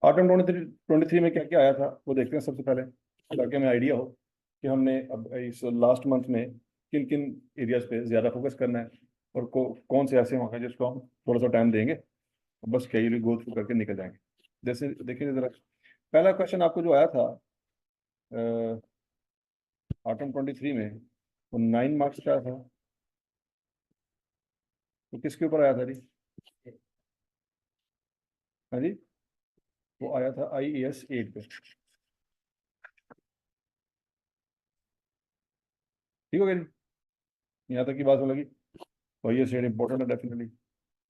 Autumn 23 में क्या क्या आया था वो देखते हैं सबसे पहले, ताकि हमें आइडिया हो कि हमने अब इस लास्ट मंथ में किन किन एरियाज पे ज़्यादा फोकस करना है और कौन से ऐसे होंगे जिसको हम थोड़ा सा टाइम देंगे, बस कैजुअली गो थ्रू करके निकल जाएंगे। जैसे देखिए ज़रा, पहला क्वेश्चन आपको जो आया था ऑटम 23 में, वो 9 मार्क्स का था। तो किसके ऊपर आया था जी? हाँ जी, वो आया था IAS 8 पे। ठीक हो गया जी, यहाँ तक की बात होने लगी। तो IAS 8 इंपॉर्टेंट है डेफिनेटली।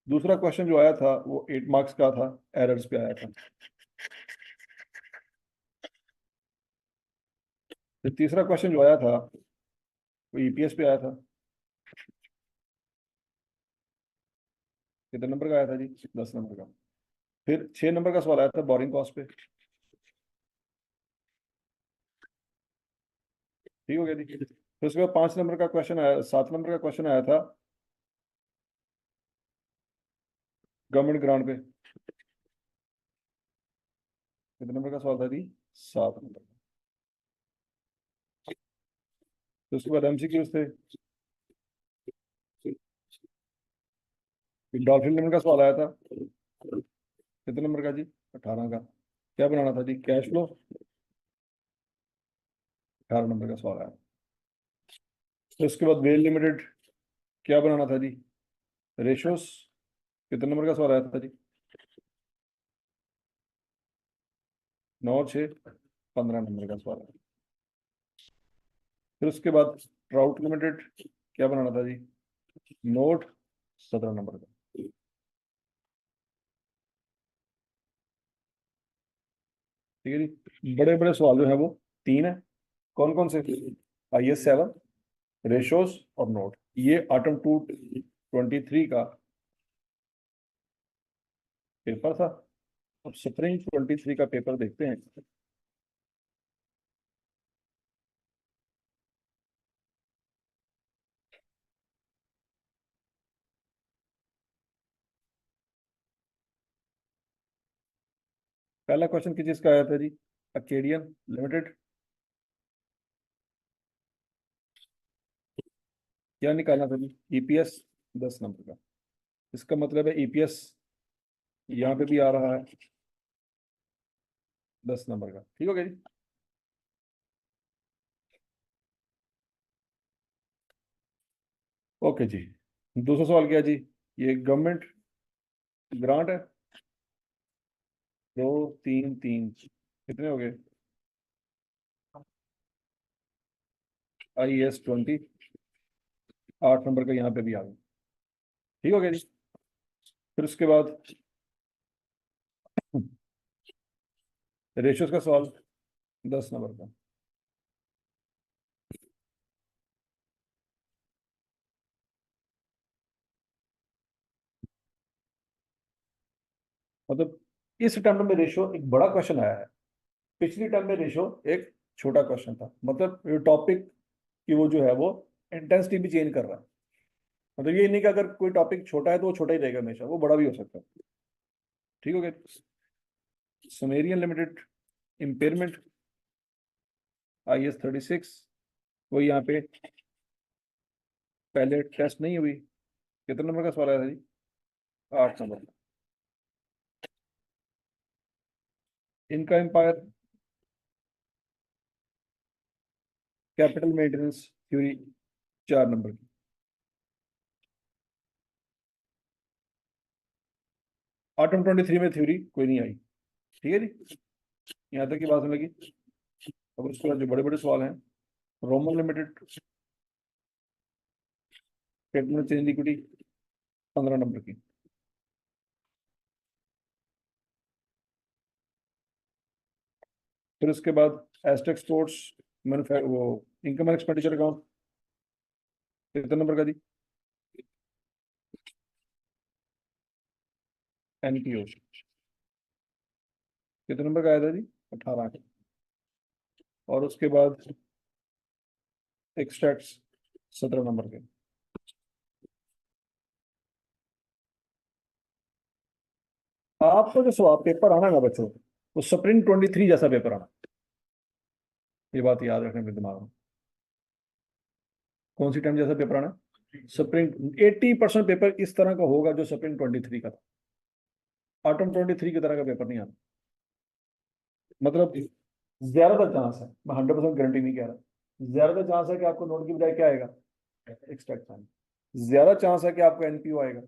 दूसरा क्वेश्चन जो आया था वो 8 मार्क्स का था, एरर्स पे आया था। फिर तीसरा क्वेश्चन जो आया था वो EPS पे आया था। कितने नंबर का आया था जी? 10 नंबर का। फिर 6 नंबर का सवाल आया था बोरिंग कॉस्ट पे। ठीक हो गया जी। फिर उसके बाद 5 नंबर का क्वेश्चन आया, 7 नंबर का क्वेश्चन आया था गवर्नमेंट ग्रांट पे। कितने नंबर का सवाल था जी? 7 नंबर का। फिर उसके बाद MCQs थे। फिर डॉल्फिन लिमिट का सवाल आया था। कितने नंबर का जी? 18 का। क्या बनाना था जी? Cash flow. 18 नंबर का सवाल आया। फिर उसके बाद वेल लिमिटेड, क्या बनाना था जी? रेशियोस। कितने नंबर का सवाल आया था जी? 9 और 6, 15 नंबर का सवाल आया। फिर उसके बाद ट्राउट लिमिटेड, क्या बनाना था जी? नोट, 17 नंबर का। ठीक है जी। बड़े बड़े सवाल जो है वो 3 है। कौन कौन से? IAS 7, रेशोस और नोट। ये ऑटम 23 का पेपर था। अब स्प्रिंग 23 का पेपर देखते हैं। पहला क्वेश्चन किस चीज का आया था जी? Akkadian limited. क्या निकालना था जी? EPS 10 नंबर का। इसका मतलब है EPS यहाँ पे भी आ रहा है 10 नंबर का। ठीक हो गया जी। ओके जी। दूसरा सवाल क्या है जी? ये गवर्नमेंट ग्रांट है। 2 3 3, कितने हो गए? IAS 20, 8 नंबर का यहाँ पे भी आ गया। ठीक हो गया जी। फिर उसके बाद रेशियोज का सवाल 10 नंबर का। मतलब इस टर्म में रेशियो एक बड़ा क्वेश्चन आया है। पिछली टर्म में रेशियो एक छोटा क्वेश्चन था। मतलब टॉपिक की वो जो है वो इंटेंसिटी भी चेंज कर रहा है। मतलब ये नहीं कि अगर कोई टॉपिक छोटा है तो वो छोटा ही रहेगा हमेशा, वो बड़ा भी हो सकता है। ठीक हो गया। Sumerian limited impairment, IAS 36। वो यहाँ पे पहले टेस्ट नहीं हुई। कितने नंबर का सवाल आया था जी? 8 नंबर का। इनका empire, capital maintenance theory, 4 number की। ऑटम 23 में थ्योरी कोई नहीं आई। ठीक है जी, यहाँ तक की बात होने लगी। अब उसके बाद जो बड़े बड़े सवाल हैं, Roman limited statement change equity, 15 number की। फिर उसके बाद एस्टेक स्पोर्ट्स वो इनकम एंड एक्सपेंडिचर अकाउंट, कितने नंबर का जी? NPO, कितने नंबर का आया था जी? 18 का। और उसके बाद एक्सट्रैक्ट्स, 17 नंबर के। आपको जो सवाल पेपर आना है ना बच्चों, तो स्प्रिंग 23 जैसा पेपर आना, ये बात याद रखने में दिमाग में। कौन सी टाइम जैसा पेपर आना? स्प्रिंग 80% पेपर इस तरह का होगा जो स्प्रिंग 23 का था। ऑटम 23 की तरह का पेपर नहीं आना। मतलब ज्यादातर चांस है, मैं 100% गारंटी नहीं कह रहा, ज्यादातर चांस है कि आपको नोट की बजाय क्या आएगा, एक्सट्रैक्ट। ज्यादा चांस है कि आपको एनपीओ आएगा।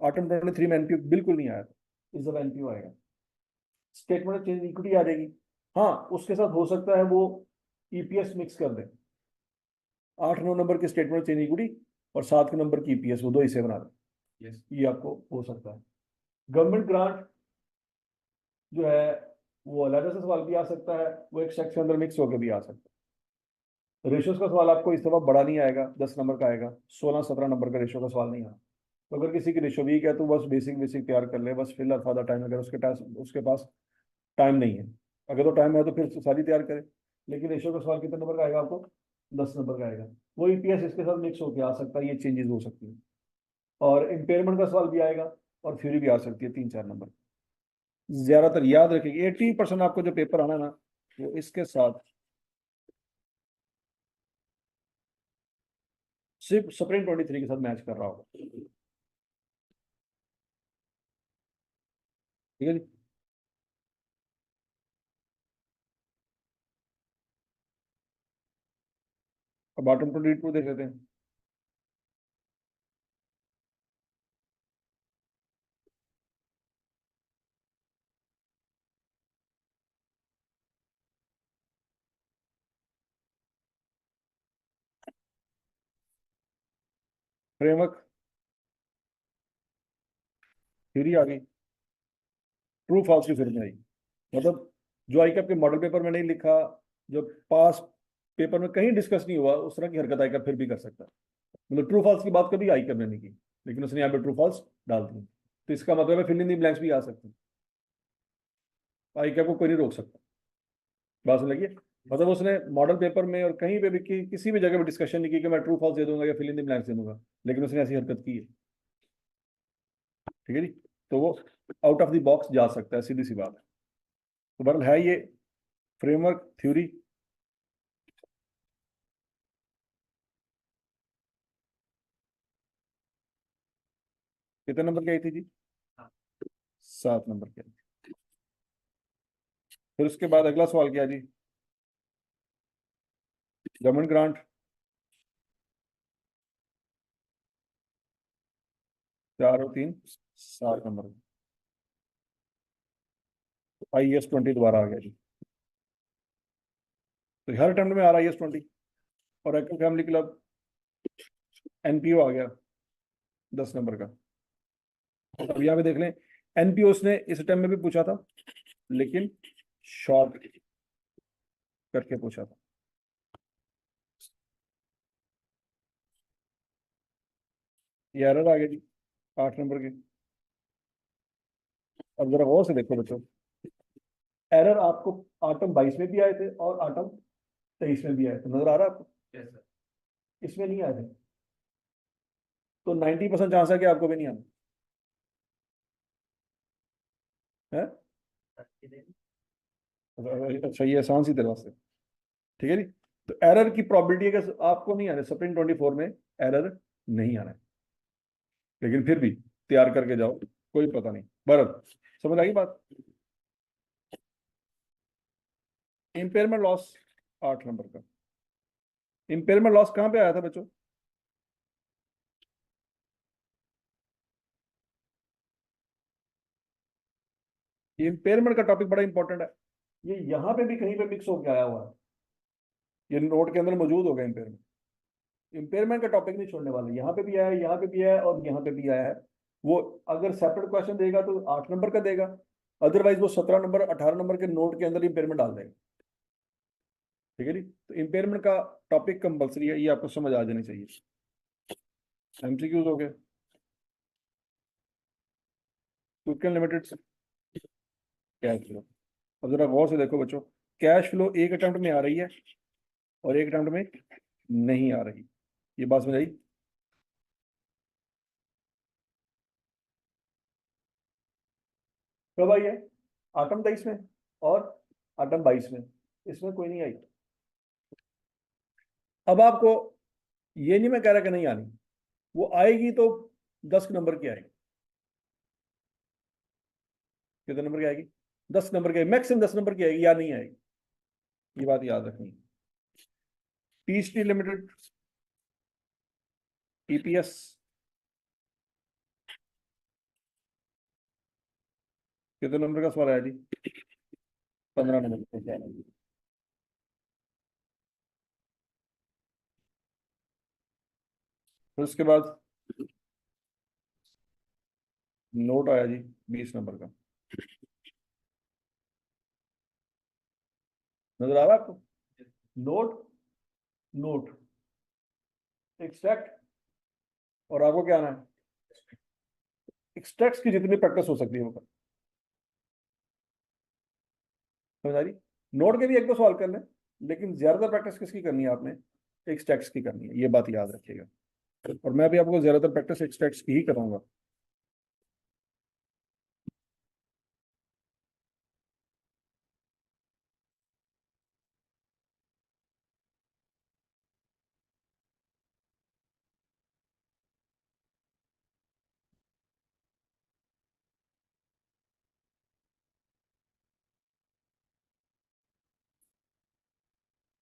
ऑटम 23 में एनपीओ बिल्कुल नहीं आया था, इस दफा एनपीओ आएगा। स्टेटमेंट चेंज इक्विटी आ जाएगी। हाँ, उसके साथ हो सकता है वो ईपीएस मिक्स कर दे, 8-9 नंबर की स्टेटमेंट चेंज इक्विटी और 7 के नंबर की ईपीएस, वो दो हिस्से बना दे। ये आपको हो सकता है। गवर्नमेंट ग्रांट जो है वो अलग से सवाल भी आ सकता है, वो एक सेक्शन के अंदर मिक्स होकर भी आ सकता है। रेशियोज का सवाल आपको इस दफा बड़ा नहीं आएगा, 10 नंबर का आएगा, 16-17 नंबर का रेशियो का सवाल नहीं आया। तो अगर किसी की रेशियो वीक है तो बस बेसिक बेसिक तैयार कर ले, बस फिलर फादर टाइम, अगर उसके पास टाइम नहीं है। अगर तो टाइम है तो फिर सारी तैयार करे। लेकिन रेशियो का सवाल कितने नंबर का आएगा आपको? 10 नंबर का आएगा। वो ईपीएस इसके साथ मिक्स होकर आ सकता है, ये चेंजेस हो सकती है। और इम्पेयरमेंट का सवाल भी आएगा और थ्योरी भी आ सकती है 3-4 नंबर। ज्यादातर याद रखिए 80% आपको जो पेपर आना ना, वो इसके साथ सिर्फ स्प्रिंग 23 के साथ मैच कर रहा होगा। ठीक है जी। अब बॉटम 22 देख लेते हैं। फ्रेमवर्क थ्योरी आ गई, ट्रू फॉल्स की जरूरत नहीं आई। मतलब जो आईकैप के मॉडल पेपर में नहीं लिखा, जो पास पेपर में कहीं डिस्कस नहीं हुआ, उस तरह की हरकत आईकैप फिर भी कर सकता है। मतलब ट्रू फॉल्स की बात कभी आईकैप ने नहीं की, लेकिन उसने यहाँ पे ट्रू फॉल्स डाल दी। तो इसका मतलब है फिल इन द ब्लैंक्स भी आ सकते हैं, आईकैप को कोई नहीं रोक सकता। बात समझ लगी? मतलब उसने मॉडल पेपर में और कहीं पे भी किसी भी जगह पे डिस्कशन नहीं की कि मैं ट्रू फॉल्स दे दूंगा या फिल इन द ब्लैंक्स दे दूंगा, लेकिन उसने ऐसी हरकत की है। ठीक है जी। तो वो आउट ऑफ द बॉक्स जा सकता है, सीधी सी बात है। तो बहरहाल है ये फ्रेमवर्क थ्योरी। कितने नंबर की आई थी जी? 7 नंबर की आई थी। फिर उसके बाद अगला सवाल क्या जी? गवर्नमेंट ग्रांट 4 और 3 7 नंबर। IAS 20 दोबारा आ गया जी। तो हर अटेम्प्ट में आ रहा है IAS 20। और एक्टिव फैमिली क्लब एनपीओ आ गया 10 नंबर का। अब यहाँ पे देख लें, एनपीओ उसने इस अटेम्प्ट में भी पूछा था, लेकिन शॉर्ट करके पूछा था। ये एरर आ गया जी 8 नंबर के। अब जरा गौर से देखो बच्चों, एरर आपको आटम 22 में भी आए थे और आटम 23 में भी आए थे, नजर आ रहा है आपको? इसमें नहीं आए थे। तो 90% चांस है कि आपको भी नहीं आना है। अच्छा, ये आसान सी तरह से। ठीक है जी। तो एरर की प्रोबेबिलिटी है कि आपको नहीं आना, स्प्रिंग 24 में एरर नहीं आना है, लेकिन फिर भी तैयार करके जाओ, कोई पता नहीं। बरत समझ आई बात? इम्पेयरमेंट लॉस 8 नंबर का। इम्पेयरमेंट लॉस कहाँ पे आया था बच्चों? इम्पेयरमेंट का टॉपिक बड़ा इंपॉर्टेंट है। ये यहाँ पे भी कहीं पे मिक्स होकर आया हुआ है, ये नोट के अंदर मौजूद होगा इम्पेयरमेंट। इम्पेयरमेंट का टॉपिक नहीं छोड़ने वाले, यहाँ पे भी आया है, यहाँ पे भी आया है और यहाँ पे भी आया है। वो अगर सेपरेट क्वेश्चन देगा तो 8 नंबर का देगा, अदरवाइज वो 17 नंबर 18 नंबर के नोट के अंदर इम्पेयरमेंट डाल देगा। ठीक है जी। तो इम्पेयरमेंट का टॉपिक कंपलसरी है, ये आपको समझ आ जानी चाहिए। एमसीक्यूज हो गए। Quick and limited cash flow. अब जरा गौर से देखो बच्चों, कैश फ्लो एक अटेम्प्ट में आ रही है और एक अटेम्प्ट में नहीं आ रही। ये बात समझ आई? कब आई है? आटम 23 में और आटम 22 में, इसमें कोई नहीं आई। अब आपको ये नहीं मैं कह रहा कि नहीं आनी, वो आएगी तो 10 नंबर की आएगी। कितने नंबर की आएगी? 10 नंबर की, मैक्सिमम 10 नंबर की आएगी, या नहीं आएगी, ये बात याद रखनी है। पीएचडी लिमिटेड ईपीएस, कितने नंबर का सवाल आया जी? 15 नंबर का सवाल आया। फिर उसके बाद नोट आया जी 20 नंबर का। नजर आ रहा है आपको? नोट, नोट, एक्सट्रैक्ट, और आपको क्या आना है? एक्सट्रैक्ट्स की जितनी प्रैक्टिस हो सकती है वो कर। समझ आ रही? नोट के भी एक दो सवाल कर लें, लेकिन ज्यादातर प्रैक्टिस किसकी करनी है आपने? एक्सट्रैक्ट्स की करनी है, ये बात याद रखिएगा। और मैं भी आपको ज्यादातर प्रैक्टिस एक्सट्रैक्ट्स की ही कराऊंगा।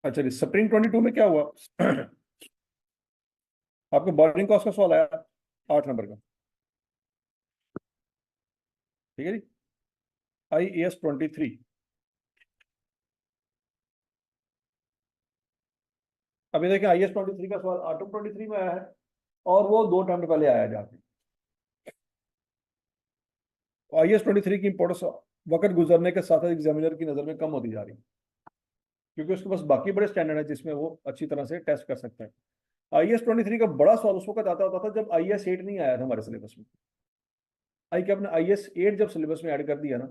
अच्छा जी, स्प्रिंग 22 में क्या हुआ? आपको बॉर्डिंग कॉस्ट का सवाल आया 8 नंबर का। ठीक है जी। IAS 23, अभी देखिए IAS 23 का सवाल ATOM 23 में आया है, और वो 2 अटेम्प्ट पहले आया जाके। IAS 23 की इंपोर्टेंस वक्त गुजरने के साथ एग्जामिनर की नजर में कम होती जा रही है, क्योंकि उसके पास बाकी बड़े स्टैंडर्ड है जिसमें वो अच्छी तरह से टेस्ट कर सकता है। IAS 23 का बड़ा सवाल उस वक्त आता होता था जब IAS 8 नहीं आया था हमारे सिलेबस में। आई के आपने IAS 8 जब सिलेबस में ऐड कर दिया ना,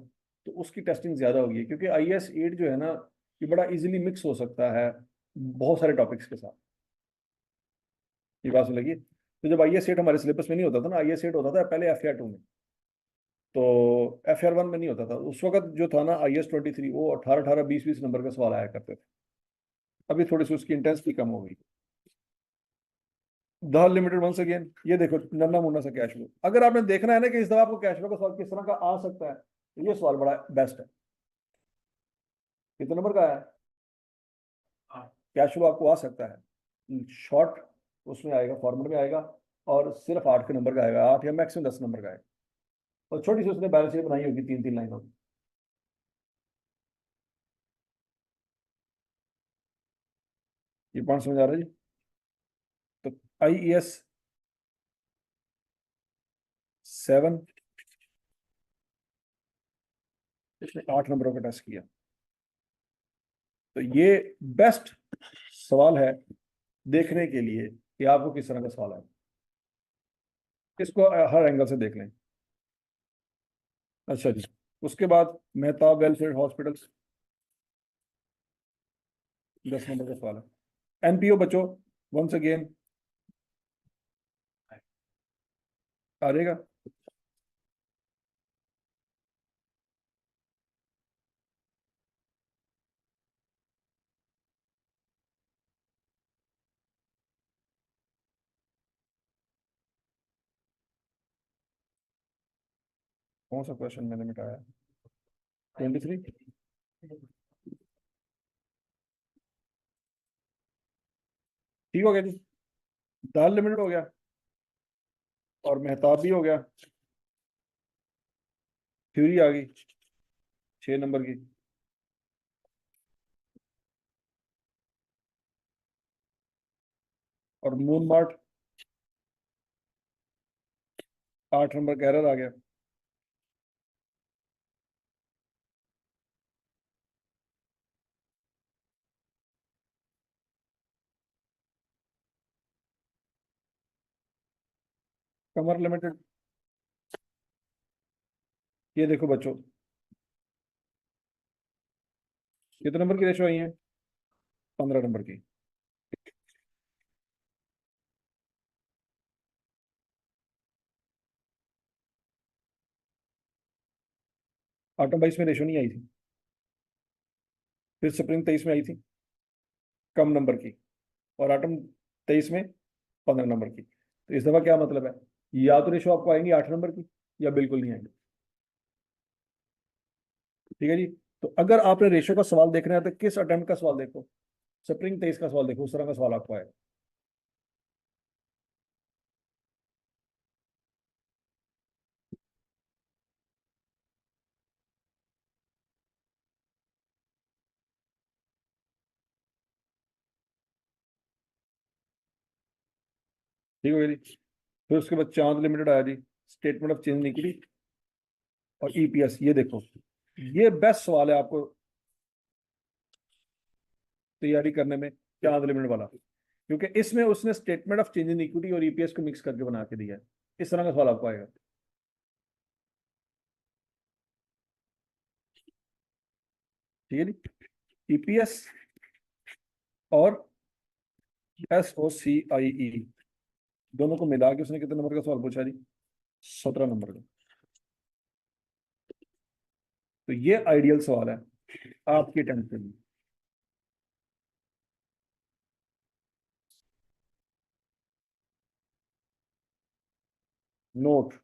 तो उसकी टेस्टिंग ज्यादा होगी, क्योंकि IAS 8 जो है ना, ये बड़ा इजीली मिक्स हो सकता है बहुत सारे टॉपिक्स के साथ। ये बात लगी? तो जब IAS 8 हमारे सिलेबस में नहीं होता था ना, IAS 8 होता था पहले FAR 2 में, तो FAR 1 में नहीं होता था उस वक्त। जो था ना IAS 23, वो 18-18, 20-20 नंबर का सवाल आया करते थे। अभी थोड़ी सी उसकी इंटेंसिटी कम हो गई। द लिमिटेड वंस अगेन, ये देखो नन्ना मुन्ना सा कैश फ्लो। अगर आपने देखना है ना कि इस दफा आपको कैश फ्लो का सवाल किस तरह का आ सकता है, तो ये सवाल बड़ा बेस्ट है। कितने नंबर का है? कैश फ्लो आपको आ सकता है शॉर्ट, उसमें आएगा, फॉर्मूले में आएगा, और सिर्फ 8 के नंबर का आएगा, 8 या मैक्सिमम 10 नंबर का आएगा। और छोटी सी उसने बैलेंस शीट बनाई होगी 3-3 लाइनों की। ये पॉइंट समझ आ रहा है जी? तो IAS 7, इसने 8 नंबरों का टेस्ट किया। तो ये बेस्ट सवाल है देखने के लिए कि आपको किस तरह का सवाल है। इसको हर एंगल से देख लें। अच्छा जी, उसके बाद मेहताब वेलफेयर हॉस्पिटल्स, 10 नंबर का सवाल है। NPO बच्चों, वंस अगेन आ जाएगा। कौन सा क्वेश्चन मैंने मिटाया? 23। ठीक हो गया जी। दाल लिमिटेड हो गया, और मेहताब भी हो गया। थ्योरी आ गई 6 नंबर की। और मून मार्ट 8 नंबर का एरर आ गया। कमर लिमिटेड, ये देखो बच्चों कितने नंबर की रेशो आई है? 15 नंबर की। आटम 22 में रेशो नहीं आई थी, फिर स्प्रिंग 23 में आई थी कम नंबर की, और आटम 23 में 15 नंबर की। तो इस दफा क्या मतलब है, या तो रेशो आपको आएंगी 8 नंबर की, या बिल्कुल नहीं आएंगी। ठीक है जी। तो अगर आपने रेशो का सवाल देखना है तो किस अटेम्प्ट का सवाल देखो, स्प्रिंग 23 का सवाल देखो, उस तरह का सवाल आपको आएगा। ठीक है जी। फिर उसके बाद चांद लिमिटेड आया जी, स्टेटमेंट ऑफ चेंज इक्विटी और ईपीएस। ये देखो, ये बेस्ट सवाल है आपको तैयारी करने में, चांद लिमिटेड वाला, क्योंकि इसमें उसने statement of change in equity और ईपीएस को मिक्स करके बना के दिया है। इस तरह का सवाल आपको आएगा। ठीक है जी। ईपीएस और एस ओ सी आई ई दोनों को मिला के उसने कितने नंबर का सवाल पूछा जी, 17 नंबर का। तो ये आइडियल सवाल है आपके टेंथ के लिए। नोट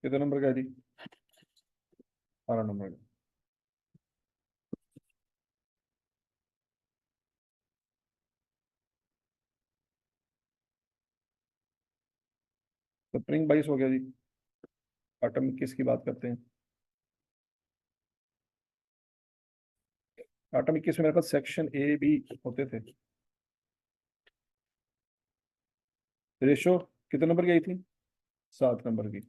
कितने नंबर का है जी, 12 नंबर का। तो स्प्रिंग 22 हो गया जी। आटम 21 की बात करते हैं। आटम 21 में मेरे पास सेक्शन ए बी होते थे। रेशो कितने नंबर की आई थी, 7 नंबर की।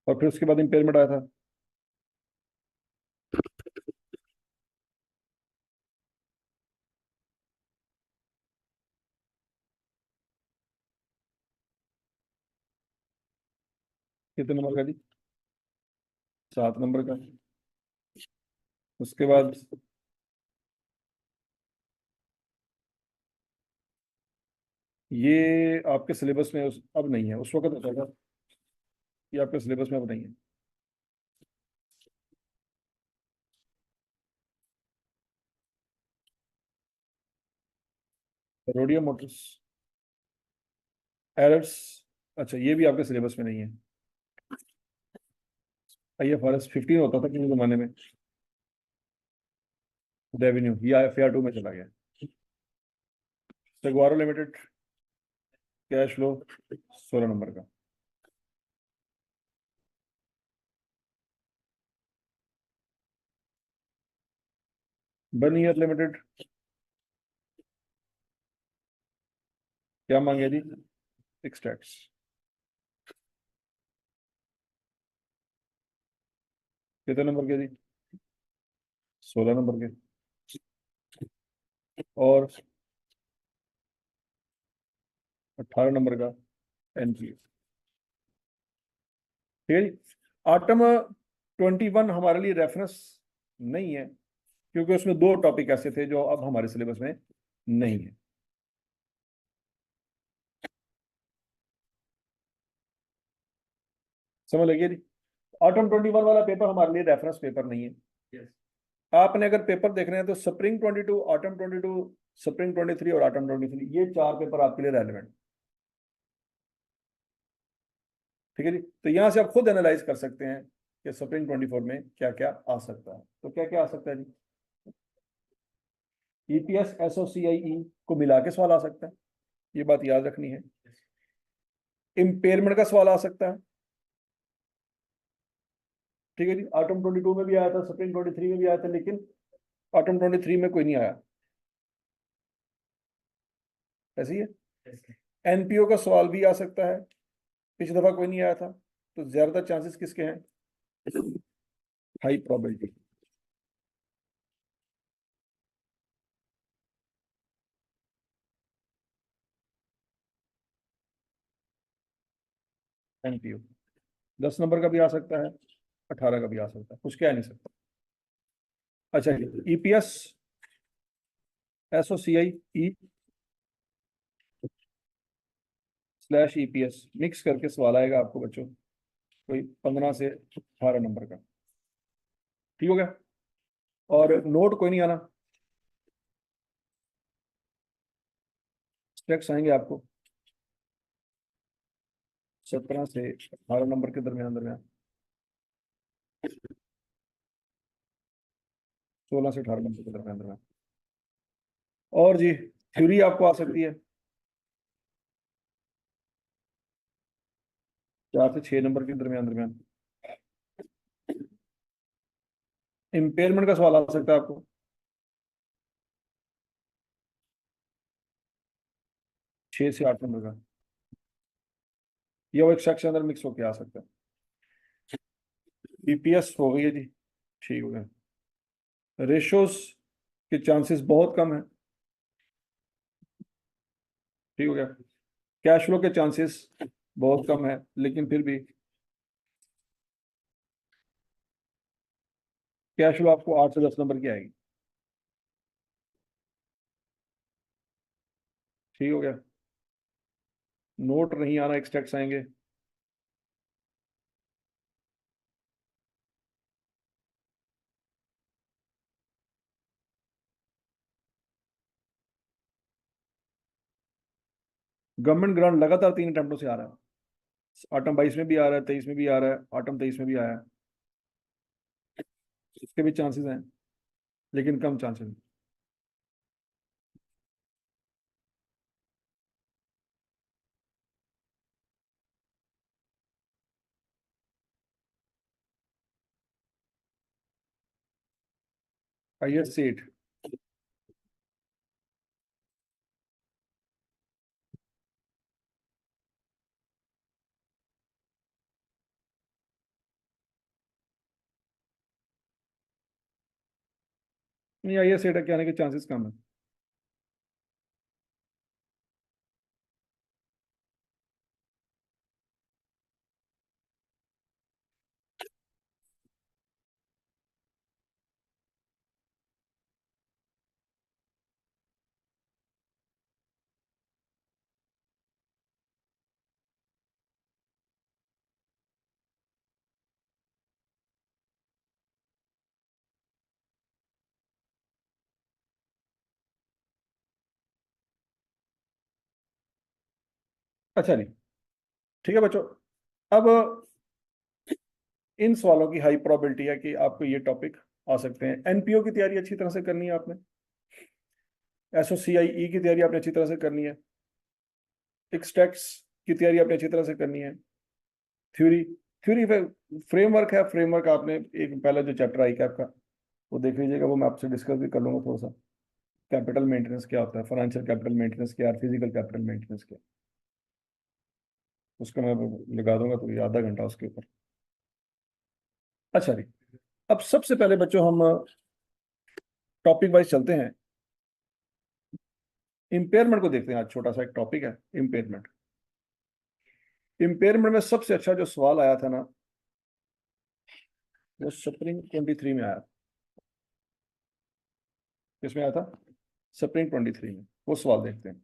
और फिर उसके बाद इम्पेयरमेंट आया था। कितने नंबर का जी, 7 नंबर का। उसके बाद ये आपके सिलेबस में अब नहीं है, उस वक्त होता था। ये आपके सिलेबस में अब नहीं है। रोडियम मोटर्स एरर्स, अच्छा ये भी आपके सिलेबस में नहीं है। IFRS 15 होता था किसी जमाने में, रेवेन्यू, ये IFR 2 में चला गया। सगवारो लिमिटेड कैश फ्लो 16 नंबर का। बन ईयर लिमिटेड क्या मांगे जी, फिक्स टैक्स। कितने नंबर के जी, 16 नंबर के। और 18 नंबर का NPA। ठीक है जी। आटम 21 हमारे लिए रेफरेंस नहीं है, क्योंकि उसमें 2 टॉपिक ऐसे थे जो अब हमारे सिलेबस में नहीं है। समझ लगी जी। ऑटम 21 वाला पेपर हमारे लिए रेफरेंस पेपर नहीं है। Yes. आपने अगर पेपर देख रहे हैं तो स्प्रिंग 22, ऑटम 22, स्प्रिंग 23 और ऑटम 23, ये 4 पेपर आपके लिए रेलिवेंट। ठीक है जी। तो यहां से आप खुद एनालाइज कर सकते हैं कि स्प्रिंग 24 में क्या क्या आ सकता है। तो क्या क्या आ सकता है जी, ईपीएस SOCIE को मिला के सवाल आ सकता है, ये बात याद रखनी है। इम्पेयरमेंट का सवाल आ सकता है। ठीक है जी। ऑटम 22 में भी आया था, स्प्रिंग 23 में भी आया था, लेकिन ऑटम 23 में कोई नहीं आया। ऐसे ही है। NPO का सवाल भी आ सकता है, पिछली दफा कोई नहीं आया था। तो ज्यादा चांसेस किसके हैं, हाई प्रोबेबिलिटी। NPO। 10 नंबर का भी आ सकता है, 18 का भी आ सकता है, कुछ कह नहीं सकता। अच्छा, EPS, SOCI E slash EPS mix करके सवाल आएगा आपको बच्चों, कोई 15 से 18 नंबर का। ठीक हो गया? और नोट कोई नहीं आना, स्टेक्स आएंगे आपको 17 से 18 नंबर के दरमियान दरमियान, 16 से 18 नंबर के दरमियान दरमियान। और जी, थ्योरी आपको आ सकती है 4 से 6 नंबर के दरमियान दरमियान। इम्पेयरमेंट का सवाल आ सकता है आपको 6 से 8 नंबर का, या वो एक शख्स के अंदर मिक्स होके आ सकता है। बीपीएस हो गई है जी, ठीक हो गया। रेशोस के चांसेस बहुत कम है, ठीक हो गया। कैश फ्लो के चांसेस बहुत कम है, लेकिन फिर भी कैश फ्लो आपको 8 से 10 नंबर की आएगी, ठीक हो गया। नोट नहीं आना, एक्सट्रैक्ट्स आएंगे। गवर्नमेंट ग्रांट लगातार 3 अटेम्प्टों से आ रहा है, आटम 22 में भी आ रहा है, 23 में भी आ रहा है, आटम 23 में भी आया है, इसके भी चांसेस हैं, लेकिन कम चांसेस। IS सेट, नहीं IS सेट के आने के चांसेस कम है। अच्छा नहीं, ठीक है बच्चों। अब इन सवालों की हाई प्रोबेबिलिटी है कि आपको ये टॉपिक आ सकते हैं। एनपीओ की तैयारी अच्छी तरह से करनी है आपने, SOCIE की तैयारी आपने अच्छी तरह से करनी है, एक्सट्रैक्ट्स की तैयारी आपने अच्छी तरह से करनी है। थ्योरी, थ्योरी फ्रेमवर्क है, फ्रेमवर्क आपने एक पहला जो चैप्टर आई कैप का वो देख लीजिएगा, वो मैं आपसे डिस्कस भी कर लूंगा थोड़ा सा। कैपिटल मेंटेनेंस क्या होता है, फाइनेंशियल कैपिटल मेंटेनेंस क्या है, फिजिकल कैपिटल मेंटेनेंस क्या है, उसका मैं लगा दूंगा तो ये आधा घंटा उसके ऊपर। अच्छा जी, अब सबसे पहले बच्चों हम टॉपिक वाइज चलते हैं, इम्पेयरमेंट को देखते हैं। आज छोटा सा एक टॉपिक है इम्पेयरमेंट। इम्पेयरमेंट में सबसे अच्छा जो सवाल आया था ना, वो स्प्रिंग 23 में आया। किसमें आया था? स्प्रिंग 23 में। वो सवाल देखते हैं।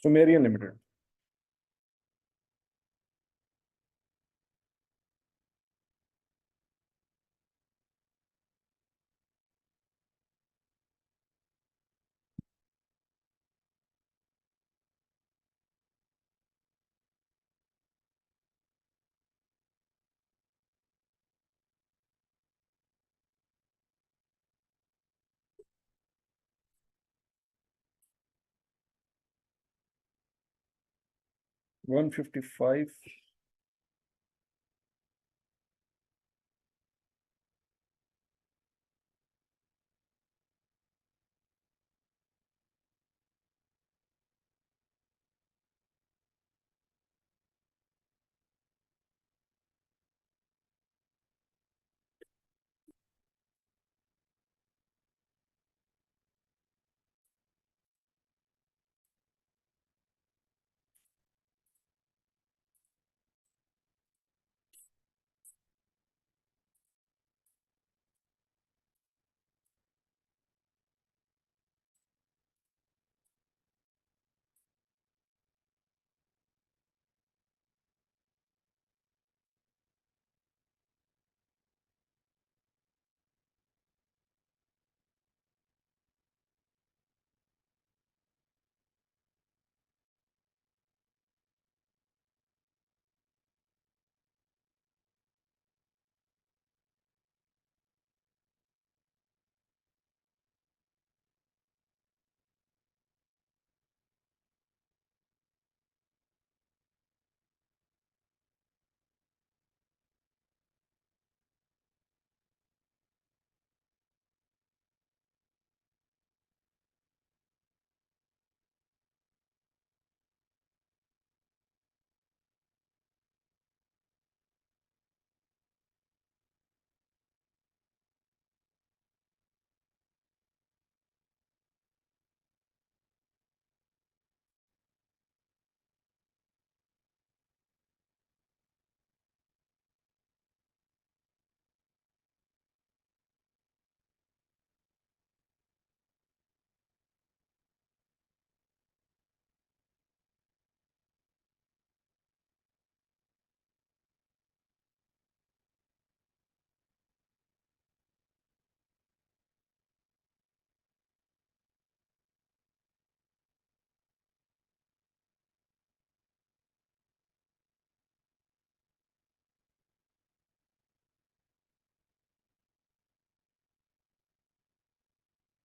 Sumerian limited, $155।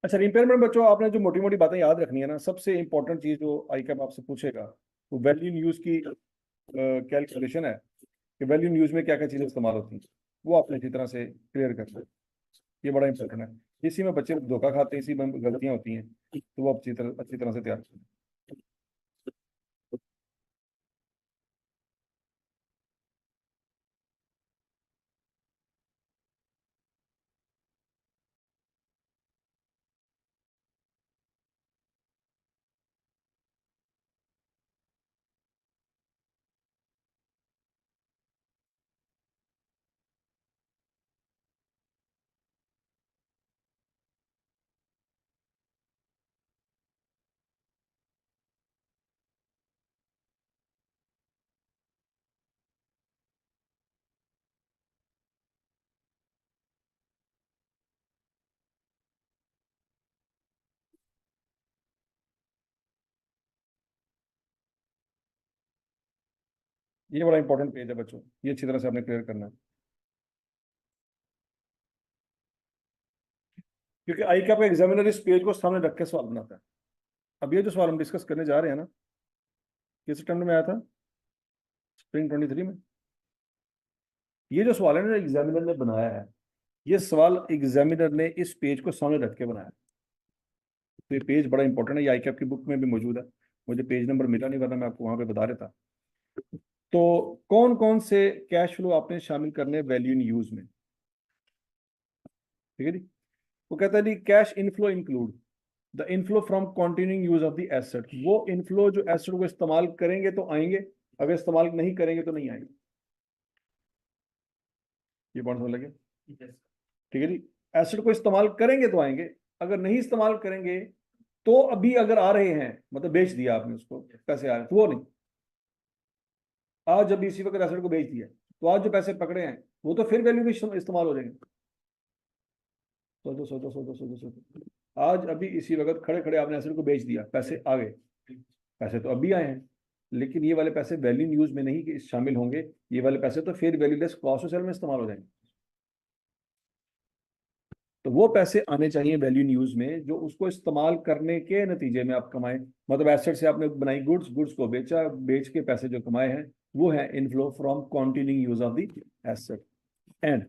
अच्छा, इम्पेयरमेंट बच्चों आपने जो मोटी मोटी बातें याद रखनी है ना, सबसे इंपॉर्टेंट चीज जो आईकैप आपसे पूछेगा वो वैल्यू इन यूज की कैलकुलेशन है कि वैल्यू इन यूज में क्या क्या चीजें इस्तेमाल होती हैं, वो आपने अच्छी तरह से क्लियर करना है। ये बड़ा इंपॉर्टेंट है, इसी में बच्चे धोखा खाते हैं, इसी में गलतियां होती हैं, तो वो अच्छी तरह से तैयार करें। ये बड़ा इंपॉर्टेंट पेज है बच्चों, ये अच्छी तरह से आपने क्लियर करना है, क्योंकि आई कैप का एग्जामिनर इस पेज को सामने रख के सवाल बनाता है। अब ये जो सवाल हम डिस्कस करने जा रहे हैं ना, किस अटेम्प्ट में आया था, स्प्रिंग 23 में। ये जो सवाल है ना एग्जामिनर ने बनाया है, ये सवाल एग्जामिनर ने इस पेज को सामने रख के बनाया। तो ये पेज बड़ा इंपॉर्टेंट है, ये आई कैप की बुक में भी मौजूद है, मुझे पेज नंबर मिला नहीं, वरना मैं आपको वहां पे बता देता। तो कौन कौन से कैश फ्लो आपने शामिल करने वैल्यू इन यूज में, ठीक है जी। वो कहता है जी cash inflow include the inflow from continuing use of the asset. वो इनफ्लो जो एसेट को इस्तेमाल करेंगे तो आएंगे, अगर इस्तेमाल नहीं करेंगे तो नहीं आएंगे। ये पॉइंट समझ लगे, ठीक है जी। एसिड को इस्तेमाल करेंगे तो आएंगे, अगर नहीं इस्तेमाल करेंगे तो अभी अगर आ रहे हैं, मतलब बेच दिया आपने उसको, पैसे आ रहे हैं, तो वो नहीं। आज जब इसी वक्त एसिड को बेच दिया, तो आज जो पैसे पकड़े हैं वो तो फिर वैल्यू में इस्तेमाल हो जाएंगे। सोचो सोचो सोचो सोचो सोचो, आज अभी इसी वक्त खड़े खड़े आपने एसिड को बेच दिया, पैसे आ गए, पैसे तो अभी आए हैं, लेकिन ये वाले पैसे वैल्यू यूज में नहीं शामिल होंगे, ये वाले पैसे तो फिर वैल्यूलेस कॉस्ट ऑफ सेल में इस्तेमाल हो जाएंगे। तो वो पैसे आने चाहिए वैल्यू इन यूज में जो उसको इस्तेमाल करने के नतीजे में आप कमाए, मतलब एसेट से आपने बनाई गुड्स, गुड्स को बेचा, बेच के पैसे जो कमाए हैं वो है inflow from continuing use of the asset and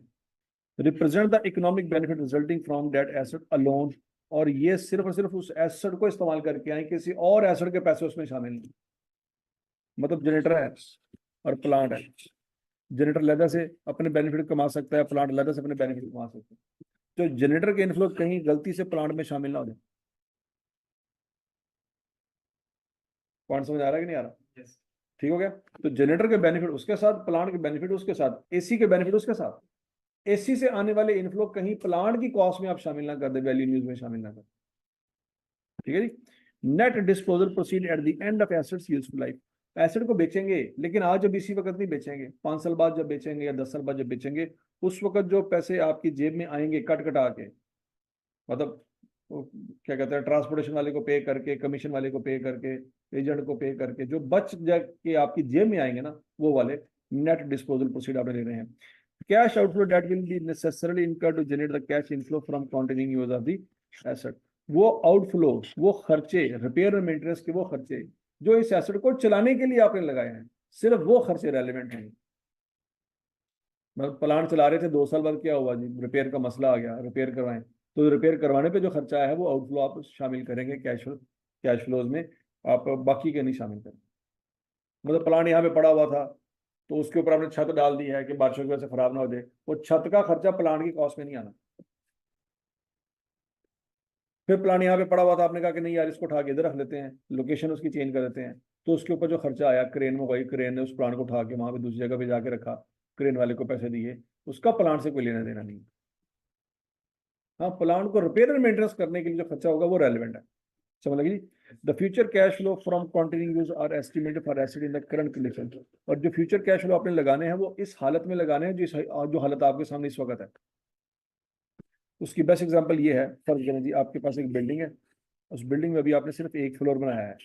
represent the economic benefit resulting from that asset alone. और ये सिर्फ और सिर्फ उस एसेट को इस्तेमाल करके आए, किसी और एसेट के पैसे उसमें शामिल नहीं। मतलब जनरेटर है और प्लांट है, जनरेटर लहदा से अपने बेनिफिट कमा सकता है, प्लांट लहदा से अपने बेनिफिट कमा सकता है, तो जनरेटर के इनफ्लो कहीं गलती से प्लांट में शामिल ना हो जाए। पॉइंट समझ आ रहा है कि नहीं आ रहा, yes. ठीक हो गया। तो जनरेटर के बेनिफिट उसके साथ, प्लांट के बेनिफिट उसके साथ, एसी के बेनिफिट उसके साथ, एसी से आने वाले इनफ्लो कहीं प्लांट की कॉस्ट में आप शामिल ना कर दे, वैल्यू न्यूज में शामिल ना कर, ठीक है जी। Net disposal proceed at the end of assets useful life. Asset को बेचेंगे, लेकिन आज जब इसी वक्त नहीं बेचेंगे, 5 साल बाद जब बेचेंगे या 10 साल बाद जब बेचेंगे, उस वक्त जो पैसे आपकी जेब में आएंगे कट कटा के, मतलब वो क्या कहते हैं, ट्रांसपोर्टेशन वाले को पे करके, कमीशन वाले को पे करके, एजेंट को पे करके, जो बच जाके आपकी जेब में आएंगे ना, वो वाले नेट डिस्पोजल प्रोसीड आप ले रहे हैं। Cash outflow that will be necessarily incur to generate the cash inflow from continuing use of the asset. वो आउटफ्लो, वो खर्चे, रिपेयर और मेंटेनेंस के वो खर्चे जो इस एसेट को चलाने के लिए आपने लगाए हैं, सिर्फ वो खर्चे रेलिवेंट हैं। मतलब प्लांट चला रहे थे, 2 साल बाद क्या हुआ जी, रिपेयर का मसला आ गया, रिपेयर करवाएं, तो रिपेयर करवाने पे जो खर्चा है वो आउटफ्लो आप शामिल करेंगे कैश फ्लोज में, आप बाकी के नहीं शामिल करें। मतलब प्लांट यहाँ पे पड़ा हुआ था, तो उसके ऊपर आपने छत डाल दी है कि बारिशों की वजह से खराब ना हो जाए, वो छत का खर्चा प्लांट की कॉस्ट में नहीं आना। फिर प्लांट यहाँ पे पड़ा हुआ था, आपने कहा कि नहीं यार इसको उठा के इधर रख लेते हैं, लोकेशन उसकी चेंज कर देते हैं, तो उसके ऊपर जो खर्चा आया, क्रेन में गई, क्रेन ने उस प्लांट को उठा के वहां पे दूसरी जगह पे जाके रखा, क्रेन वाले को पैसे दिए, उसका प्लांट से कोई लेना देना नहीं। हाँ, प्लांट को रिपेयर एंड मेंटेनेंस करने के लिए जो खर्चा होगा वो रेलिवेंट है, समझ लगी। The future cash flow from continuing use are estimated for asset in the current condition. और जो फ्यूचर कैश फ्लो आपने लगाने हैं वो इस हालत में लगाने हैं जिस जो हालत आपके सामने इस वक्त है। उसकी बेस्ट एग्जांपल ये है, फर्ज करें जी आपके पास एक बिल्डिंग है, उस बिल्डिंग में अभी आपने सिर्फ एक फ्लोर बनाया है।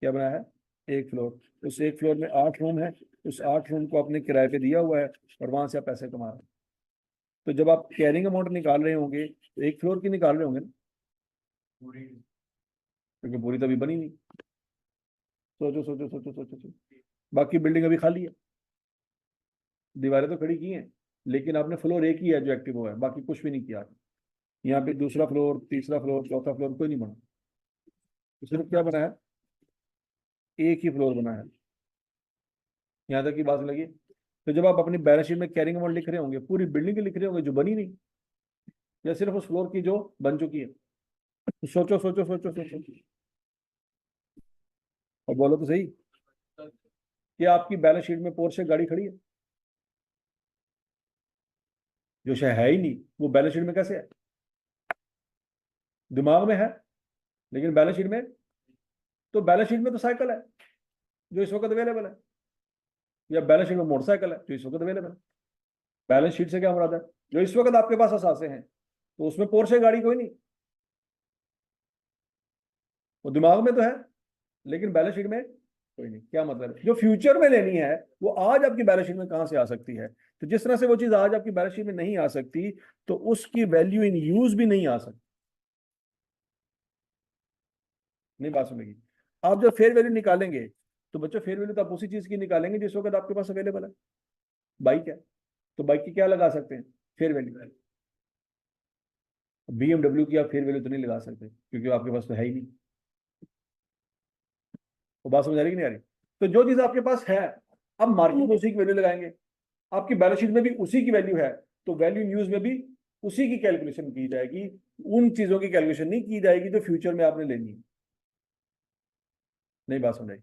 क्या बनाया है, एक फ्लोर। उस एक फ्लोर में 8 रूम है, उस 8 रूम को आपने किराए पे दिया हुआ है और वहां से आप पैसे कमा रहे हैं। तो जब आप कैरिंग अमाउंट निकाल रहे होंगे तो एक फ्लोर की निकाल रहे होंगे ना, क्योंकि पूरी तो अभी बनी नहीं। सोचो सोचो सोचो सोचो सोचो, बाकी बिल्डिंग अभी खाली है, दीवारें तो खड़ी की हैं, लेकिन आपने फ्लोर एक ही है जो एक्टिव हुआ है, बाकी कुछ भी नहीं किया आपने। यहाँ पे दूसरा फ्लोर, तीसरा फ्लोर, चौथा फ्लोर कोई नहीं बना, तो सिर्फ क्या बना है, एक ही फ्लोर बना है। यहाँ तक की बात लगी। तो जब आप अपनी बैलेंस शीट में कैरिंग अमाउंट लिख रहे होंगे, पूरी बिल्डिंग की लिख रहे होंगे जो बनी नहीं, या सिर्फ उस फ्लोर की जो बन चुकी है। तो सोचो सोचो सोचो सोचो, और बोलो तो सही कि आपकी बैलेंस शीट में पोर्शे गाड़ी खड़ी है, जो शायद है ही नहीं, वो बैलेंस शीट में कैसे है? दिमाग में है लेकिन बैलेंस शीट में, तो बैलेंस शीट में तो साइकिल है जो इस वक्त अवेलेबल है, या बैलेंस शीट में मोटरसाइकिल है जो इस वक्त अवेलेबल है। बैलेंस शीट से क्या मुराद है? जो इस वक्त आपके पास असासे हैं, तो उसमें पोर्शे गाड़ी कोई नहीं, वो दिमाग में तो है लेकिन बैलेंस शीट में कोई नहीं। क्या मतलब है? जो फ्यूचर में लेनी है वो आज आपकी बैलेंस शीट में कहां से आ सकती है? तो जिस तरह से वो चीज आज आपकी बैलेंस शीट में नहीं आ सकती, तो उसकी वैल्यू इन यूज भी नहीं आ सकती। नहीं बात सुनेगी। आप जब फेयर वैल्यू निकालेंगे, तो बच्चों फेयर वैल्यू तो आप उसी चीज की निकालेंगे जिस वक्त आपके पास अवेलेबल है। बाइक है तो बाइक की क्या लगा सकते हैं? Fair value. BMW की आप फेयर वैल्यू तो नहीं लगा सकते क्योंकि आपके पास तो है ही नहीं। वो बात समझ आ रही कि नहीं आ रही? तो जो चीज आपके पास है, अब मार्केट में उसी की वैल्यू लगाएंगे, आपकी बैलेंस शीट में भी उसी की वैल्यू है, तो वैल्यू न्यूज में भी उसी की कैलकुलेशन की जाएगी। उन चीजों की कैलकुलेशन नहीं की जाएगी जो फ्यूचर में आपने लेनी है। नहीं बात समझ आई?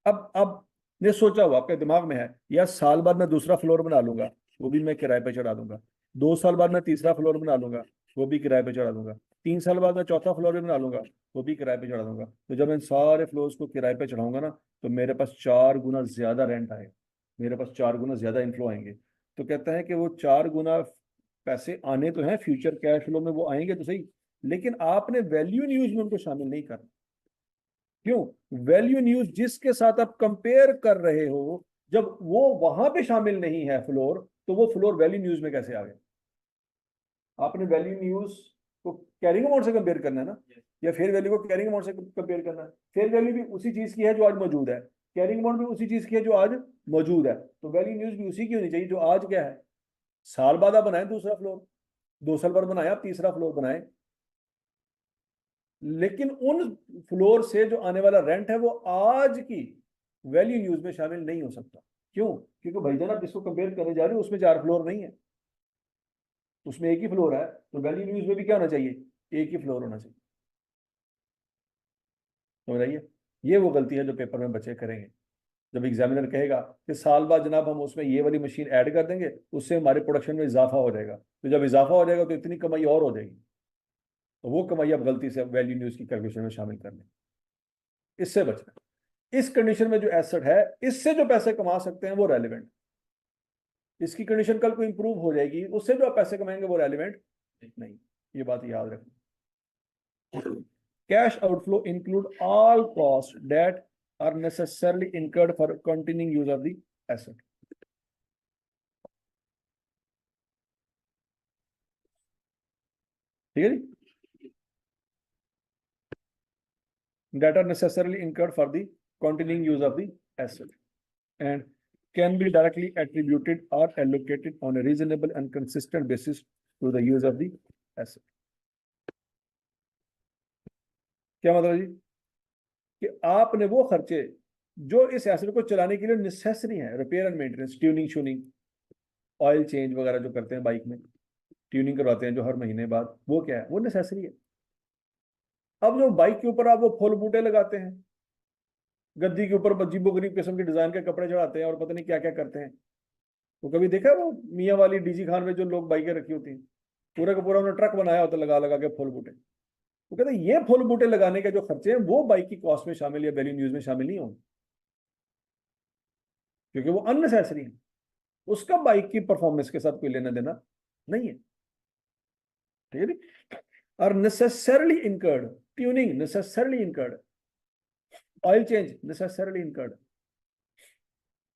अब ने सोचा हुआ आपके दिमाग में है, या साल बाद मैं दूसरा फ्लोर बना लूंगा, वो भी मैं किराए पे चढ़ा दूंगा। 2 साल बाद मैं तीसरा फ्लोर बना लूंगा, वो भी किराए पे चढ़ा दूंगा। 3 साल बाद मैं चौथा फ्लोर भी बना लूंगा, वो भी किराए पे चढ़ा दूंगा। तो जब मैं सारे फ्लोर्स को किराए पे चढ़ाऊंगा ना, तो मेरे पास 4 गुना ज्यादा रेंट आएगा, मेरे पास 4 गुना ज्यादा इनफ्लो आएंगे। तो कहता है कि वो 4 गुना पैसे आने तो हैं फ्यूचर कैश फ्लो में, वो आएंगे तो सही, लेकिन आपने वैल्यू इन यूज में उनको शामिल नहीं करना। क्यों? वैल्यू इन यूज जिसके साथ आप कंपेयर कर रहे हो, जब वो वहां पे शामिल नहीं है फ्लोर, तो वो फ्लोर वैल्यू न्यूज में कैसे आ गया? आपने वैल्यू न्यूज को कैरिंग अमाउंट से कंपेयर करना है ना, या फेयर वैल्यू को कैरिंग अमाउंट से कंपेयर करना है। फेयर वैल्यू भी उसी चीज की है जो आज मौजूद है, कैरिंग अमाउंट भी उसी चीज की है जो आज मौजूद है, तो वैल्यू न्यूज भी उसी की होनी चाहिए जो आज क्या है। साल बाद आप बनाए दूसरा फ्लोर, 2 साल बाद बनाया आप तीसरा फ्लोर बनाए, लेकिन उन फ्लोर से जो आने वाला रेंट है वो आज की वैल्यू न्यूज में शामिल नहीं हो सकता। क्यों? क्योंकि भाईजान आप जिसको कंपेयर करने जा रहे हो उसमें 4 फ्लोर नहीं है, उसमें एक ही फ्लोर है, तो वैल्यू न्यूज में भी क्या होना चाहिए? एक ही फ्लोर होना चाहिए। समझ आइए? ये वो गलती है जो पेपर में बच्चे करेंगे। जब एग्जामिनर कहेगा कि साल बाद जनाब हम उसमें ये वाली मशीन ऐड कर देंगे, उससे हमारे प्रोडक्शन में इजाफा हो जाएगा, तो जब इजाफा हो जाएगा तो इतनी कमाई और हो जाएगी, तो वो कमाई आप गलती से वैल्यू न्यूज की कैलकुलेशन में शामिल कर लें। इससे बचना। इस कंडीशन में जो एसेट है, इससे जो पैसे कमा सकते हैं वो रेलिवेंट, इसकी कंडीशन कल को इंप्रूव हो जाएगी, उससे जो आप पैसे कमाएंगे वो रेलिवेंट नहीं। ये बात याद रखना। Cash outflow include all cost that are necessarily incurred for continuing use of the asset. ठीक है जी? That are necessarily incurred for the continuing use of the asset and can be directly attributed or allocated on a reasonable and consistent basis to the use of the asset। क्या मतलब जी? कि आपने वो खर्चे जो इस एसेट को चलाने के लिए नेसेसरी है, रिपेयर एंड मेंटेनेंस, ट्यूनिंग श्यूनिंग, ऑयल चेंज वगैरह जो करते हैं बाइक में, ट्यूनिंग करवाते हैं जो हर महीने बाद, वो क्या है? वो नेसेसरी है। अब जो बाइक के ऊपर आप वो फुल बूटे लगाते हैं, गद्दी के ऊपर अजीबो गरीब किस्म के डिजाइन के कपड़े चढ़ाते हैं और पता नहीं क्या क्या करते हैं, वो कभी देखा है वो मियाँ वाली डीजी खान में जो लोग बाइकें रखी होती हैं, पूरा का पूरा उन्होंने ट्रक बनाया होता लगा लगा के फुल बूटे। वो कहते हैं ये फुल बूटे लगाने के जो खर्चे हैं वो बाइक की कॉस्ट में शामिल या वैल्यू न्यूज में शामिल नहीं होंगे, क्योंकि वो अननेसेसरी है, उसका बाइक की परफॉर्मेंस के साथ कोई लेना देना नहीं है। ठीक है जी? और necessarily incurred, tuning necessarily incurred, oil change necessarily incurred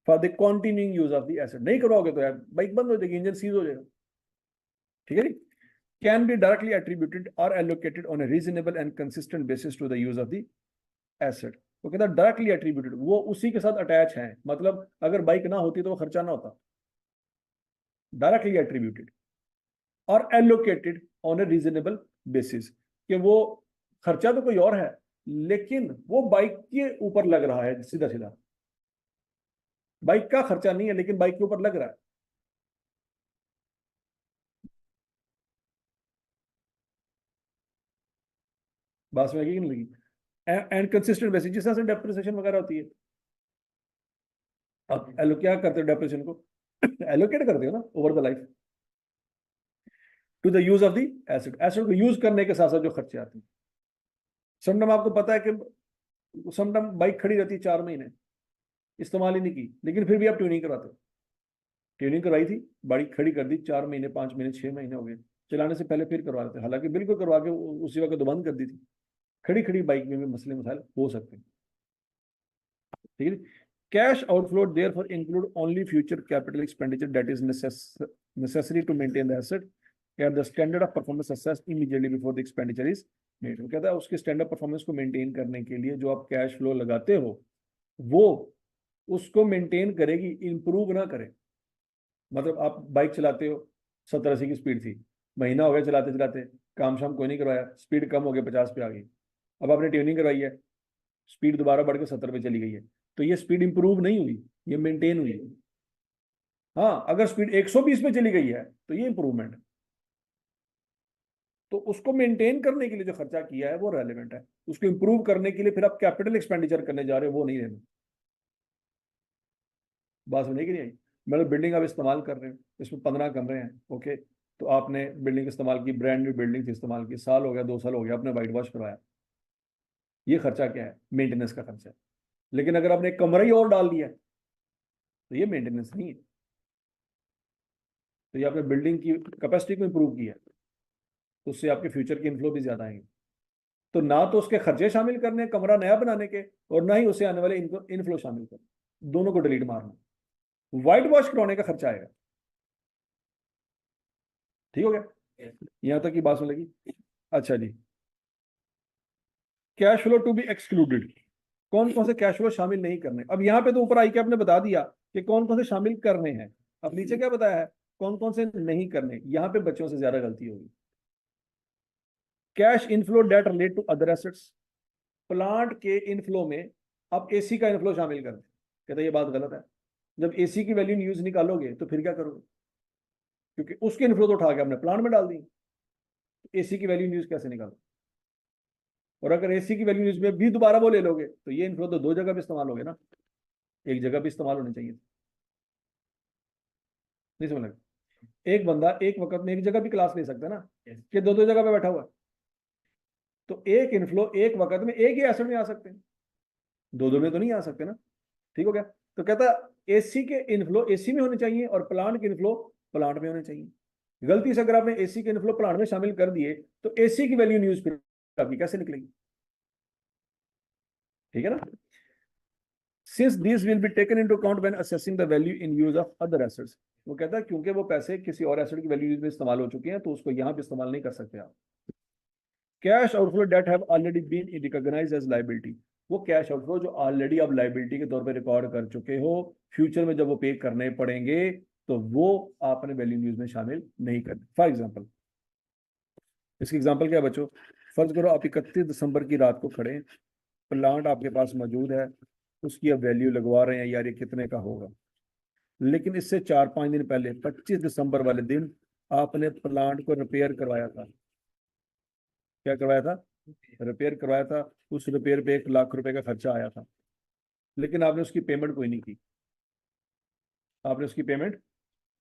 for the continuing use of the asset. नहीं करोगे तो यार बाइक बंद हो जाएगी, इंजन सीज हो जाएगा। ठीक है जी। कैन बी डायरेक्टली एट्रीब्यूटेड और allocated on a reasonable and consistent basis to the use of the asset. वो कहता है डायरेक्टली एट्रीब्यूटेड, वो उसी के साथ अटैच है, मतलब अगर बाइक ना होती तो वो खर्चा ना होता। डायरेक्टली एट्रीब्यूटेड और allocated on a reasonable basis, कि वो खर्चा तो कोई और है लेकिन वो बाइक के ऊपर लग रहा है, सीधा सीधा बाइक का खर्चा नहीं है लेकिन बाइक के ऊपर लग रहा है। बात समझ लगी कि नहीं लगी? एंड कंसिस्टेंट बेसिस, जिस तरह से डेप्रिसिएशन वगैरह होती है, आप एलो क्या करते हो डेप्रिसिएशन को एलोकेट करते हो ना over the life to the use of the asset. Asset को यूज करने के साथ साथ जो खर्चे आते हैं, समटाइम आपको पता है कि समटाइम बाइक खड़ी रहती है 4 महीने, इस्तेमाल ही नहीं की, लेकिन फिर भी आप ट्यूनिंग कराते हो। ट्यूनिंग करवाई थी, बाइक खड़ी कर दी, 4 महीने 5 महीने 6 महीने हो गए, चलाने से पहले फिर करवा लेते, हालांकि बिल्कुल करवा के उसी वक्त तो बंद कर दी थी। खड़ी खड़ी बाइक में भी मसले मसाइल हो सकते हैं, ठीक है। Cash outflow therefore include only future capital expenditure that is necessary to maintain the asset at the standard of performance assessed immediately before the expenditure is made. कहता है उसके स्टैंडर्ड परफॉर्मेंस को मेंटेन करने के लिए जो आप कैश फ्लो लगाते हो वो उसको मेंटेन करेगी, इंप्रूव ना करे। मतलब आप बाइक चलाते हो, 70-80 की स्पीड थी, महीना हो गया चलाते चलाते, काम शाम कोई नहीं करवाया, स्पीड कम हो गई 50 पे आ गई, अब आपने ट्यूनिंग करवाई है, स्पीड दोबारा बढ़ के 70 पे चली गई है, तो ये स्पीड इंप्रूव नहीं हुई, ये मेंटेन हुई। हाँ, अगर स्पीड 120 पे चली गई है तो ये इंप्रूवमेंट। तो उसको मेंटेन करने के लिए जो खर्चा किया है वो रेलेवेंट है, उसको इंप्रूव करने के लिए फिर आप कैपिटल एक्सपेंडिचर करने जा रहे हो वो नहीं लेना। बात समझे कि नहीं आई? मतलब बिल्डिंग आप इस्तेमाल कर रहे हो, इसमें 15 कमरे हैं, ओके, तो आपने बिल्डिंग इस्तेमाल की, ब्रांड न्यू बिल्डिंग थी, इस्तेमाल की, साल हो गया 2 साल हो गया, आपने वाइट वॉश करवाया, ये खर्चा क्या है? मेंटेनेंस का खर्चा है। लेकिन अगर आपने एक कमरा ही और डाल दिया तो ये मेंटेनेंस नहीं है, तो ये आपने बिल्डिंग की कैपेसिटी को इंप्रूव किया, तो उससे आपके फ्यूचर के इनफ्लो भी ज्यादा आएंगे। तो ना तो उसके खर्चे शामिल करने कमरा नया बनाने के, और ना ही उससे आने वाले इनफ्लो शामिल करने, दोनों को डिलीट मारना। व्हाइट वॉश करवाने का खर्चा आएगा। ठीक हो गया? यहां तक की बात सुन लगी? अच्छा जी, cash flow to be excluded, कौन कौन से कैश फ्लो शामिल नहीं करने। अब यहाँ पे तो ऊपर आई के आपने बता दिया कि कौन कौन से शामिल करने हैं, अब नीचे क्या बताया है कौन कौन से नहीं करने। यहाँ पे बच्चों से ज्यादा गलती होगी। Cash inflow that relate to other assets, plant के इनफ्लो में आप एसी का इनफ्लो शामिल कर दें, कहते ये बात गलत है। जब एसी की वैल्यू यूज निकालोगे तो फिर क्या करोगे, क्योंकि उसके इनफ्लो तो उठा के आपने प्लांट में डाल दी, एसी की वैल्यू यूज कैसे निकालो। और अगर एसी की वैल्यू यूज में भी दोबारा वो ले लोगे तो ये इनफ्लो तो 2 जगह पे इस्तेमाल हो गए ना, एक जगह भी इस्तेमाल होने चाहिए। नहीं समझ लगा? एक बंदा एक वक्त में एक जगह भी क्लास ले सकता है ना, कि दो दो जगह पे बैठा हुआ है, तो एक इनफ्लो एक वक्त में एक ही एसिड में आ सकते हैं, दो दो में तो नहीं आ सकते ना। ठीक हो गया? तो कहता एसी के इनफ्लो एसी में होने चाहिए और प्लांट के इनफ्लो प्लांट में होने चाहिए। गलती से अगर आपने एसी के इनफ्लो प्लांट में शामिल कर दिए तो एसी की वैल्यू न्यूज फिर आपकी कैसे निकलेगी? ठीक है ना? Since these will be taken into account when assessing the value in use of other assets, वो कहता है क्योंकि वो पैसे किसी और एसेट की वैल्यू में इस्तेमाल हो चुके हैं तो उसको यहां पे इस्तेमाल नहीं कर सकते आप। Cash outflow that have already been recognised as liability, वो कैश आउटफ्लो जो ऑलरेडी आप लायबिलिटी के तौर पे रिकॉर्ड कर चुके हो, फ्यूचर में जब वो पे करने पड़ेंगे तो वो आपने वैल्यू न्यूज में शामिल नहीं करने। फॉर एग्जाम्पल, इसकी एग्जाम्पल क्या है बच्चों? फर्ज करो आप 31 दिसंबर की रात को खड़े, प्लांट आपके पास मौजूद है, उसकी अब वैल्यू लगवा रहे हैं, यार ये कितने का होगा, लेकिन इससे 4-5 दिन पहले 25 दिसंबर वाले दिन आपने प्लांट को रिपेयर करवाया था। क्या करवाया था? रिपेयर करवाया था। उस रिपेयर पे 1 लाख रुपए का खर्चा आया था, लेकिन आपने उसकी पेमेंट कोई नहीं की। आपने उसकी पेमेंट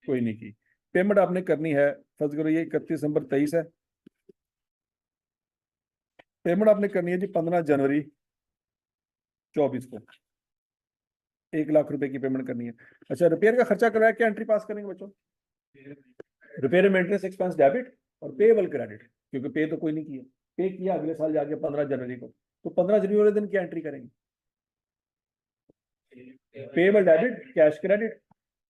कोई नहीं की। पेमेंट आपने करनी है, फर्ज करो ये 31 दिसंबर 23 है, पेमेंट आपने करनी है जी 15 जनवरी 24 को, 1 लाख रुपए की पेमेंट करनी है। अच्छा, रिपेयर का खर्चा कराया, क्या एंट्री पास करेंगे बच्चों? रिपेयर मेंटेनेंस एक्सपेंस डेबिट और पेएबल क्रेडिट, क्योंकि पे तो कोई नहीं किया, पे किया अगले साल जाके 15 जनवरी को, तो 15 जनवरी वाले दिन क्या एंट्री करेंगे? पेएबल डेबिट, कैश क्रेडिट,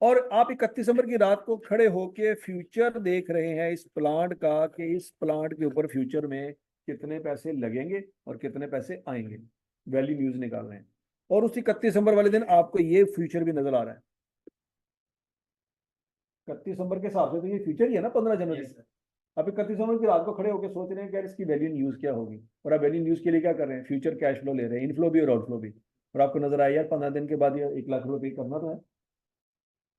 और आप 31 दिसंबर की रात को खड़े होके फ्यूचर देख रहे हैं इस प्लांट का, कि इस प्लांट के ऊपर फ्यूचर में कितने पैसे लगेंगे और कितने पैसे आएंगे, वैल्यू न्यूज निकाल रहे हैं। और उस 31 दिसंबर वाले दिन आपको ये फ्यूचर भी नजर आ रहा है। 31 दिसंबर के हिसाब से तो ये फ्यूचर ही है ना 15 जनवरी। आप 31 दिसंबर की रात को खड़े होकर सोच रहे हैं कि यार इसकी वैल्यू न्यूज क्या होगी, और आप वैल्यू न्यूज के लिए क्या कर रहे हैं, फ्यूचर कैश फ्लो ले रहे हैं, इनफ्लो भी और आउटफ्लो भी। और आपको नजर आया यार 15 दिन के बाद ये 1 लाख रुपए करना तो है।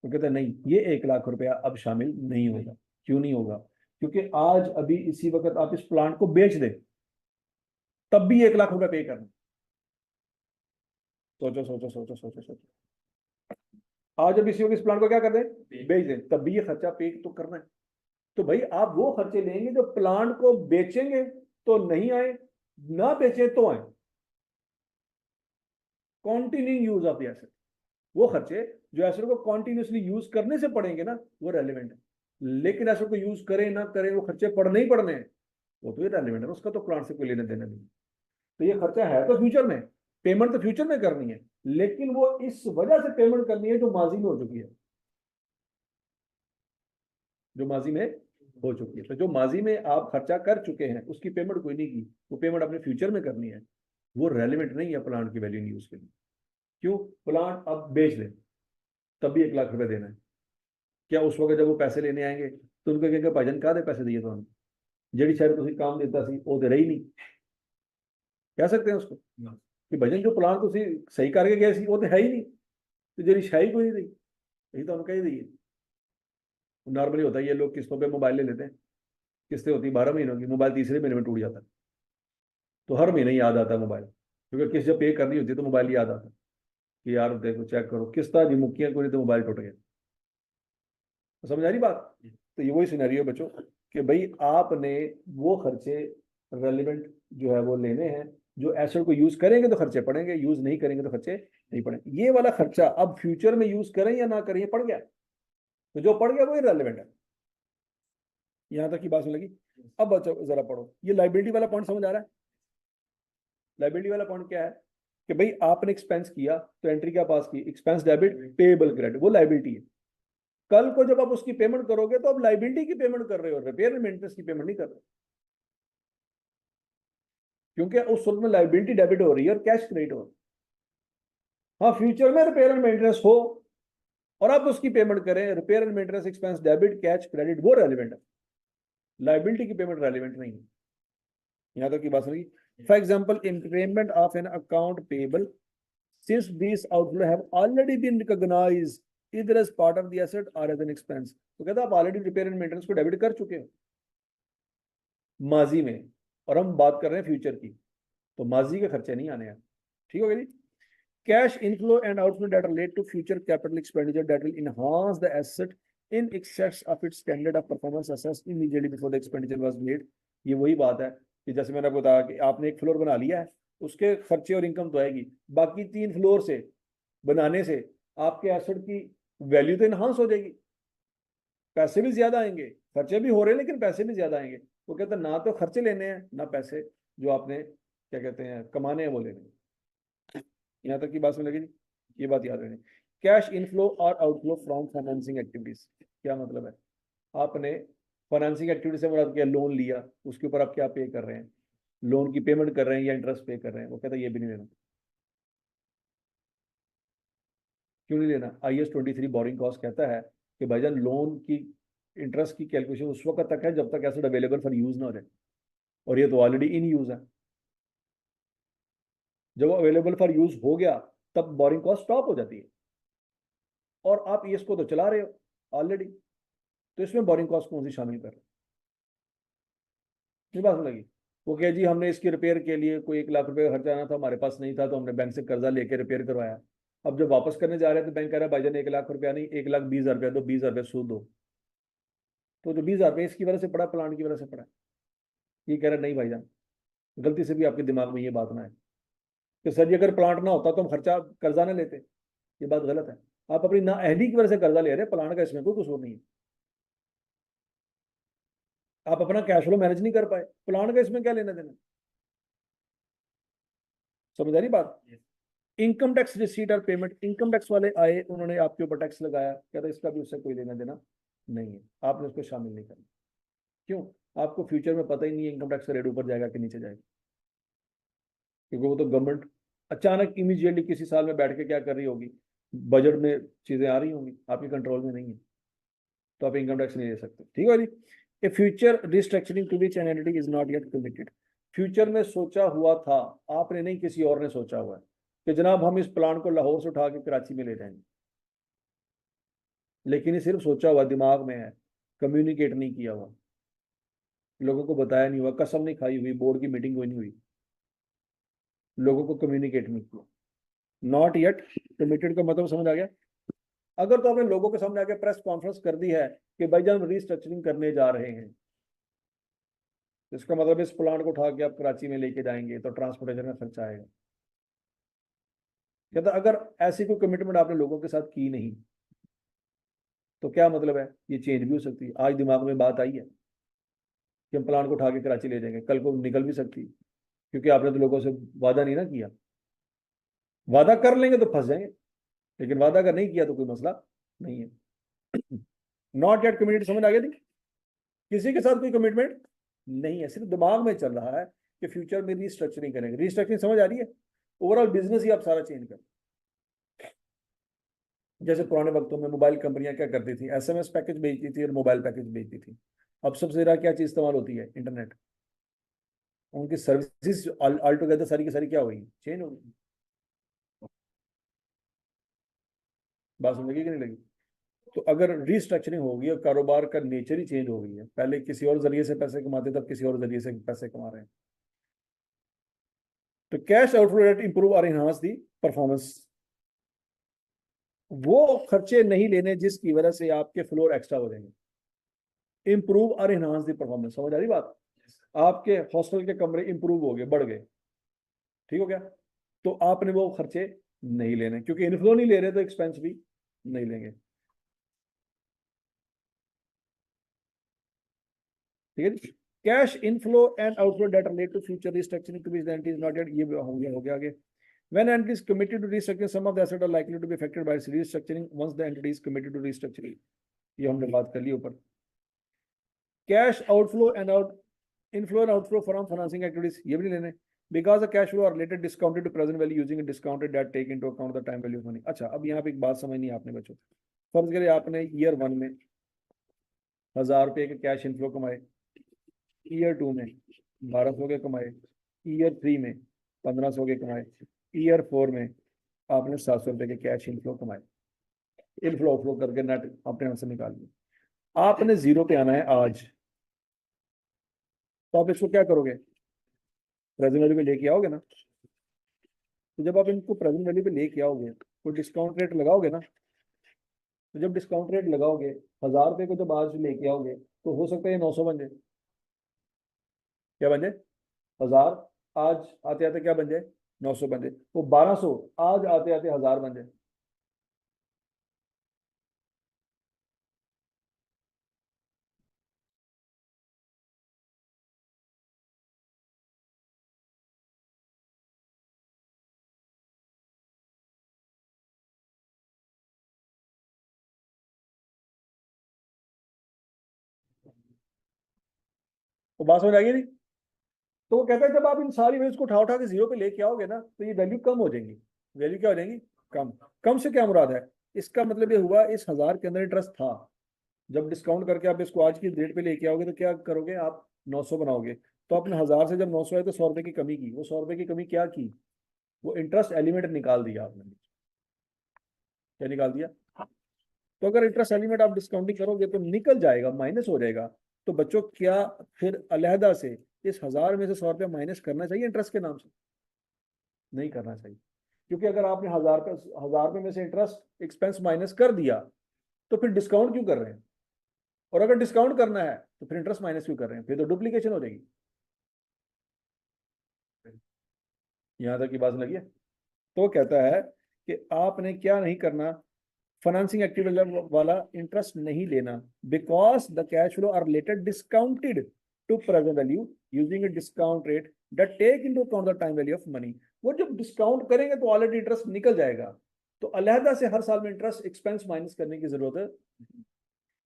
तो कहते हैं नहीं, ये 1 लाख रुपया अब शामिल नहीं होगा। क्यों नहीं होगा? क्योंकि आज अभी इसी वक्त आप इस प्लांट को बेच दें तब भी 1 लाख रुपया पे करना। सोचो सोचो सोचो सोचो सोचो, आज अभी इसी वक्त इस प्लांट को क्या कर दें, बेच दें, तब भी ये खर्चा पे तो करना है। तो भाई आप वो खर्चे लेंगे जो प्लांट को बेचेंगे तो नहीं आए, ना बेचें तो आए। Continue use of the asset, वो खर्चे जो एसेट को कॉन्टिन्यूसली यूज करने से पड़ेंगे ना, वो रेलिवेंट है। लेकिन एसेट को यूज करें ना करें, वो खर्चे पड़ने ही पड़ने हैं, वो तो रेलिवेंट है, उसका तो प्लांट से कोई लेने देने नहीं। तो ये खर्चा है तो फ्यूचर में, पेमेंट तो फ्यूचर में करनी है, लेकिन वो इस वजह से पेमेंट करनी है जो माजी में हो चुकी है, जो माजी में हो चुकी है। तो जो माजी में आप खर्चा कर चुके हैं उसकी पेमेंट कोई नहीं की, वो पेमेंट अपने फ्यूचर में करनी है, वो रेलिवेंट नहीं है प्लांट की वैल्यू यूज के लिए। क्यों? प्लांट अब बेच ले तब भी 1 लाख रुपए देना है। क्या उस वक्त जब वो पैसे लेने आएंगे तो उनको कहेंगे भाईजान कहा दे पैसे दिए तो हमें, जेडी शायद तुम काम देता सी वो दे रही नहीं, कह सकते हैं उसको कि भाईजान जो प्लान तुम सही करके गए सी वो तो है ही नहीं, तो जेडी शाही कोई नहीं दी, यही तो हम कह दी। नॉर्मली होता है ये लोग किस्तों पे मोबाइल ले लेते हैं, किस्तें होती 12 महीनों की, मोबाइल तीसरे महीने में टूट जाता है। तो हर महीने याद आता है मोबाइल, क्योंकि किस्त जब पे करनी होती है तो मोबाइल याद आता है कि यार देखो चेक करो किस्ता जी मुक्कियां कोई, तो मोबाइल टूट गया। तो समझ आ रही बात? तो ये वही सिनेरियो बच्चों कि भाई आपने वो खर्चे रेलिवेंट जो है वो लेने हैं, जो एसेट को यूज करेंगे तो खर्चे पड़ेंगे, यूज नहीं करेंगे तो खर्चे नहीं पड़ेंगे। ये वाला खर्चा अब फ्यूचर में यूज करें या ना करें ये पड़ गया, तो जो पड़ गया वो रेलिवेंट है। यहां तक की बात सुन लगी? अब बच्चों जरा पढ़ो, ये लाइबिलिटी वाला पॉइंट समझ आ रहा है? लाइबिलिटी वाला पॉइंट क्या है कि भाई आपने एक्सपेंस किया तो एंट्री क्या पास की, एक्सपेंस डेबिट पेएबल क्रेडिट, वो लाइबिलिटी है। कल को जब आप उसकी पेमेंट करोगे तो आप लाइबिलिटी की पेमेंट कर रहे हो, रिपेयर एंड मेंटेनेंस की पेमेंट नहीं कर रहे, क्योंकि उस वक्त में लाइबिलिटी डेबिट हो रही है और कैश क्रेडिट हो रहा है। हाँ, फ्यूचर में रिपेयर एंड मेंटेनेंस हो और आप उसकी पेमेंट करें, repair and maintenance expense debit cash credit, वो रेलिवेंट है, लाइबिलिटी की पेमेंट रेलिवेंट नहीं है। यहां तक की बात समझी? For example इम्पेमेंट of an account payable since these outflow have already been recognized either as part of the asset or as an expense। तो कहता आप ऑलरेडी रिपेयर एंड मेंटेनेंस को डेबिट कर चुके हो माजी में, और हम बात कर रहे हैं फ्यूचर की, तो माजी के खर्चे नहीं आने हैं। ठीक हो गया जी? Cash inflow and outflow that relate to future capital expenditure that will enhance the asset in excess of its standard of performance assessed immediately before the expenditure was made. ये वही बात है कि जैसे मैंने आपको बताया कि आपने एक फ्लोर बना लिया है, उसके खर्चे और इनकम तो आएगी, बाकी 3 फ्लोर से बनाने से आपके एसेट की वैल्यू तो इनहांस हो जाएगी, पैसे भी ज्यादा आएंगे, खर्चे भी हो रहे हैं लेकिन पैसे भी ज्यादा आएंगे। वो कहते हैं ना तो खर्चे लेने हैं ना पैसे जो आपने क्या कहते हैं कमाने हैं वो लेने हैं। यहाँ तक की बात सुन लगी? ये बात याद रखनी। कैश इनफ्लो और आउटफ्लो फ्रॉम फाइनेंसिंग एक्टिविटीज, क्या मतलब है? आपने फाइनेंसिंग एक्टिविटी से मुराद क्या, लोन लिया, उसके ऊपर आप क्या पे कर रहे हैं, लोन की पेमेंट कर रहे हैं या इंटरेस्ट पे कर रहे हैं, वो कहता है ये भी नहीं लेना। क्यों नहीं लेना? IS 23 बोरिंग कॉस्ट कहता है कि भाईजान लोन की इंटरेस्ट की कैलकुलेशन उस वक्त तक है जब तक एसेट अवेलेबल फॉर यूज ना हो जाए, और ये तो ऑलरेडी इन यूज है। जब वो अवेलेबल फॉर यूज हो गया तब बोरिंग कॉस्ट स्टॉप हो जाती है, और आप इसको तो चला रहे हो ऑलरेडी, तो इसमें बोरिंग कॉस्ट कौन सी शामिल कर रहे हैं? बात लगी? वो कहे जी हमने इसकी रिपेयर के लिए कोई 1 लाख रुपए का खर्चा आना था, हमारे पास नहीं था तो हमने बैंक से कर्जा लेके रिपेयर करवाया। अब जब वापस करने जा रहे हैं तो बैंक कह रहा है भाईजान 1 लाख रुपया नहीं, 1,20,000 रुपया दो, 20,000 रुपया सूद दो। तो जो 20,000 रुपये इसकी वजह से पड़ा, प्लांट की वजह से पड़ा, ये कह रहा है नहीं भाईजान, गलती से भी आपके दिमाग में ये बात ना है कि सर जी अगर प्लांट ना होता तो हम खर्चा कर्जा ना लेते, ये बात गलत है। आप अपनी नाअहली की वजह से कर्जा ले रहे हैं, प्लांट का इसमें कोई कसूर नहीं है। आप अपना कैश फ्लो मैनेज नहीं कर पाए, प्लांट का इसमें क्या लेना देना? समझ आ रही बात? इनकम टैक्स रिसीट और पेमेंट, इनकम टैक्स वाले आए, उन्होंने आपके ऊपर टैक्स लगाया, कहता इसका भी उससे कोई लेना देना नहीं है, आपने उसको शामिल नहीं करना। क्यों? आपको फ्यूचर में पता ही नहीं है इनकम टैक्स का रेट ऊपर जाएगा कि नीचे जाएगा, क्योंकि वो तो गवर्नमेंट अचानक इमीडिएटली किसी साल में बैठ के क्या कर रही होगी, बजट में चीजें आ रही होंगी, आपके कंट्रोल में नहीं है, तो आप इनकम टैक्स नहीं ले सकते। ठीक है जी। A future restructuring to which an entity is not yet committed, future में सोचा हुआ था, आपने नहीं, किसी और ने सोचा हुआ है कि जनाब हम इस प्लान को लाहौर से उठा के कराची में ले जाएंगे, लेकिन ये सिर्फ सोचा हुआ, दिमाग में है, कम्युनिकेट नहीं किया हुआ, लोगों को बताया नहीं हुआ, कसम नहीं खाई हुई, बोर्ड की मीटिंग कोई नहीं हुई, लोगों को कम्युनिकेट नहीं किया। नॉट येट कमिटेड का मतलब समझ आ गया? अगर तो आपने लोगों के सामने आके प्रेस कॉन्फ्रेंस कर दी है कि भाई जान रिस्ट्रक्चरिंग करने जा रहे हैं, इसका मतलब इस प्लांट को उठा के आप कराची में लेके जाएंगे तो ट्रांसपोर्टेशन का खर्चा आएगा। कहता अगर ऐसी कोई कमिटमेंट आपने लोगों के साथ की नहीं तो क्या मतलब है, ये चेंज भी हो सकती है। आज दिमाग में बात आई है कि हम प्लांट को उठा के कराची ले जाएंगे, कल को निकल भी सकती है, क्योंकि आपने तो लोगों से वादा नहीं ना किया। वादा कर लेंगे तो फंस जाएंगे, लेकिन वादा अगर नहीं किया तो कोई मसला नहीं है। नॉट येट कमिटेड समझ आ गया थी? किसी के साथ कोई कमिटमेंट नहीं है, सिर्फ दिमाग में चल रहा है कि फ्यूचर में रिस्ट्रक्चरिंग करेंगे। रिस्ट्रक्चरिंग समझ आ रही है? ओवरऑल बिजनेस ही आप सारा चेंज कर, जैसे पुराने वक्तों में मोबाइल कंपनियां क्या करती थी, एसएमएस पैकेज बेचती थी और मोबाइल पैकेज बेचती थी। अब सबसे ज्यादा क्या चीज इस्तेमाल होती है, इंटरनेट। उनकी सर्विसेज ऑल टुगेदर सारी की सारी क्या होगी, चेंज होगी। बात समझ लगी कि नहीं लगी? तो अगर रिस्ट्रक्चरिंग होगी और कारोबार का नेचर ही चेंज हो गई है, पहले किसी और जरिए से पैसे कमाते, तब किसी और जरिए से पैसे कमा रहे हैं, तो कैश आउटफ्लो रेट इंप्रूव और इनहांस दी परफॉर्मेंस, वो खर्चे नहीं लेने जिसकी वजह से आपके फ्लोर एक्स्ट्रा हो जाएंगे। इंप्रूव और इनहांस दी परफॉर्मेंस, समझ आ रही बात? आपके हॉस्टल के कमरे इंप्रूव हो गए, बढ़ गए, ठीक हो गया, तो आपने वो खर्चे नहीं लेने, क्योंकि इनफ्लो नहीं ले रहे तो एक्सपेंस भी नहीं लेंगे। ठीक है। Cash inflow and outflow that relate to future restructuring to which the entity is not yet, ये हो गया आगे। When entity is committed to restructuring, some of the assets are likely to be affected by restructuring once the entity is committed to restructuring. ये हमने बात कर ली ऊपर। Cash outflow and inflow and outflow from financing activities, ये भी नहीं लेने, because the cash flow are later discounted to present value using a discounted that take into account the time value of money। अच्छा, अब यहाँ पे एक बात समझनी है आपने बच्चों, फर्ज करिए आपने ईयर 1 में 1000 रुपये के कैश इनफ्लो कमाए, ईयर 2 में 1200 के कमाए, ईयर 3 में 1500 के कमाए, ईयर 4 में आपने 700 रुपये के कैश इनफ्लो कमाए। इनफ्लो फ्लो करके नेट अपने आंसर निकाल लिया। आपने जीरो पे आना है आज, तो आप इसको क्या करोगे, प्रेजेंट वैल्यू पे लेके आओगे ना। तो जब आप इनको प्रेजेंट वैल्यू पे लेके आओगे तो डिस्काउंट रेट लगाओगे ना, तो जब डिस्काउंट रेट लगाओगे 1000 रुपये को जब आज लेके आओगे तो हो सकता है 900 बन जाए। क्या बन जाए? 1000 आज आते आते क्या बन जाए, 900 बन जाए। तो 1200 आज आते आते 1000 बन जाए। तो बात समझ आ गई नहीं? तो वो कहता है जब आप इन सारी वैल्यूज को उठा उठा के जीरो पे लेके आओगे ना, तो ये वैल्यू कम हो जाएंगी। वैल्यू क्या हो जाएंगी, कम। कम से क्या मुराद है, इसका मतलब ये हुआ इस 1000 के अंदर इंटरेस्ट था, जब डिस्काउंट करके आप इसको आज की डेट पे लेके आओगे तो क्या करोगे आप, 900 बनाओगे। तो आपने 1000 से जब 900 आए तो 100 रुपए की कमी की, वो 100 रुपए की कमी क्या की, वो इंटरेस्ट एलिमेंट निकाल दिया आपने। क्या निकाल दिया? तो अगर इंटरेस्ट एलिमेंट आप डिस्काउंटिंग करोगे तो निकल जाएगा, माइनस हो जाएगा। तो बच्चों क्या फिर अलहदा से इस 1000 में से 100 रुपया माइनस करना चाहिए इंटरेस्ट के नाम से? नहीं करना चाहिए, क्योंकि अगर आपने 1000 रुपये में से इंटरेस्ट एक्सपेंस माइनस कर दिया तो फिर डिस्काउंट क्यों कर रहे हैं, और अगर डिस्काउंट करना है तो फिर इंटरेस्ट माइनस क्यों कर रहे हैं, फिर तो डुप्लीकेशन हो जाएगी। यहां तक की बात लगी है? तो कहता है कि आपने क्या नहीं करना, फाइनेंसिंग एक्टिविटी वाला इंटरेस्ट नहीं लेना, because the cash flow are later discounted to present value using a discount rate that take into account the time value of money. वो जब डिस्काउंट करेंगे तो ऑलरेडी इंटरेस्ट निकल जाएगा, तो अलहदा से हर साल में इंटरेस्ट एक्सपेंस माइनस करने की जरूरत है।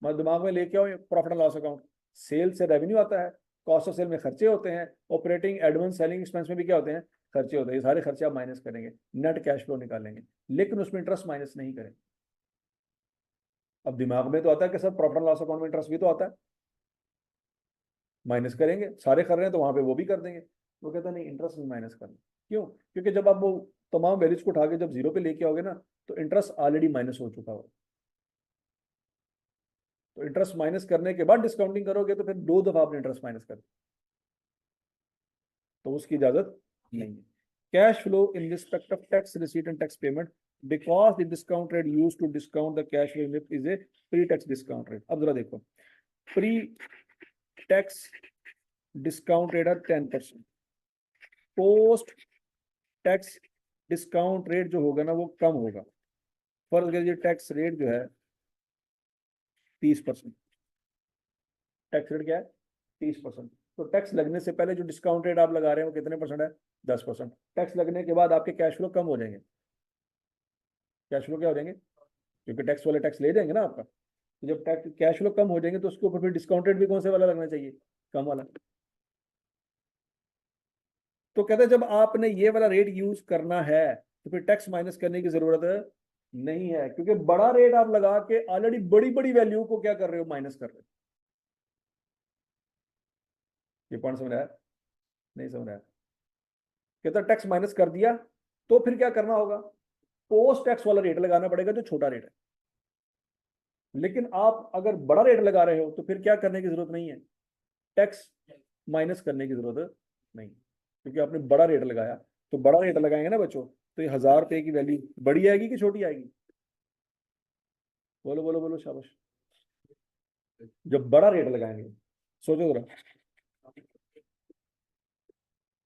मैं दिमाग में लेके आओ profit and loss account, sale से रेवेन्यू आता है, कॉस्ट ऑफ सेल में खर्चे होते हैं, ऑपरेटिंग एडवांस सेलिंग एक्सपेंस में भी क्या होते हैं, खर्चे होते हैं। ये सारे खर्चे आप माइनस करेंगे, नेट कैश फ्लो निकालेंगे, लेकिन उसमें इंटरेस्ट माइनस नहीं करेंगे। अब दिमाग में तो आता है कि sir profit and loss account में इंटरेस्ट भी तो आता है, माइनस करेंगे, सारे कर रहे हैं तो वहां पे वो भी कर देंगे। वो कहता है नहीं, इंटरेस्ट नहीं माइनस करना। क्यों? क्योंकि जब आप वो तमाम वैल्यूज को उठा के जब जीरो पे लेके आओगे ना, तो इंटरेस्ट ऑलरेडी माइनस हो चुका हो। तो इंटरेस्ट माइनस करने के बाद डिस्काउंटिंग करोगे तो फिर दो दफा आपने इंटरेस्ट माइनस कर, तो उसकी इजाजत नहीं है। Cash flow in respect of tax receipt and tax payment, because the discount rate used to discount the cash flow is a pre tax discount rate. अब जरा देखो, प्री टैक्स डिस्काउंट रेट है 10%, पोस्ट टैक्स डिस्काउंट रेट जो होगा ना वो कम होगा। फर्ज करिए टैक्स रेट जो है 30%, टैक्स रेट क्या है 30%, तो टैक्स लगने से पहले जो डिस्काउंट रेट आप लगा रहे हैं वो कितने परसेंट है, 10%। टैक्स लगने के बाद आपके कैश फ्लो कम हो जाएंगे, कैश फ्लो क्या हो जाएंगे, क्योंकि टैक्स वाले टैक्स ले जाएंगे ना आपका। तो जब टैक्स कैश फ्लो कम हो जाएंगे तो उसके ऊपर फिर डिस्काउंट रेट भी कौन से वाला लगना चाहिए, कम वाला। तो कहते हैं जब आपने ये वाला रेट यूज करना है तो फिर टैक्स माइनस करने की जरूरत नहीं है, क्योंकि बड़ा रेट आप लगा के ऑलरेडी बड़ी बड़ी वैल्यू को क्या कर रहे हो, माइनस कर रहे हो। ये पॉइंट समझ आया, नहीं समझ आया? कहता टैक्स माइनस कर दिया तो फिर क्या करना होगा, पोस्ट टैक्स वाला रेट लगाना पड़ेगा जो छोटा रेट है। लेकिन आप अगर बड़ा रेट लगा रहे हो तो फिर क्या करने की जरूरत नहीं है, टैक्स माइनस करने की जरूरत नहीं, क्योंकि आपने बड़ा रेट लगाया। तो बड़ा रेट लगाएंगे ना बच्चों, तो ये 1000 रुपए की वैल्यू बड़ी आएगी कि छोटी आएगी, बोलो बोलो बोलो, शाबाश। जब बड़ा रेट लगाएंगे, सोचो जरा,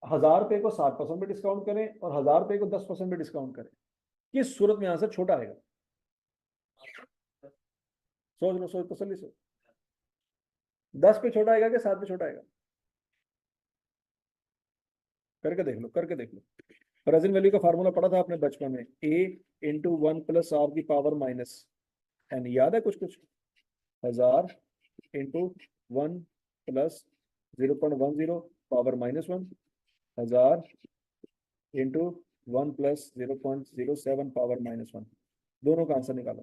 1000 रुपए को 60% में डिस्काउंट करें और 1000 रुपए को 10% में डिस्काउंट करें, किस सूरत में आंसर छोटा आएगा, सोच लो, सोच तसल्ली से। 10 पे छोटा आएगा कि 7 पे छोटा आएगा, करके देख लो, करके देख लो। प्रेजेंट वैल्यू का फार्मूला पढ़ा था आपने बचपन में, ए इंटू 1 + r⁻n, याद है कुछ कुछ, 1000 इंटू 1 + 0.10 पावर -1, 1000 इंटू 1 + 0.07 पावर -1, दोनों का आंसर निकाला।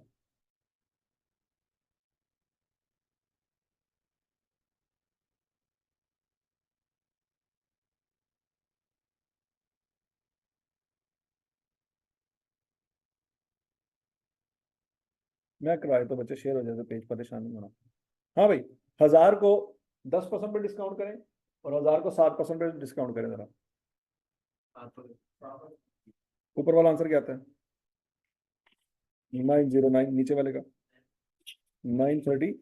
मैं कराए तो बच्चे शेयर हो जाते पेज, परेशान नहीं होना। हाँ भाई, 1000 को 10% पे डिस्काउंट करें और 1000 को 60% पे डिस्काउंट करें जरा, ऊपर वाला आंसर क्या आता है, 909, नीचे वाले का 934।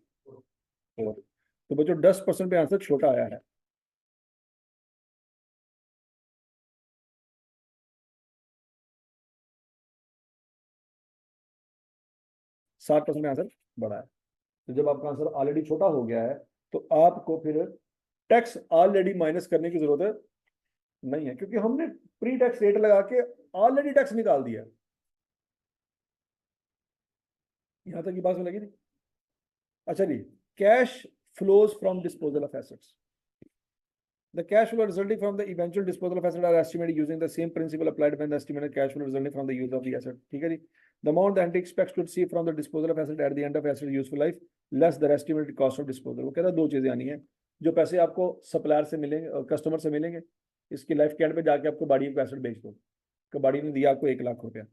तो बच्चों 10% पे आंसर छोटा आया है। 60% में आंसर बड़ा है। तो जब आपका आंसर ऑलरेडी छोटा हो गया है तो आपको फिर टैक्स ऑलरेडी माइनस करने की जरूरत नहीं है, क्योंकि हमने प्री टैक्स रेट लगा के ऑलरेडी टैक्स निकाल दिया। यहां तक की बात में लगी थी। अच्छा जी, cash flows from disposal of assets, the cash flow resulting from the eventual disposal of asset are estimated using the same principle applied when the estimated cash flow resulting from the use of the asset, ठीक है जी। the amount the entity expects to receive from the disposal of asset at the end of asset useful life less the estimated cost of disposal। वो कहता है दो चीजें आनी है, जो पैसे आपको सप्लायर से मिलेंगे और कस्टमर से मिलेंगे, इसकी लाइफ के एंड पे जाके आपको बाड़ी को एसेट बेच दो। कबाड़ी ने दिया आपको 1 लाख रुपया,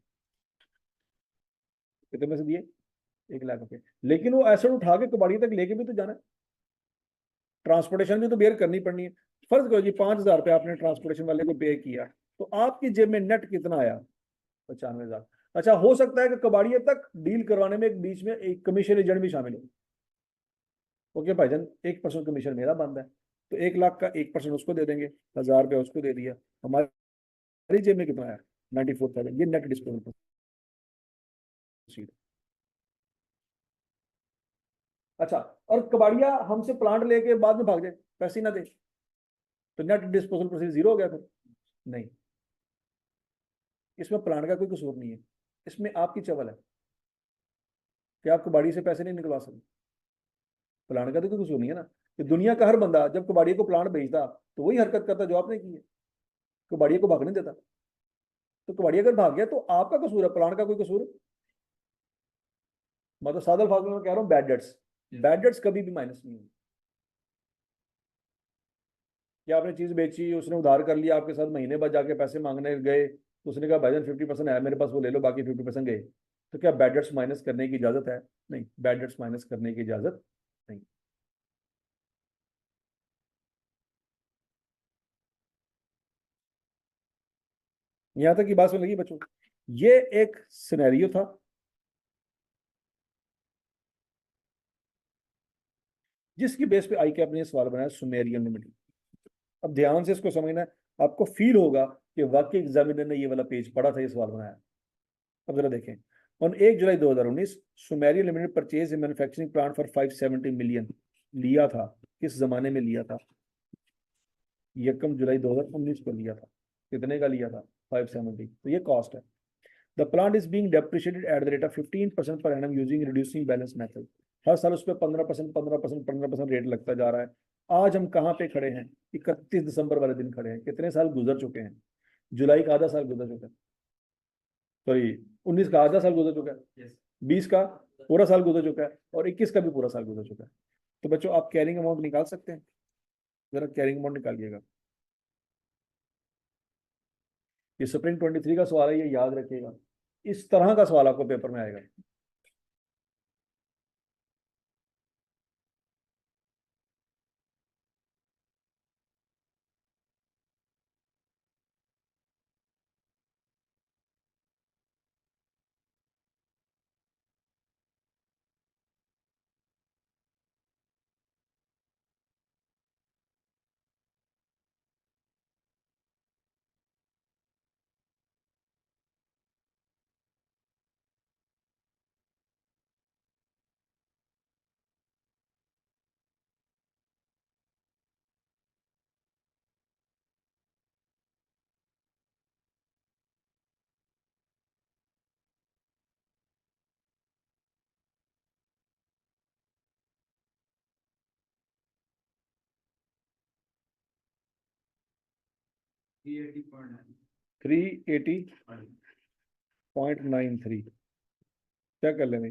कितने में से दिए, 1 लाख रुपये, लेकिन वो एसेट उठा के कबाड़ी तक लेके भी तो जाना है, ट्रांसपोर्टेशन भी तो बेयर करनी पड़नी है। फर्ज करो जी 5000 रुपये आपने ट्रांसपोर्टेशन वाले को पे किया, तो आपकी जेब में नेट कितना आया, 95,000। अच्छा, हो सकता है कि कबाड़िया तक डील करवाने में एक बीच में एक कमीशन एजेंट भी शामिल हो। ओके भाईजान, 1% कमीशन मेरा बनता है, तो 1 लाख का 1% उसको दे देंगे, 1000 रुपया उसको दे दिया, हमारी जेब में कितना आया, 94,000। ये नेट डिस्पोजल। अच्छा, और कबाड़िया हमसे प्लांट लेके बाद में भाग जाए, पैसे ना दे, तो नेट डिस्पोजल प्रोसीड जीरो हो गया फिर, नहीं। इसमें प्लान का कोई कसूर नहीं है, इसमें आपकी चवल है कि आप कबाड़ी से पैसे नहीं निकलवा सकते। प्लान का तो कोई कसूर नहीं है ना, कि दुनिया का हर बंदा जब कबाड़ी को प्लान भेजता तो वही हरकत करता जो आपने की है, कबाड़ी को भागने देता। तो कबाड़ी अगर भाग गया तो आपका कसूर है, प्लान का कोई कसूर। मतलब सादल फादल में कह रहा हूँ, बैड डेट्स, बैड डेट्स कभी भी माइनस नहीं है। कि आपने चीज बेची, उसने उधार कर लिया आपके साथ, महीने बाद जाके पैसे मांगने गए तो उसने कहा भाईजान 50% है मेरे पास, वो ले लो, बाकी 50% गए, तो क्या बैड डेट्स माइनस करने की इजाजत है? नहीं, बैड डेट्स माइनस करने की इजाजत नहीं। यहां तक की बात सुन लगी बच्चों? ये एक सिनेरियो था जिसकी बेस पे आई कैप ने सवाल बनाया, सुमेरियन लिमिट। अब ध्यान से इसको समझना है, आपको फील होगा कि वाकई एग्जामिनर ने ये वाला पेज पढ़ा था, ये सवाल बनाया। अब जरा देखें, on 1 July 2019 Sumerian limited purchase a manufacturing plant for 570 million. लिया था, किस जमाने में लिया था? 1 जुलाई 2019 को लिया था। कितने का लिया था? 570। तो ये कॉस्ट है। The plant is being depreciated at the rate of 15% per annum using reducing balance method. हर साल उस पर 15%, 15%, 15% रेट लगता जा रहा है। आज हम कहाँ पे खड़े हैं? 31 दिसंबर वाले दिन खड़े हैं। कितने साल गुजर चुके हैं? जुलाई का आधा साल गुजर चुका है, सॉरी 19 का आधा साल गुजर चुका है, 20 का पूरा साल गुजर चुका है, और 21 का भी पूरा साल गुजर चुका है। तो बच्चों आप कैरिंग अमाउंट निकाल सकते हैं? जरा कैरिंग अमाउंट निकालिएगा। ये स्प्रिंग 23 का सवाल है, ये याद रखिएगा। इस तरह का सवाल आपको पेपर में आएगा। Three eighty 0.93। क्या कर लेंगे?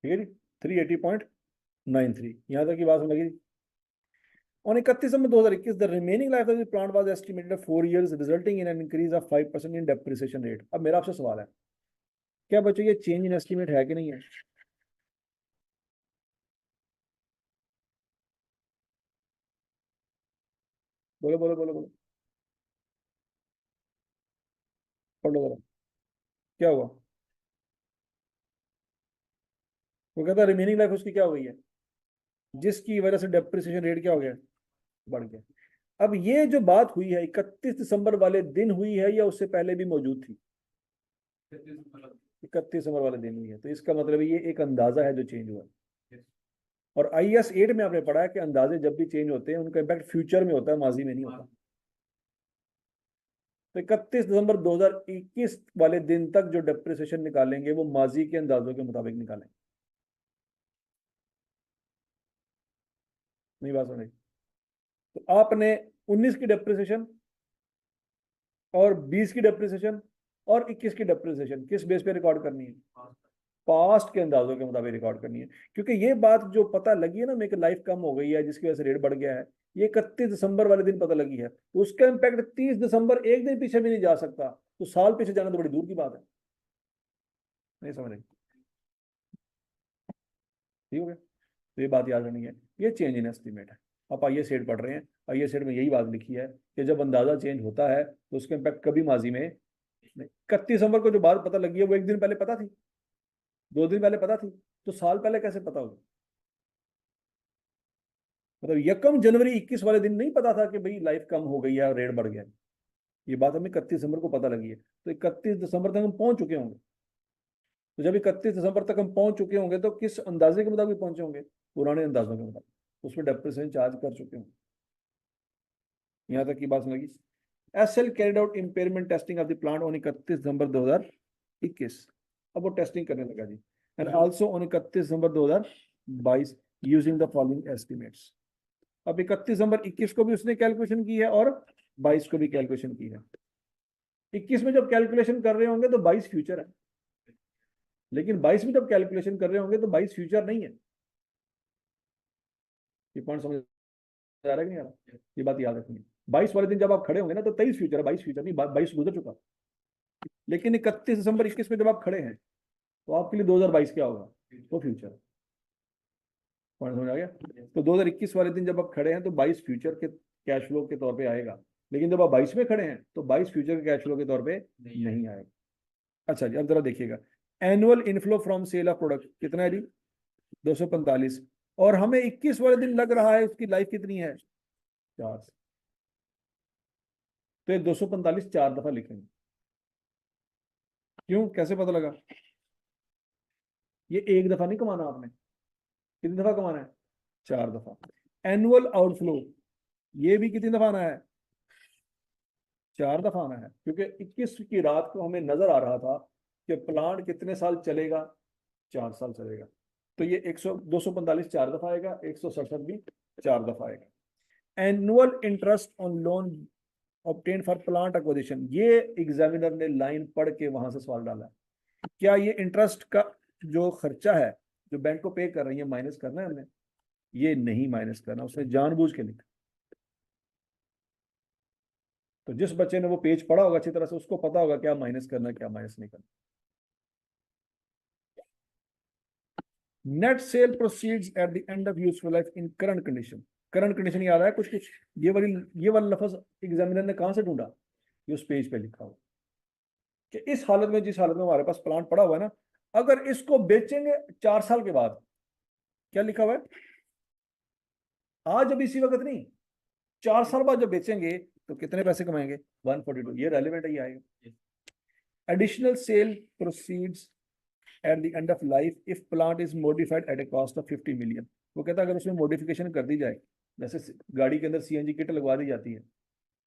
ठीक है जी, 380.93, यहाँ तक की बात समझ लगी। On 31 December 2021 the remaining life of the plant was estimated 4 years resulting in an increase of 5% in depreciation rate. अब मेरा आपसे सवाल है, क्या बच्चों ये चेंज इन एस्टिमेट है कि नहीं है? बोलो बोलो बोलो बोलो, पढ़ लो जरा, क्या हुआ? वो कहता है रिमेनिंग लाइफ उसकी क्या हो गई है, जिसकी वजह से डेप्रिसिएशन रेट क्या हो गया? बढ़ गया। अब ये जो बात हुई है 31 दिसंबर वाले दिन हुई है या उससे पहले भी मौजूद थी? 31 दिसंबर वाले दिन हुई है, तो इसका मतलब ये एक अंदाजा है जो चेंज हुआ है। और IAS 8 में आपने पढ़ा है कि अंदाजे जब भी चेंज होते हैं उनका इम्पैक्ट फ्यूचर में होता है, माजी में नहीं होता। तो 31 दिसंबर 2021 वाले दिन तक जो डेप्रिसिएशन निकालेंगे वो माजी के अंदाजों के मुताबिक निकालेंगे। नहीं बात समझ? तो आपने 19 की डेप्रिसिएशन और 20 की डेप्रिसिएशन और 21 की डेप्रिसिएशन किस बेस पे रिकॉर्ड करनी है? पास्ट के अंदाजों के मुताबिक रिकॉर्ड करनी है। क्योंकि ये बात जो पता लगी है ना, मेरी लाइफ कम हो गई है जिसकी वजह से रेट बढ़ गया है, ये 31 दिसंबर वाले दिन पता लगी है, तो उसका इम्पैक्ट 30 दिसंबर, एक दिन पीछे भी नहीं जा सकता, तो साल पीछे जाना तो बड़ी दूर की बात है। नहीं समझ रहे? ठीक हो गया? तो ये बात याद रखनी है, ये चेंज इन एस्टिमेट है। आप IAS 8 पढ़ रहे हैं, IAS 8 में यही बात लिखी है कि जब अंदाजा चेंज होता है तो उसका इम्पैक्ट कभी माजी में नहीं। 31 दिसंबर को जो बात पता लगी है वो एक दिन पहले पता थी, 2 दिन पहले पता थी, तो साल पहले कैसे पता होगी? मतलब 1 जनवरी 21 वाले दिन नहीं पता था कि भाई लाइफ कम हो गई है और रेट बढ़ गया। ये बात हमें 31 दिसंबर को पता लगी है, तो 31 दिसंबर तक हम पहुंच चुके होंगे। तो जब 31 दिसंबर तक हम पहुंच चुके होंगे तो किस अंदाजे के मुताबिक पहुंचे होंगे? पुराने अंदाजों के मुताबिक, उसमें डेप्रिसिएशन चार्ज कर चुके होंगे। यहां तक की बात समझ लगी। S L carried out impairment testing of the plant on 31 December 2021। अब वो टेस्टिंग करने लगा जी। And also on 31 December 2022 using the following estimates. अब 31 दिसंबर 21 को भी उसने कैलकुलेशन की है और 22 को भी कैलकुलेशन की है। 21 में जब कैलकुलेशन कर रहे होंगे तो 22 फ्यूचर है, लेकिन 22 में जब कैलकुलेशन कर रहे होंगे तो 22 फ्यूचर नहीं है। ये पॉइंट समझ आ रहा है कि नहीं आ रहा? ये बात याद रखनी है। 22 वाले दिन जब आप खड़े होंगे ना तो 23 फ्यूचर है, 22 फ्यूचर नहीं, 22 गुजर चुका। लेकिन 31 दिसंबर 21 में जब आप खड़े हैं तो आपके लिए 2022 क्या होगा? वो फ्यूचर। पॉइंट समझ आ गया? तो 2021 वाले दिन जब आप खड़े हैं तो 22 फ्यूचर के कैश फ्लो के तौर पे आएगा, लेकिन जब आप 22 में खड़े हैं तो 22 फ्यूचर के कैश फ्लो के तौर पे नहीं आएगा। अच्छा जी, अब जरा देखिएगा। Annual inflow from sale of product कितना है जी? 245। और हमें 21 वाले दिन लग रहा है उसकी लाइफ कितनी है? 4। तो ये 245 4 दफा लिखेंगे। क्यों, कैसे पता लगा? ये एक दफा नहीं कमाना आपने, कितनी दफा कमाना है? 4 दफा। एनुअल आउटफ्लो ये भी कितनी दफा आना है? 4 दफा आना है, क्योंकि 21 की रात को हमें नजर आ रहा था कि प्लांट कितने साल चलेगा? 4 साल चलेगा। तो ये 245 4 दफा आएगा, 167 भी 4 दफा आएगा। Annual interest on loan obtain for plant acquisition, ये एग्जामिनर ने लाइन पढ़ के वहां से सवाल डाला है। क्या ये इंटरेस्ट का जो खर्चा है जो बैंक को पे कर रही है माइनस करना है हमने? ये नहीं माइनस करना, उसने जानबूझ के लिखा। तो जिस बच्चे ने वो पेज पढ़ा होगा अच्छी तरह से उसको पता होगा क्या माइनस करना क्या माइनस नहीं करना। Net cell proceeds at the end of useful life in current condition. Current condition याद आया कुछ कुछ? ये वाला लफ्ज एग्जामिनर ने कहां से ढूंढा? ये उस पेज पे लिखा हुआ कि इस हालत में, जिस हालत में हमारे पास प्लांट पड़ा हुआ है ना, अगर इसको बेचेंगे 4 साल के बाद, क्या लिखा हुआ है? आज, अभी इसी वक्त नहीं, 4 साल बाद जब बेचेंगे तो कितने पैसे कमाएंगे? 142। ये रेलिवेंट है, ये आएगा। Additional sale proceeds at the end of life if plant is modified at a cost of 50 million. वो कहता है अगर उसमें मॉडिफिकेशन कर दी जाए, जैसे गाड़ी के अंदर सीएनजी किट लगवा दी जाती है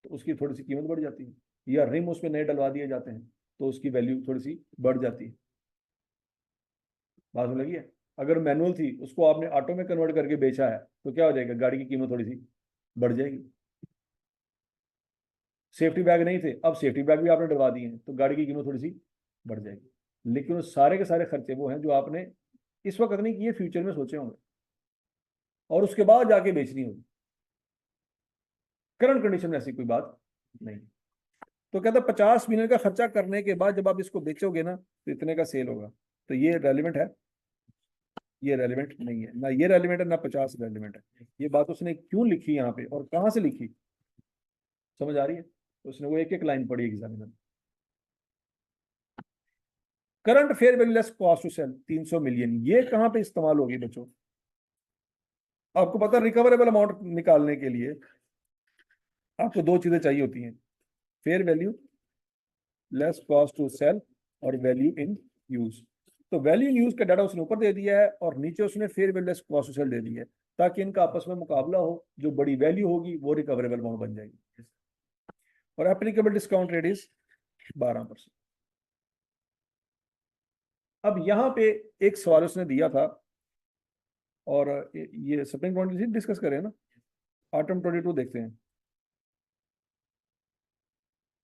तो उसकी थोड़ी सी कीमत बढ़ जाती है, या रिम उसमें नए डलवा दिए जाते हैं तो उसकी वैल्यू थोड़ी सी बढ़ जाती है। बात में लगी है? अगर मैनुअल थी उसको आपने ऑटो में कन्वर्ट करके बेचा है तो क्या हो जाएगा? गाड़ी की कीमत थोड़ी सी बढ़ जाएगी। सेफ्टी बैग नहीं थे, अब सेफ्टी बैग भी आपने डलवा दिए हैं तो गाड़ी की कीमत थोड़ी सी बढ़ जाएगी। लेकिन वो सारे के सारे खर्चे वो हैं जो आपने इस वक्त नहीं किए, फ्यूचर में सोचे होंगे और उसके बाद जाके बेचनी होगी। करंट कंडीशन में ऐसी कोई बात नहीं। तो कहता 50 मिलियन का खर्चा करने के बाद जब आप इसको बेचोगे ना तो इतने का सेल होगा। तो ये रेलिवेंट है? ये रेलिवेंट नहीं है, ना ये रेलिवेंट है ना 50 रेलिवेंट है। ये बात उसने क्यों लिखी यहाँ पे और कहां से लिखी, समझ आ रही है? तो उसने वो एक एक लाइन पढ़ी examiner. Current fair value less cost to sell 300 million, ये कहां पे इस्तेमाल होगी बच्चों? आपको पता है रिकवरेबल अमाउंट निकालने के लिए आपको 2 चीजें चाहिए होती हैं, fair value less cost to sell और वैल्यू इन यूज। तो वैल्यू इन यूज का डाटा उसने ऊपर दे दिया है और नीचे उसने fair value less cost to sell दे दिया है, ताकि इनका आपस में मुकाबला हो, जो बड़ी वैल्यू होगी वो रिकवरेबल अमाउंट बन जाएगी। और एप्लीकेबल डिस्काउंट रेट इज 12%। अब यहाँ पे एक सवाल उसने दिया था और ये स्प्रिंग 23 डिस्कस करें ना, ऑटम 22 देखते हैं।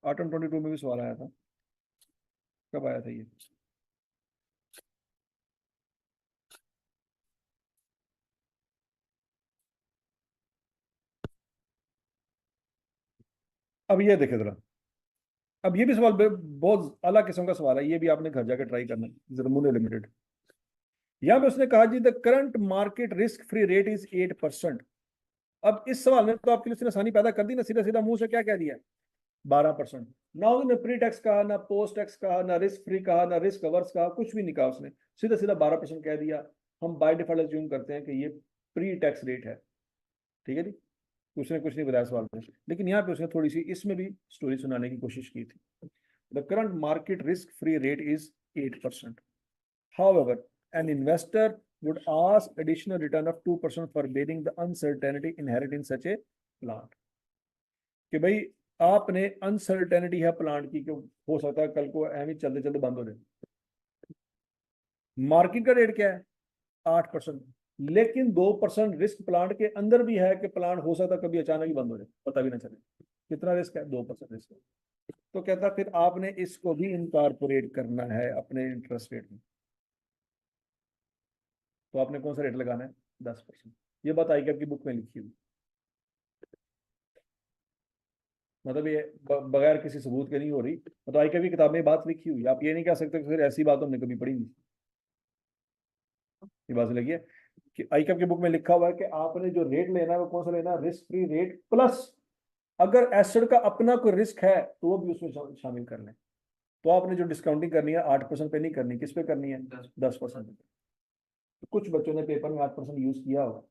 ऑटम 22 में भी सवाल आया था, कब आया था ये? अब ये देखे जरा, अब ये भी सवाल बहुत अलग किस्म का सवाल है, ये भी आपने घर जाकर ट्राई करना है, जरमून लिमिटेड। यहाँ पे उसने कहा जी the current market risk free rate is 8%। अब इस सवाल में तो आपके लिए उसने आसानी पैदा कर दी ना, सीधा सीधा मुंह से क्या कह दिया? 12%। ना उसने प्री टैक्स कहा, ना पोस्ट टैक्स कहा, ना रिस्क फ्री कहा, ना रिस्क कवर्स कहा, कुछ भी नहीं कहा उसने, सीधा सीधा 12% कह दिया। हम बाय डिफॉल्ट अज्यूम करते हैं कि ये प्री टैक्स रेट है। ठीक है जी, उसने कुछ नहीं बताया सवाल में, लेकिन यहाँ पे उसने थोड़ी सी इसमें भी स्टोरी सुनाने की कोशिश की थी। The current market risk free rate is 8%. However, an investor would ask additional return of 2% for bearing the uncertainty inherent in such a plant. कि भाई आपने अनसर्टेनिटी है प्लांट की, क्यों हो सकता है कल को एम ही चलते चलते बंद हो जाए। मार्केट का रेट क्या है? 8%। लेकिन 2% रिस्क प्लांट के अंदर भी है कि प्लांट हो सकता है कभी अचानक ही बंद हो जाए, पता भी ना चले। कितना रिस्क है? 2% रिस्क है। तो कहता फिर आपने इसको भी इनकारपोरेट करना है अपने इंटरेस्ट रेट में। तो आपने कौन सा रेट लगाना है? 10%। ये बात आई आपकी बुक में लिखी हुई, मतलब ये बगैर किसी सबूत के नहीं हो रही, मतलब आई की किताब में बात लिखी हुई। आप ये नहीं कह सकते कि फिर ऐसी बात हमने कभी पढ़ी नहीं। ये बात लगी है कि आई की बुक में लिखा हुआ है कि आपने जो रेट लेना है वो कौन सा लेना है? रिस्क फ्री रेट प्लस अगर एसेट का अपना कोई रिस्क है तो वो भी उसमें शामिल कर लें। तो आपने जो डिस्काउंटिंग करनी है 8% पे नहीं करनी, किस पे करनी है? 10% पे। तो कुछ बच्चों ने पेपर में 8% यूज किया होगा,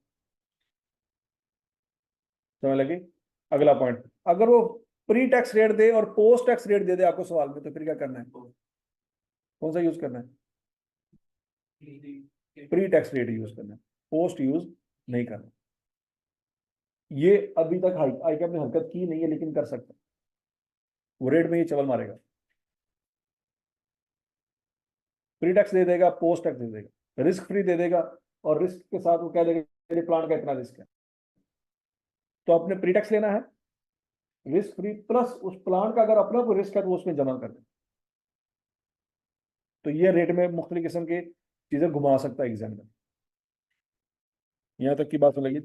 समझ लगी? अगला पॉइंट, अगर वो प्री टैक्स रेट दे और पोस्ट टैक्स रेट दे दे आपको सवाल में, तो फिर क्या करना है? कौन सा यूज करना है? प्री टैक्स रेट यूज करना है, पोस्ट यूज नहीं करना। ये अभी तक हाई कैप ने हरकत की नहीं है, लेकिन कर सकता है। वो रेट में ये चवल मारेगा, प्री टैक्स दे देगा, पोस्ट टैक्स दे देगा, रिस्क फ्री दे देगा, और रिस्क के साथ वो कह देगा मेरे प्लांट का इतना रिस्क है। तो आपने प्री टैक्स लेना है, रिस्क फ्री प्लस उस प्लांट का अगर अपना कोई रिस्क है तो उसमें जमा कर दे। तो ये रेट में मुख्तलिफ किस्म की चीजें घुमा सकता है एग्जामिनर। यहां तक की बात लगी?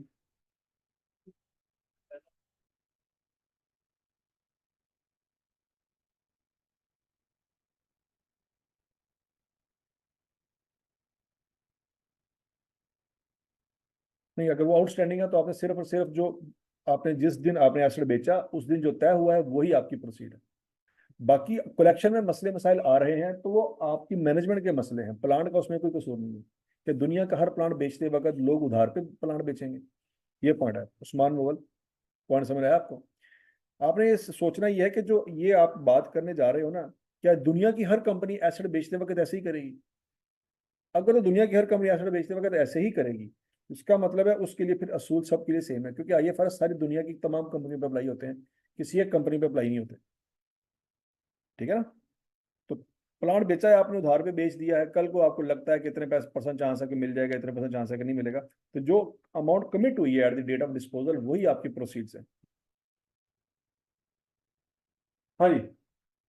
नहीं, अगर वो आउटस्टैंडिंग है तो आपने सिर्फ और सिर्फ जो आपने जिस दिन आपने एसेट बेचा उस दिन जो तय हुआ है वही आपकी प्रोसीड है। बाकी कलेक्शन में मसले मसाइल आ रहे हैं तो वो आपकी मैनेजमेंट के मसले हैं, प्लांट का उसमें कोई कसूर नहीं है कि दुनिया का हर प्लांट बेचते वक्त लोग उधार पे प्लांट बेचेंगे। ये पॉइंट है उस्मान मुगल। पॉइंट समझ आया आपको? आपने ये सोचना ही है कि जो ये आप बात करने जा रहे हो ना, क्या दुनिया की हर कंपनी एसेट बेचते वक्त ऐसे ही करेगी? अगर तो दुनिया की हर कंपनी एसेट बेचते वक्त ऐसे ही करेगी, इसका मतलब है उसके लिए फिर असूल सबके लिए सेम है, क्योंकि आईएफआरएस सारी दुनिया की तमाम कंपनी पर अप्लाई होते हैं, किसी एक कंपनी पर अप्लाई नहीं होते। ठीक है ना? तो प्लांट बेचा है आपने, उधार पे बेच दिया है, कल को आपको लगता है कि इतने % चांस है कि मिल जाएगा, इतने % चांस है कि नहीं मिलेगा, तो जो अमाउंट कमिट हुई है at the date of disposal वही आपकी प्रोसीड्स है। हाँ जी,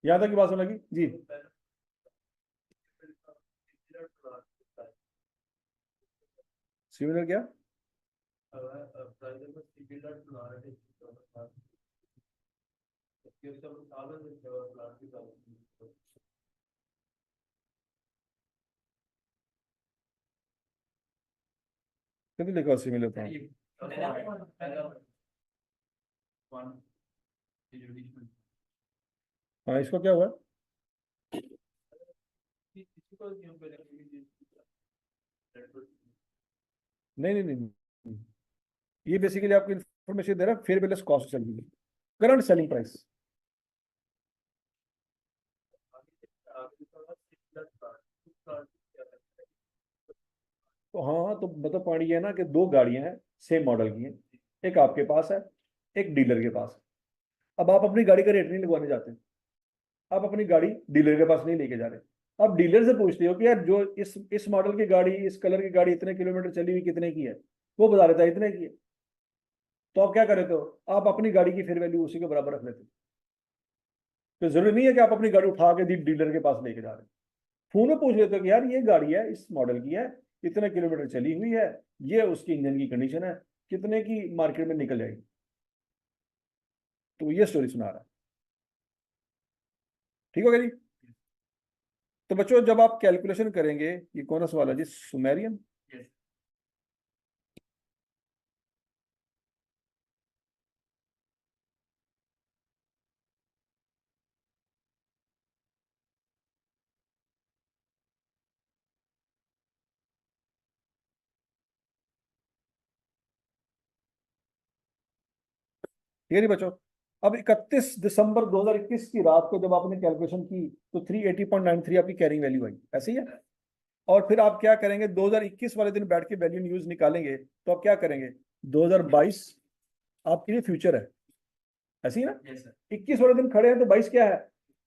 यहाँ तक की बात समझ लगी जी? सिमिलर क्या? कभी लिखा सिमिलर था? हाँ, इसको क्या हुआ? नहीं नहीं नहीं, ये बेसिकली आपको इन्फॉर्मेशन दे रहा है फेयर वैल्यू कॉस्ट चल रही है, करंट सेलिंग प्राइस। तो हाँ, तो मतलब पॉइंट ये है ना कि दो गाड़ियां हैं सेम मॉडल की हैं, एक आपके पास है, एक डीलर के पास है। अब आप अपनी गाड़ी का रेट नहीं लगवाने जाते, आप अपनी गाड़ी डीलर के पास नहीं लेके जा रहे। आप डीलर से पूछते हो कि यार जो इस मॉडल की गाड़ी, इस कलर की गाड़ी इतने किलोमीटर चली हुई कितने की है? वो बता देता है इतने की है। तो आप क्या कर रहे हो? आप अपनी गाड़ी की फेयर वैल्यू उसी के बराबर रख लेते हो। तो जरूरी नहीं है कि आप अपनी गाड़ी उठा के डीलर के पास लेके जा रहे हो। फोन में पूछ लेते हो कि यार ये गाड़ी है, इस मॉडल की है, इतने किलोमीटर चली हुई है, ये उसकी इंजन की कंडीशन है, कितने की मार्केट में निकल जाएगी। तो ये स्टोरी सुना रहा है। ठीक हो गया जी? तो बच्चों जब आप कैलकुलेशन करेंगे, ये कौन सा सवाल है जी? सुमेरियन। ठीक है जी बच्चों। अब 31 दिसंबर 2021 की रात को जब आपने कैलकुलेशन की तो 380.93 आपकी कैरिंग वैल्यू आई, ऐसे ही है। और फिर आप क्या करेंगे, 2021 वाले दिन बैठ के वैल्यू न्यूज निकालेंगे, तो आप क्या करेंगे, 2022 आपके लिए फ्यूचर है, ऐसे ही ना। 21 वाले दिन खड़े हैं तो 22 क्या है,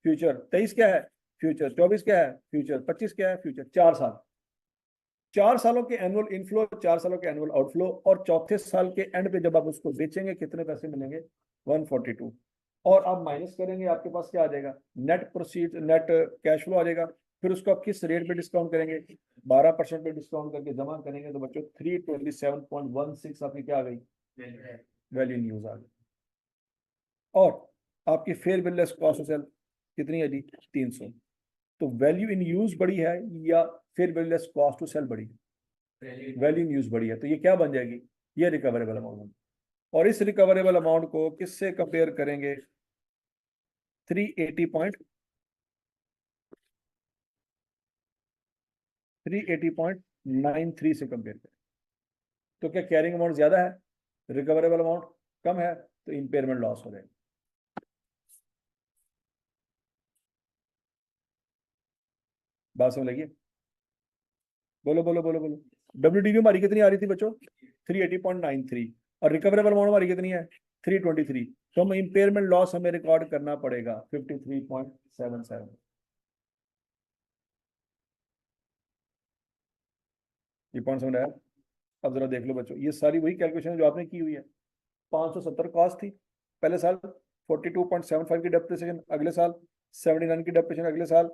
फ्यूचर। 23 क्या है, फ्यूचर। 24 क्या है, फ्यूचर। 25 क्या है, फ्यूचर। 4 साल, 4 सालों के एनुअल इनफ्लो, 4 सालों के एनुअल आउटफ्लो, और चौथे साल के एंड पे जब आप उसको बेचेंगे कितने पैसे मिलेंगे, 142। और आप माइनस करेंगे, आपके पास क्या आ जाएगा, net proceed, net cash flow आ जाएगा। फिर उसको आप किस रेट पे डिस्काउंट करेंगे, 12% पे डिस्काउंट करके जमा करेंगे, तो बच्चों 327.16 आपकी क्या आ गई, वैल्यू न्यूज आ गई। और आपकी fair value cost of sale कितनी है जी, 300। तो वैल्यू इन यूज बड़ी है या fair value cost to sell बड़ी है, वैल्यू इन यूज बड़ी है, तो ये क्या बन जाएगी, ये रिकवरेबल अमाउंट। और इस रिकवरेबल अमाउंट को किससे कंपेयर करेंगे, 380.93 से कंपेयर करें। तो क्या कैरिंग अमाउंट ज्यादा है, रिकवरेबल अमाउंट कम है, तो इंपेयरमेंट लॉस हो जाएगा। बात समझ लगी, बोलो बोलो बोलो बोलो। WDV हमारी कितनी आ रही थी बच्चों, 380.93, और रिकवरेबल अमाउंट हमारी कितनी है, 323। तो हम इंपेयरमेंट लॉस हमें रिकॉर्ड करना पड़ेगा 53.77। ये पॉइंट समझ आया। अब जरा देख लो बच्चों, ये सारी वही कैलकुलेशन जो आपने की हुई है। 570 कॉस्ट थी पहले साल, 42.75 की डेप्रिसिएशन अगले साल, 79 की डेप्रिसिएशन अगले साल,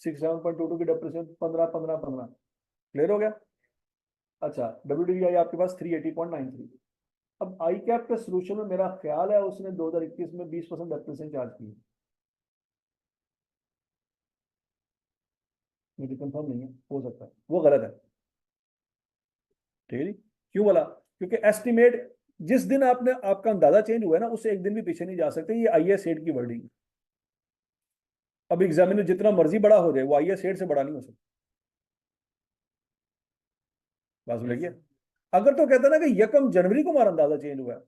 67.22 की डेप्रिसिएशन, 15 15 15। क्लियर हो गया। अच्छा, WDVI आपके पास 380.93। अब आई कैप के सोल्यूशन में मेरा ख्याल है उसने 2021 में 20% डेप्रिसिएशन चार्ज की है, मुझे कंफर्म नहीं है, हो सकता है वो गलत है। ठीक है जी। क्यों बोला, क्योंकि एस्टिमेट जिस दिन आपने आपका अंदाजा चेंज हुआ है ना, उससे एक दिन भी पीछे नहीं जा सकते, ये IAS 8 की वर्डिंग है। अब एग्जामिनर जितना मर्जी बड़ा हो जाए, वो IAS 8 से बड़ा नहीं हो सकता। बात समझिए। अगर तो कहता ना कि 1 जनवरी को हमारा अंदाजा चेंज हुआ है,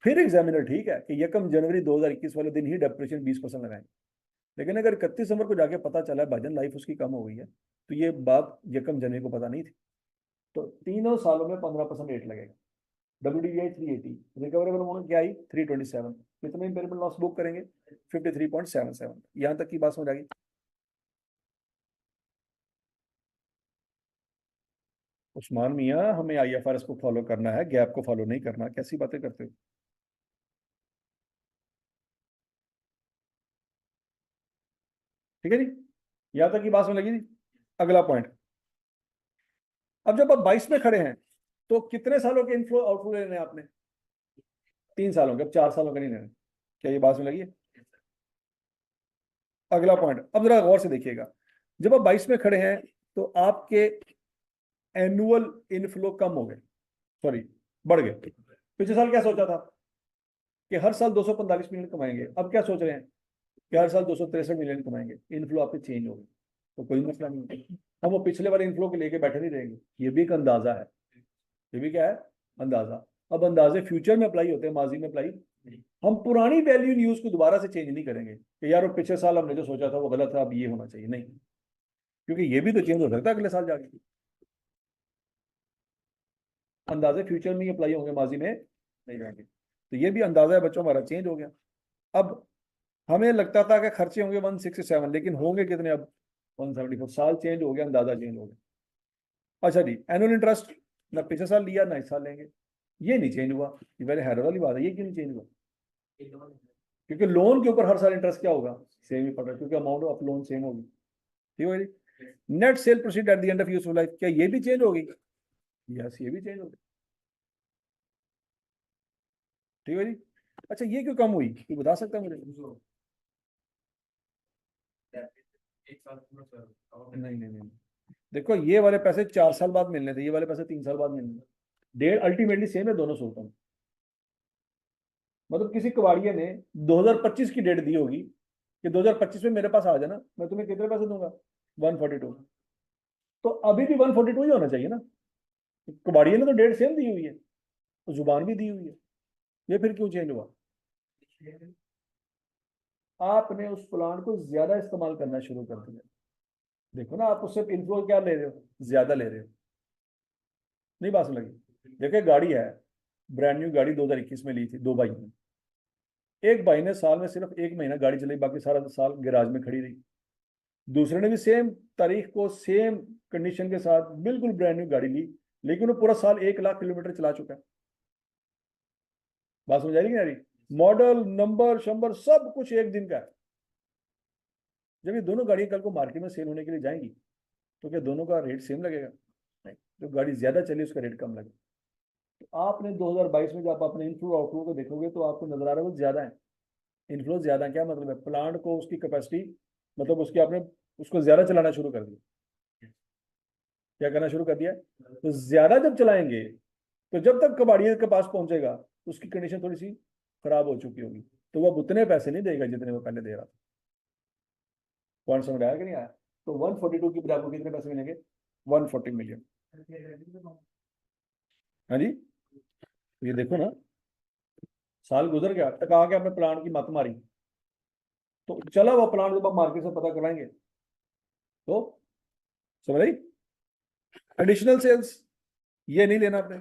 फिर एग्जामिनर ठीक है कि 1 जनवरी 2021 वाले दिन ही डेप्रिसिएशन 20% लगाएंगे। लेकिन अगर 31 दिसंबर को जाके पता चला भाजन लाइफ उसकी कम हो गई है, तो ये बात 1 जनवरी को पता नहीं थी, तो तीनों सालों में 15% रेट लगेगा। WDVI 380, रिकवरेबल अमाउंट क्या आई, 327। कितने इम्पेयरमेंट लॉस बुक करेंगे, 53.77। यहां तक की बात समझ आ गई। उस्मान मियाँ, हमें IFRS को फॉलो करना है, गैप को फॉलो नहीं करना, कैसी बातें करते हो। ठीक है जी, यहां तक की बात समझ लगी जी। अगला पॉइंट, अब जब आप 22 में खड़े हैं, तो कितने सालों के इनफ्लो आउटफ्लो लेने हैं आपने, 3 सालों के, अब 4 सालों के नहीं लेने। क्या ये बात समझ लगी है। अगला पॉइंट, अब जरा गौर से देखिएगा, जब आप 22 में खड़े हैं तो आपके एनुअल इनफ्लो कम हो गए, सॉरी बढ़ गए। पिछले साल क्या सोचा था कि हर साल 245 मिलियन कमाएंगे, अब क्या सोच रहे हैं कि हर साल 263 मिलियन कमाएंगे। इनफ्लो आपके चेंज हो गए, तो कोई मसला नहीं है, हम वो पिछले वाले इनफ्लो के लेके बैठे नहीं रहेंगे। ये भी एक अंदाजा है, ये भी क्या है, अंदाजा। अब अंदाजे फ्यूचर में अप्लाई होते हैं, माजी में अप्लाई। हम पुरानी वैल्यू न्यूज को दोबारा से चेंज नहीं करेंगे कि यार वो पिछले साल हमने जो सोचा था वो गलत था, अब ये होना चाहिए, नहीं। क्योंकि ये भी तो चेंज हो सकता है अगले साल जाके। अंदाजे फ्यूचर में ही अप्लाई होंगे, माजी में नहीं रहेंगे। तो ये भी अंदाजा है बच्चों, हमारा चेंज हो गया। अब हमें लगता था कि खर्चे होंगे 167, लेकिन होंगे कितने अब, 174। साल चेंज हो गया, अंदाजा चेंज हो गया। अच्छा जी, एनुअल इंटरेस्ट ना पिछले साल लिया ना इस साल लेंगे, ये नहीं चेंज हुआ। ये पहले हैरत वाली बात है, ये क्यों नहीं चेंज हुआ, क्योंकि लोन के ऊपर हर साल इंटरेस्ट क्या होगा, सेम ही पड़ रहा है, क्योंकि अमाउंट ऑफ लोन सेम होगी। ठीक है जी। Net sale proceed at the end of useful life, क्या ये भी चेंज होगी, यस ये भी चेंज होगी। ठीक है जी। अच्छा, ये क्यों कम हुई, कोई बता सकता है मुझे। नहीं नहीं नहीं, देखो ये वाले पैसे 4 साल बाद मिलने थे, ये वाले पैसे 3 साल बाद मिलने थे। डेट अल्टीमेटली सेम है दोनों सूरतों में। मतलब किसी कबाड़िए ने 2025 की डेट दी होगी कि 2025 में मेरे पास आ जाना, मैं तुम्हें कितने पैसे दूंगा, 142। तो अभी भी 142 ही होना चाहिए ना, कबाड़िए ने तो डेट सेम दी हुई है, तो जुबान भी दी हुई है, ये फिर क्यों चेंज हुआ। आपने उस प्लांट को ज्यादा इस्तेमाल करना शुरू कर दिया। देखो ना, आप उससे इनफ्लो क्या ले रहे हो, ज्यादा ले रहे हो। नहीं बात लगी। देखिए गाड़ी है, ब्रांड न्यू गाड़ी 2021 में ली थी, दो भाई ने। एक भाई ने साल में सिर्फ एक महीना गाड़ी चलाई, बाकी सारा साल गैराज में खड़ी रही। दूसरे ने भी सेम तारीख को सेम कंडीशन के साथ बिल्कुल ब्रांड न्यू गाड़ी ली, लेकिन वो पूरा साल 1 लाख किलोमीटर चला चुका है। बात समझ आ रही कि नहीं आ रही? मॉडल नंबर शंबर सब कुछ एक दिन का है। जब ये दोनों गाड़ियां कल को मार्केट में सेल होने के लिए जाएंगी, तो क्या दोनों का रेट सेम लगेगा? नहीं, जो गाड़ी ज्यादा चली उसका रेट कम लगेगा। तो आपने 2022 में जब अपने इनफ्लो आउटफ्लो को देखोगे तो आपको नजर आ रहा है वो ज्यादा है। इनफ्लो ज्यादा है, क्या मतलब है? प्लांट को उसकी कैपेसिटी, मतलब उसकी आपने उसको ज्यादा चलाना शुरू कर दिया। क्या करना शुरू कर दिया? तो ज्यादा जब चलाएंगे, तो जब तक कबाड़िए के पास पहुंचेगा तो उसकी कंडीशन थोड़ी सी खराब हो चुकी होगी, तो वो अब उतने पैसे नहीं देगा जितने वो पहले दे रहा था। पॉइंट समझ आया कि नहीं आया? तो 142 की बजाय आपको कितने पैसे मिलेंगे? 140 मिलियन। हाँ जी, तो ये देखो ना, साल गुजर गया तक आके आपने प्लांट की मत मारी, तो चला हुआ प्लांट जब आप मार्केट से पता कराएंगे तो समझ आई। एडिशनल सेल्स ये नहीं लेना आपने,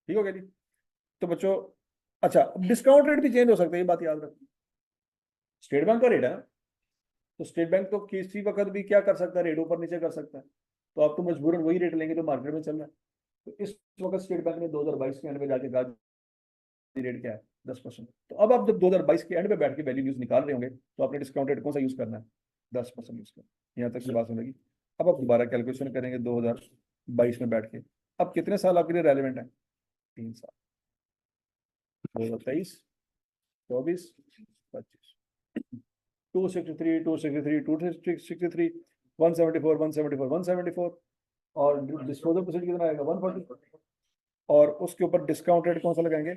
ठीक हो गया जी। तो बच्चों, अच्छा, डिस्काउंट रेट भी चेंज हो सकता है, ये बात याद रखना। स्टेट बैंक का रेट है ना, तो स्टेट बैंक तो किसी वक्त भी क्या कर सकता है, रेट ऊपर नीचे कर सकता है। तो आप तो मजबूरन वही रेट लेंगे जो मार्केट में चल रहा है। तो इस वक्त स्टेट बैंक ने 2022 के एंड में जाके कहा रेट क्या है, 10%। तो अब आप जब 2022 के एंड में बैठ के वैल्यू न्यूज निकाल रहे होंगे, तो आपने डिस्काउंट रेट कौन सा यूज करना है? 10% यूज करना। यहाँ तक की बात सुनेगी। अब आप दोबारा कैलकुलेशन करेंगे 2022 में बैठ के। अब कितने साल आपके लिए रेलिवेंट है? 3 साल। 2023, 24, 25। 263, 263, 263, 174, 174, 174। और डिस्पोजल परसेंट कितना आएगा? 140। और उसके ऊपर डिस्काउंट रेट कौन सा लगाएंगे?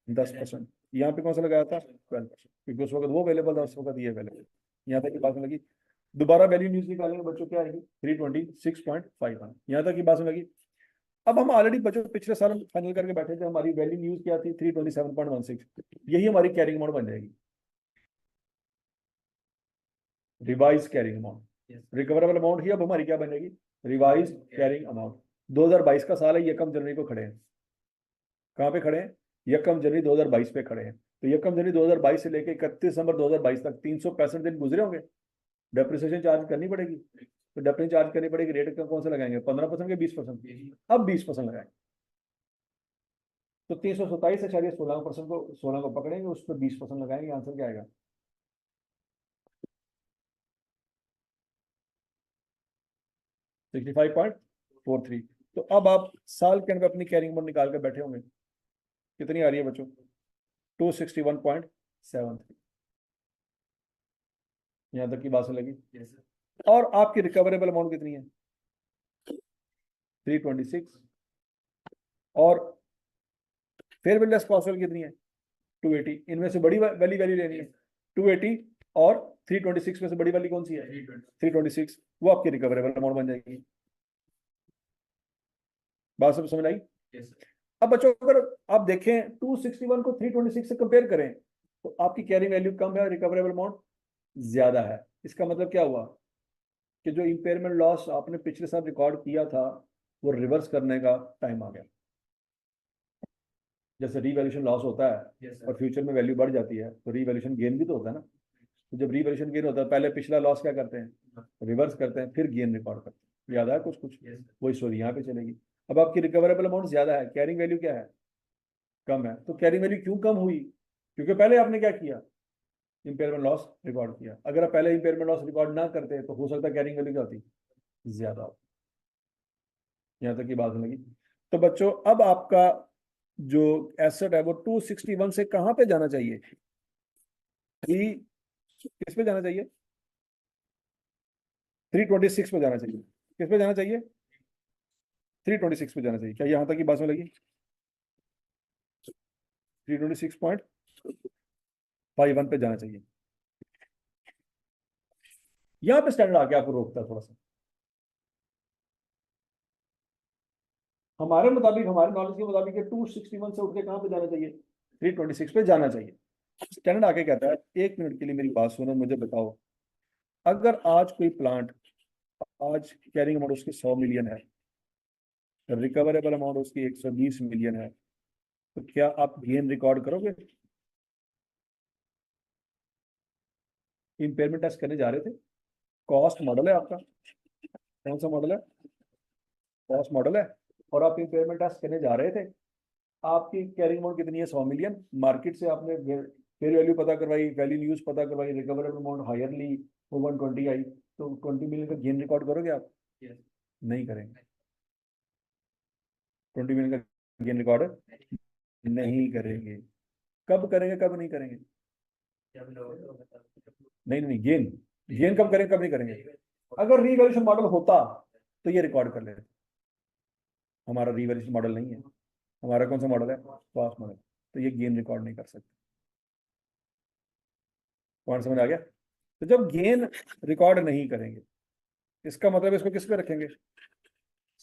10%। यहाँ पे कौन सा लगाया था? 12%, क्योंकि उस वक्त वो अवेलेबल था, उस वक्त ये अवेलेबल। यहाँ तक की बात लगी। दोबारा वैल्यू न्यूज निकालेंगे बच्चों, क्या आएगी? 326.51। यहाँ तक की बात लगी। अब हम ऑलरेडी बच्चों पिछले साल फाइनल करके बैठे थे, हमारी वैल्यू न्यूज क्या थी? 327.16। यही हमारी कैरिंग अमाउंट बन जाएगी, revise carrying amount. Recoverable amount ही अब हमारी क्या बनेगी? Revise carrying amount. 2022 का साल है, यकम जनवरी को खड़े हैं। कहाँ पे खड़े हैं? यकम जनवरी 2022 पे खड़े हैं। तो यकम जनवरी 2022 से लेकर 31 दिसंबर 2022 तक 365 दिन गुजरे होंगे। डेप्रिसिएशन चार्ज करनी पड़ेगी, तो डेप्रिसिएशन चार्ज करनी पड़ेगी। रेट का कौन सा लगाएंगे? 15% के 20%? अब 20% लगाएंगे। तो 327 से 16% को 16 को पकड़ेंगे, उस पर 20% लगाएंगे। आंसर क्या आएगा? 65.43। तो अब आप साल के अंदर अपनी कैरिंग अमाउंट निकाल कर बैठे होंगे, कितनी आ रही है बच्चों? 261.73। यहां तक की बात लगी। और आपकी रिकवरेबल अमाउंट कितनी है? 326। और फेयर लेस पॉसिबल कितनी है? 280। इनमें से बड़ी वाली वैल्यू लेनी है 280, और 326 में से बड़ी वाली कौन सी है? 326। वो आपकी रिकवरेबल अमाउंट बन जाएगी। बात सब समझ आई? अब बच्चों, अगर आप देखें 261 को 326 से कंपेयर करें, तो आपकी कैरिंग वैल्यू कम है, रिकवरेबल अमाउंट ज्यादा है। इसका मतलब क्या हुआ कि जो इंपेयरमेंट लॉस आपने पिछले साल रिकॉर्ड किया था, वो रिवर्स करने का टाइम आ गया। जैसे रीवैल्यूएशन लॉस होता है और फ्यूचर में वैल्यू बढ़ जाती है, तो रीवैल्यूएशन गेन भी तो होता है ना। तो जब रीवैल्यूएशन गेन होता है, पहले पिछला लॉस क्या करते हैं? रिवर्स करते हैं, फिर गेन रिकॉर्ड करते हैं। याद है कुछ कुछ? वही स्टोरी यहाँ पे चलेगी। अब आपकी रिकवरेबल अमाउंट ज्यादा है, कैरिंग वैल्यू क्या है? कम है। तो कैरिंग वैल्यू क्यों कम हुई? क्योंकि पहले आपने क्या किया? इंपेयरमेंट लॉस रिकॉर्ड किया। अगर आप पहले इंपेयरमेंट लॉस रिकॉर्ड ना करते, तो हो सकता है कैरिंग वैल्यू क्या होती? ज्यादा होती। यहाँ तक की बात लगी। तो बच्चों, अब आपका जो एसेट है वो 261 से कहां पे जाना चाहिए? थ्री, किस पे जाना चाहिए? 326 पे जाना चाहिए। किस पे जाना चाहिए? 326 पे जाना चाहिए। क्या यहां तक की बात में लगी? 326.51 पे जाना चाहिए। यहां पे स्टैंडर्ड आके आपको रोकता है थोड़ा सा। हमारे मुताबिक, हमारे नॉलेज के मुताबिक 261 से उठ के कहां पे जाना चाहिए? 326 पे जाना चाहिए। स्टैंडर्ड आके कहता है, 1 मिनट के लिए मेरी बात सुनो, मुझे बताओ, अगर आज कोई प्लांट, आज कैरिंग अमाउंट उसकी 100 मिलियन है, रिकवरेबल अमाउंट उसकी 120 मिलियन है, तो क्या आप गेन रिकॉर्ड करोगे? इम्पेयरमेंट टेस्ट करने जा रहे थे, कॉस्ट मॉडल है आपका, कौन सा मॉडल है? कॉस्ट मॉडल है, और आप इम्पेयरमेंट टेस्ट करने जा रहे थे। आपकी कैरिंग अमाउंट कितनी है? 100 मिलियन। मार्केट से आपने फेयर वैल्यू पता करवाई, वैल्यू न्यूज पता करवाई, रिकवरेबल अमाउंट हायर ली, वो 120 आई, तो 20 मिलियन का गेन रिकॉर्ड करोगे आप? नहीं करेंगे। 20 मिलियन का गेन रिकॉर्ड नहीं करेंगे। कब करेंगे, कब नहीं करेंगे? नहीं नहीं, गेन, गेन कब करेंगे, कब नहीं करेंगे? अगर रीवैल्यूएशन मॉडल होता तो ये रिकॉर्ड कर लेते। हमारा रीवैल्यूएशन मॉडल नहीं है, हमारा कौन सा मॉडल है? Cost model. तो ये गेन रिकॉर्ड नहीं कर सकते। पॉइंट समझ आ गया? तो जब गेन रिकॉर्ड नहीं करेंगे, इसका मतलब इसको किस पे रखेंगे?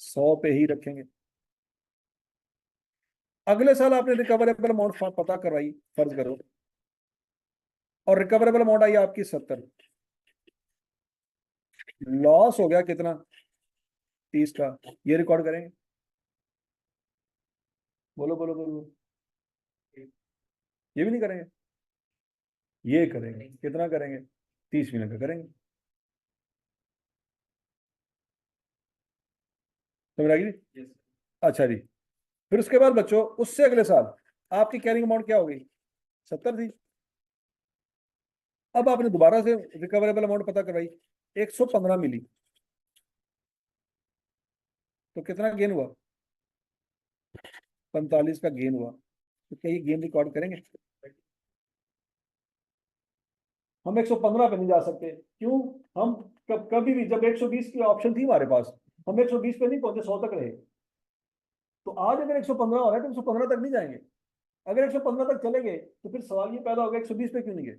100 पे ही रखेंगे। अगले साल आपने रिकवरेबल अमाउंट पता करवाई, फर्ज करो, और रिकवरेबल अमाउंट आई आपकी 70, लॉस हो गया कितना? 30 का। ये रिकॉर्ड करेंगे? बोलो बोलो बोलो बोलो। ये भी नहीं करेंगे। ये करेंगे। कितना करेंगे? 30 मिलियन का करेंगे। समझ आ गई? अच्छा जी। फिर उसके बाद बच्चों, उससे अगले साल आपकी कैरिंग अमाउंट क्या हो गई? 70 थी। अब आपने दोबारा से रिकवरेबल अमाउंट पता करवाई, 115 मिली, तो कितना गेन हुआ? 45 का गेन हुआ। तो क्या ये गेन रिकॉर्ड करेंगे? हम 115 पे नहीं जा सकते। क्यों? हम कभी भी, जब 120 की ऑप्शन थी हमारे पास, हम 120 पे नहीं पहुंचे, 100 तक रहे। तो आज अगर 115 हो रहा है तो 115 तक नहीं जाएंगे। अगर 115 तक चले गए तो फिर सवाल ये पैदा होगा, 120 पे क्यों नहीं गए?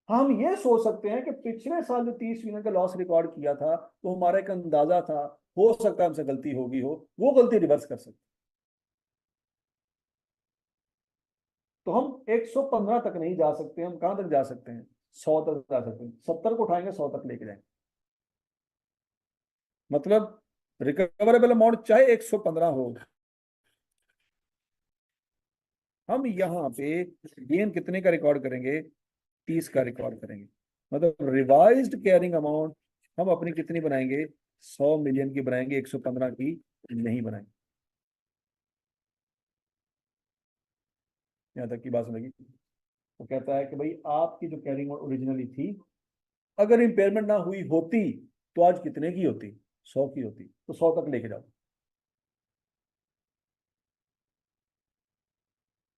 हम ये सोच सकते हैं कि पिछले साल जो 30 मिलियन का लॉस रिकॉर्ड किया था, तो हमारा एक अंदाजा था, हो सकता है हमसे गलती होगी हो, वो गलती रिवर्स कर सकते। तो हम 115 तक नहीं जा सकते, हम कहां तक जा सकते हैं? 100 तक जा सकते हैं। 70 को उठाएंगे, 100 तक लेके जाएंगे। मतलब रिकवरेबल अमाउंट चाहे 115 हो, हम यहाँ पे गेन कितने का रिकॉर्ड करेंगे? 30 का रिकॉर्ड करेंगे। मतलब रिवाइज्ड कैरिंग अमाउंट हम अपनी कितनी बनाएंगे? 100 मिलियन की बनाएंगे, 115 की नहीं बनाएंगे। यहाँ तक की बात समझी? वो कहता है कि भाई आपकी जो कैरिंग ओरिजिनली थी, अगर इंपेयरमेंट ना हुई होती तो आज कितने की होती? 100 की होती। तो 100 तक लेके जाओ।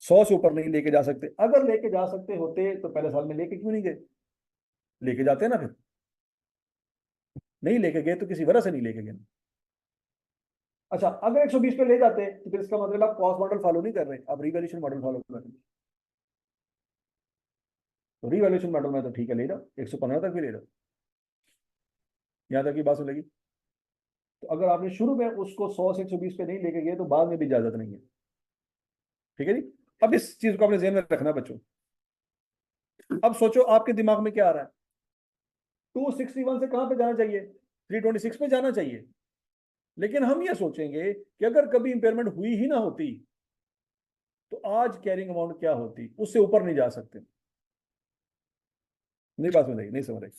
100 से ऊपर नहीं लेके जा सकते। अगर लेके जा सकते होते तो पहले साल में लेके क्यों नहीं गए? लेके जाते ना फिर। नहीं लेके गए तो किसी वजह से नहीं लेके गए। अच्छा, अगर 120 पे ले जाते तो फिर इसका मतलब आप कॉस्ट मॉडल फॉलो नहीं कर रहे, आप रिवैल्यूएशन मॉडल फॉलो कर रहे। तो रिवैल्यूएशन मॉडल में तो ठीक है, ले जाओ, 115 तक भी ले जाओ। यहां तक की बात सुन लगी? तो अगर आपने शुरू में उसको 100 से 120 पे नहीं लेके गए तो बाद में भी इजाजत नहीं है। ठीक है जी? अब इस चीज को अपने ज़हन में रखना बच्चों। अब सोचो आपके दिमाग में क्या आ रहा है? 261 से कहां पे जाना चाहिए? 326 पे जाना चाहिए। लेकिन हम ये सोचेंगे कि अगर कभी इंपेयरमेंट हुई ही ना होती तो आज कैरिंग अमाउंट क्या होती, उससे ऊपर नहीं जा सकते। नहीं बात समझ रही? नहीं समझ रही?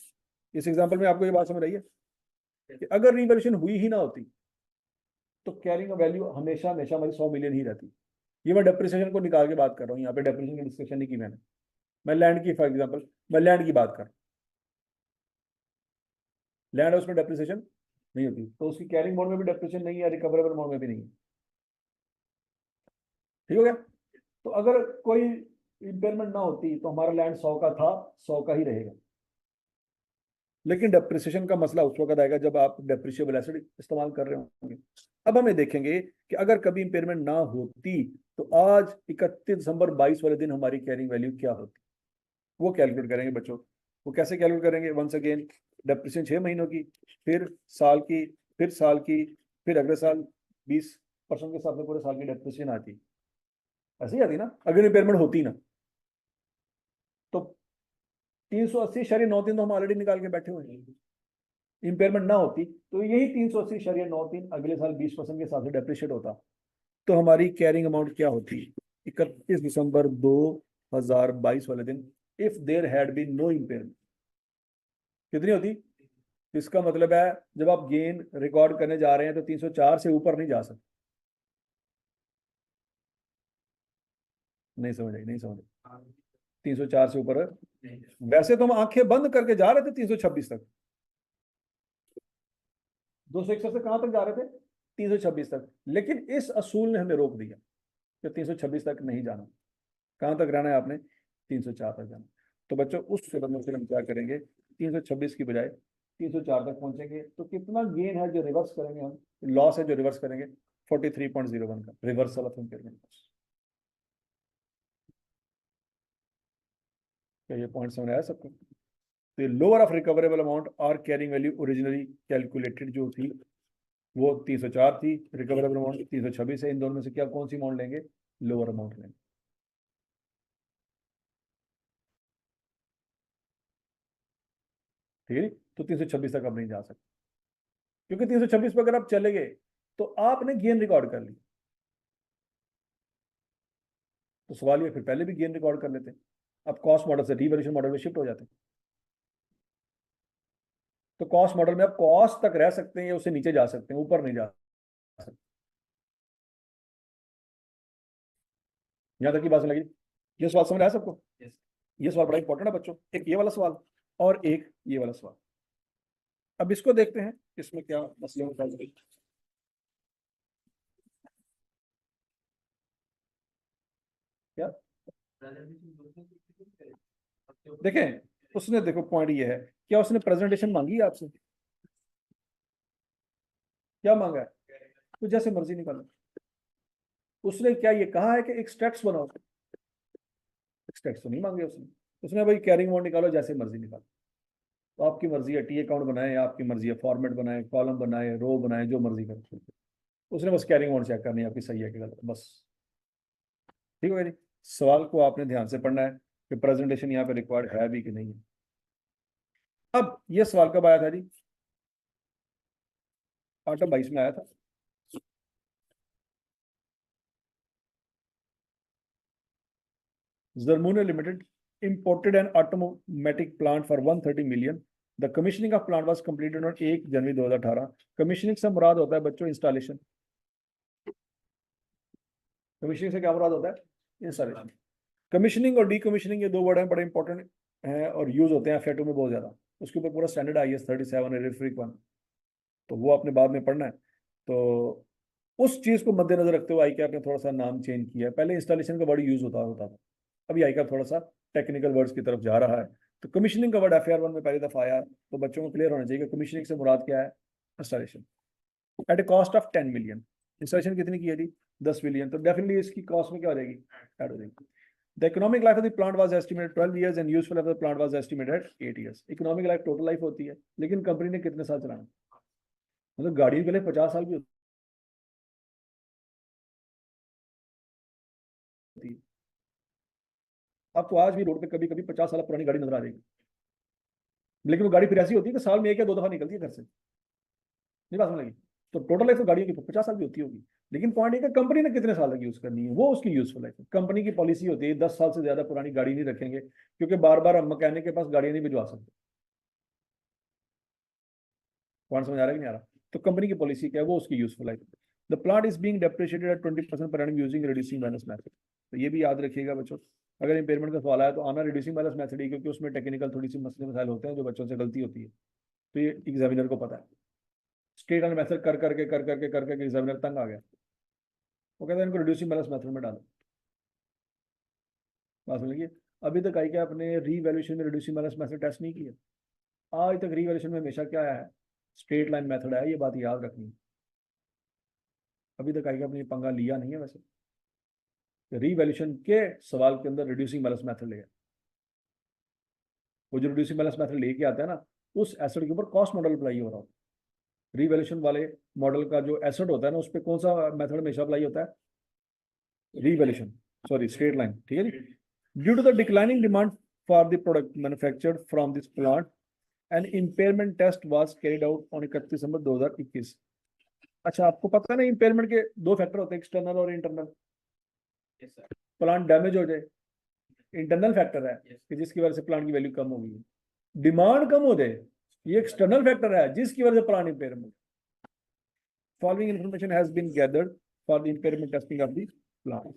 इस एग्जांपल में आपको ये बात समझ रही है कि अगर रिवैल्यूएशन हुई ही ना होती तो कैरिंग वैल्यू हमेशा हमेशा हमारी 100 मिलियन ही रहती। ये मैं डेप्रिसिएशन को निकाल के बात कर रहा हूँ, यहाँ पे डेप्रिसिएशन की डिस्कशन नहीं की मैंने। मैं लैंड की, फॉर एग्जाम्पल मैं लैंड की बात कर, लैंड है उसमें डेप्रिसिएशन नहीं होती, तो उसकी कैरिंग मोड में भी डेप्रिसिएशन नहीं है, रिकवरेबल मोड में भी नहीं है। ठीक हो गया? तो अगर कोई इम्पेयरमेंट ना होती तो हमारा लैंड 100 का था, 100 का ही रहेगा। लेकिन डेप्रिसिएशन का मसला उस वक्त आएगा जब आप डेप्रिशिएबल एसेट इस्तेमाल कर रहे होंगे। अब हमें देखेंगे कि अगर कभी इंपेयरमेंट ना होती तो आज 31 दिसंबर 22 वाले दिन हमारी कैरिंग वैल्यू क्या होती, वो कैलकुलेट करेंगे बच्चों। वो कैसे कैलकुलेट करेंगे? वंस अगेन, डेप्रिसिएशन 6 महीनों की, फिर साल की, फिर साल की, फिर अगले साल 20 20% के हिसाब से पूरे साल की डेप्रिसिएशन आती, ऐसे ही आती ना अगर इम्पेयरमेंट होती ना। तो 380.93 तो हम ऑलरेडी निकाल के बैठे हुए हैं। इम्पेयरमेंट ना होती तो यही 380.93 अगले साल 20% के हिसाब से डेप्रिशिएट होता। तो हमारी कैरिंग अमाउंट क्या होती 31 दिसंबर 2022 वाले दिन, if there had been no impairment, कितनी होती? इसका मतलब है जब आप गेन रिकॉर्ड करने जा रहे हैं तो 304 से ऊपर नहीं जा सकते। नहीं समझ आई, नहीं समझ आई। 304 से ऊपर वैसे तो हम आंखें बंद करके जा रहे थे 326 तक, 261 से कहां तक जा रहे थे? 326 तक। लेकिन इस असूल ने हमें रोक दिया कि 326 तक नहीं जाना। कहां तक रहना है आपने? 304 तक जाना। तो बच्चों उस फिर हम क्या करेंगे, 326 की बजाय 304 तक पहुंचेंगे तो कितना गेन है जो रिवर्स करेंगे हम, लॉस है जो रिवर्स करेंगे 43.01 का रिवर्सल ऑफ इम्पेयरमेंट। क्या ये पॉइंट समझ आया सबको? तो लोअर ऑफ रिकवरेबल अमाउंट और कैरिंग वैल्यू ओरिजिनली कैलकुलेटेड जो थी वो 304 थी, रिकवरेबल अमाउंट 326 है। इन दोनों में से क्या कौन सी अमाउंट लेंगे? लोअर अमाउंट लेंगे। ठीक है, तो 326 तक अब नहीं जा सकते क्योंकि 326 पर अगर आप चले गए तो आपने गेन रिकॉर्ड कर ली। तो सवाल ये फिर पहले भी गेन रिकॉर्ड कर लेते, अब कॉस्ट मॉडल से रिवैल्यूएशन मॉडल में शिफ्ट हो जाते। तो कॉस्ट मॉडल में आप कॉस्ट तक रह सकते हैं या उससे नीचे जा सकते हैं, ऊपर नहीं जा सकते। यहां तक की बात लगी? ये सवाल समझ आया सबको? ये सवाल बड़ा इंपॉर्टेंट है बच्चों, एक ये वाला सवाल और एक ये वाला सवाल। अब इसको देखते हैं इसमें क्या मसले होता है। क्या देखें, उसने देखो पॉइंट ये है, क्या उसने प्रेजेंटेशन मांगी है आपसे? क्या मांगा है? तो जैसे मर्जी निकालो। उसने क्या ये कहा है कि एक स्टेट्स बनाओ? स्टेट्स तो नहीं मांगे उसने। उसने भाई कैरिंग अमाउंट निकालो, जैसे मर्जी निकालो। तो आपकी मर्जी है, टी अकाउंट बनाए, आपकी मर्जी है फॉर्मेट बनाए, कॉलम बनाए, रो बनाए, जो मर्जी करो। उसने बस कैरिंग अमाउंट चेक करनी है आपकी सही है कि गलत, बस। ठीक है जी। सवाल को आपने ध्यान से पढ़ना है कि प्रेजेंटेशन यहाँ पे रिक्वायर्ड है भी कि नहीं है। अब ये सवाल कब आया था जी? 8/22 में आया था। Zermuna Limited imported an automatic plant for 130 million. The commissioning of plant was completed on 1 January 2018। Commissioning से मुराद होता है बच्चों इंस्टॉलेशन। कमीशनिंग से क्या मुराद होता है? इंस्टॉलेशन। कमीशनिंग और डीकमीशनिंग ये दो वर्ड हैं, बड़े इंपॉर्टेंट हैं और यूज होते हैं फेटो में बहुत ज्यादा। उसके ऊपर पूरा स्टैंडर्ड IS 37 है, रेफरिक वन, तो वो आपने बाद में पढ़ना है। तो उस चीज को मद्देनजर रखते हुए आईकैप ने थोड़ा सा नाम चेंज किया है। पहले इंस्टॉलेशन का वर्ड यूज होता था, अभी आईकैप थोड़ा सा टेक्निकल वर्ड्स की तरफ जा रहा है। तो कमीशनिंग का वर्ड FAR 1 में पहली दफा आया, तो बच्चों को क्लियर होना चाहिए कि कमीशनिंग से मुराद क्या है? Installation at a cost of 10 million. Installation कितनी की है जी? 10 मिलियन। तो डेफिनेटली इसकी कॉस्ट में क्या हो जाएगी? ऐड हो जाएगी। The economic life of the plant was estimated 12 years and useful life of the plant was estimated 8 years। Economic life total life होती है, लेकिन कंपनी ने कितने साल चलाना? मतलब गाड़ी के लिए 50 साल भी होती है। आपको आज भी रोड पे कभी कभी 50 साल पुरानी गाड़ी नजर आ जाएगी, लेकिन वो गाड़ी फिर ऐसी होती है कि साल में 1 या 2 दफा निकलती है घर से। नहीं बात समझ लगी? तो टोटल लाइफ तो गाड़ियों की 50 साल भी होती होगी, लेकिन पॉइंट एक कंपनी ने कितने साल तक यूज करनी है, वो उसकी यूजफुल लाइफ है। कंपनी की पॉलिसी होती है 10 साल से ज्यादा पुरानी गाड़ी नहीं रखेंगे, क्योंकि बार बार हम मैकेनिक के पास गाड़ियां नहीं भिजवा सकते। पॉइंट समझ आ रहा है कि नहीं आ रहा? तो कंपनी की पॉलिसी क्या है, वो उसकी useful life. The plant is being depreciated at 20% per annum using reducing balance method. तो ये भी याद रखिएगा बच्चों, अगर इम्पेयरमेंट का सवाल आया तो आना रिड्यूसिंग बैलेंस मेथड ही, क्योंकि उसमें टेक्निकल थोड़ी सी मसले मसाइल होते हैं जो बच्चों से गलती होती है, तो ये एग्जामिनर को पता है। स्ट्रेट ऑन मेथड कर करके एग्जामिनर तंग आ गया, वो कहता है इनको रिड्यूसिंग बैलेंस मेथड में डालो। बात समझिए। अभी तक आई क्या आपने रीवैल्यूएशन में रिड्यूसिंग बैलेंस मेथड टेस्ट नहीं किया? आज तक रीवैल्यूएशन में हमेशा क्या आया है? स्ट्रेट लाइन मेथड है, ये बात याद रखनी है। अभी तक आई क्या आपने पंगा लिया नहीं है वैसे, रीवैल्यूएशन के सवाल के अंदर रिड्यूसिंग बैलेंस मेथड लेगा। वो जो रिड्यूसिंग बैलेंस मेथड लेके आता है ना, उस एसेट के ऊपर कॉस्ट मॉडल अप्लाई हो रहा होता है। रीवैल्यूएशन वाले मॉडल का जो एसेट होता है ना, उस पर कौन सा मेथड हमेशा अप्लाई होता है? रीवैल्यूएशन, सॉरी स्ट्रेट लाइन, ठीक है जी। Due to the declining demand for the product manufactured from this plant and impairment test was carried out on 31 December 2021। अच्छा, आपको पता नहीं इम्पेयरमेंट के दो फैक्टर होते हैं, एक्सटर्नल और इंटरनल। प्लांट डैमेज हो जाए, इंटरनल फैक्टर है कि जिसकी वजह से प्लांट की वैल्यू कम होगी। डिमांड कम हो जाए, ये एक्सटर्नल फैक्टर है जिसकी वजह से plant impairment. Following information has been gathered for the impairment testing of the plant.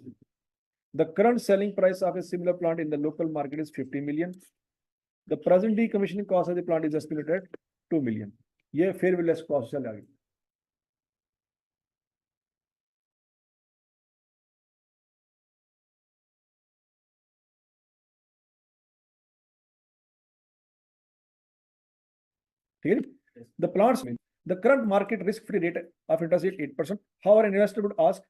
The current selling price of a similar plant in the local market is 50 million. The present decommissioning cost of the plant is estimated at 2 million. ये fair value less cost चले आगे। ठीक है। The plants, the current market risk-free rate of interest is 8%. However, an investor would ask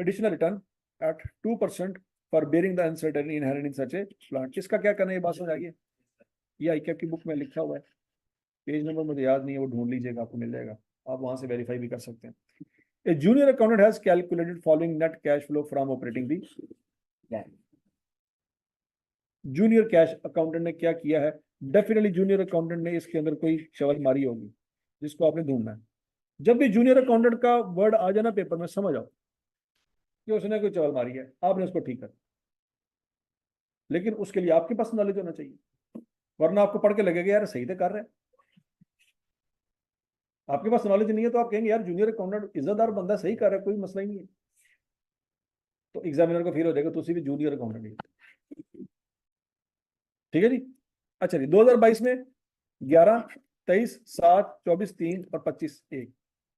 additional return at 2% for bearing the uncertainty inherent in such a plant. इसका क्या करना है, ये बात समझ आ गई? ये आईकैप की बुक में लिखा हुआ है, पेज नंबर मुझे याद नहीं है, वो ढूंढ लीजिएगा, आपको मिल जाएगा, आप वहां से वेरीफाई भी कर सकते हैं। A junior accountant has calculated following net cash flow from operating the plant. Junior cash accountant ने क्या किया है? डेफिनेटली जूनियर अकाउंटेंट ने इसके अंदर कोई शवल मारी होगी जिसको आपने ढूंढना है। जब भी जूनियर अकाउंटेंट का वर्ड आ जाना पेपर में, समझ आओ कि उसने कोई चवल मारी है, आपने उसको ठीक कर। लेकिन उसके लिए आपके पास नॉलेज होना चाहिए, वरना आपको पढ़ के लगेगा यार सही तो कर रहे हैं। आपके पास नॉलेज नहीं है तो आप कहेंगे यार जूनियर अकाउंटेंट इज्जतदार बंदा सही कर रहा है, कोई मसला ही नहीं है। तो एग्जामिनर को फील हो जाएगा तुसी भी जूनियर अकाउंटेंट है। ठीक है जी। अच्छा जी, 2022 में 11, 23, 7, 24, 3 और 25, 1।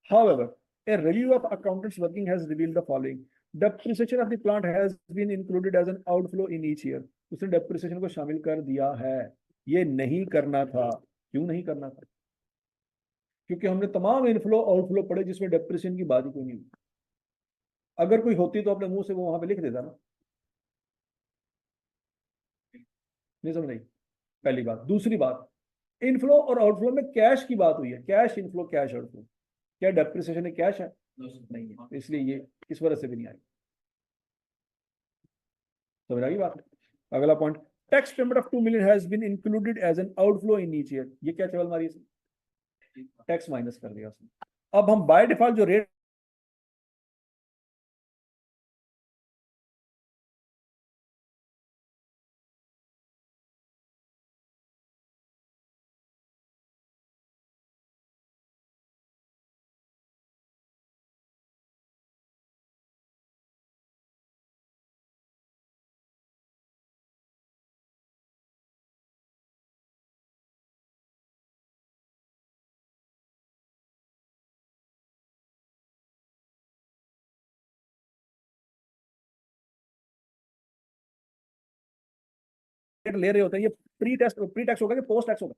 However, a review of accountants working has revealed the following. Depreciation of the plant has been included as an outflow in each year. उसने depreciation को शामिल कर दिया है। ये नहीं करना था। क्यों नहीं करना था? क्योंकि हमने तमाम इनफ्लो आउटफ्लो पढ़े जिसमें डेप्रिसिएशन की बात ही कोई नहीं। अगर कोई होती तो अपने मुंह से वो वहां पे लिख देता ना। नहीं समझ नहीं, पहली बात। दूसरी बात, इनफ्लो और आउटफ्लो में कैश की बात हुई है, कैश इनफ्लो कैश आउटफ्लो। क्या डेप्रिसिएशन है कैश है? नहीं है, इसलिए ये इस वजह से भी नहीं आई। समझ आ गई बात? अगला point, tax payment of 2 million has been included as an outflow in each year. ये क्या चवल मारी है? टैक्स माइनस कर दिया उसने। अब हम बाय डिफॉल्ट जो रेट ले रहे होते हैं, ये प्री टैक्स होगा कि पोस्ट टैक्स होगा?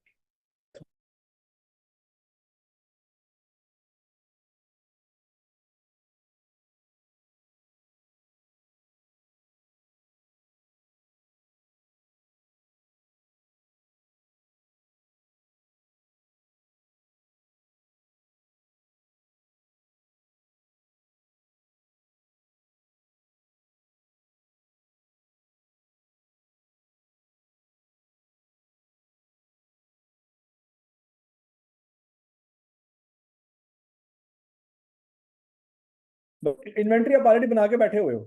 इन्वेंट्री आप ऑलरेडी बना के बैठे हुए हो,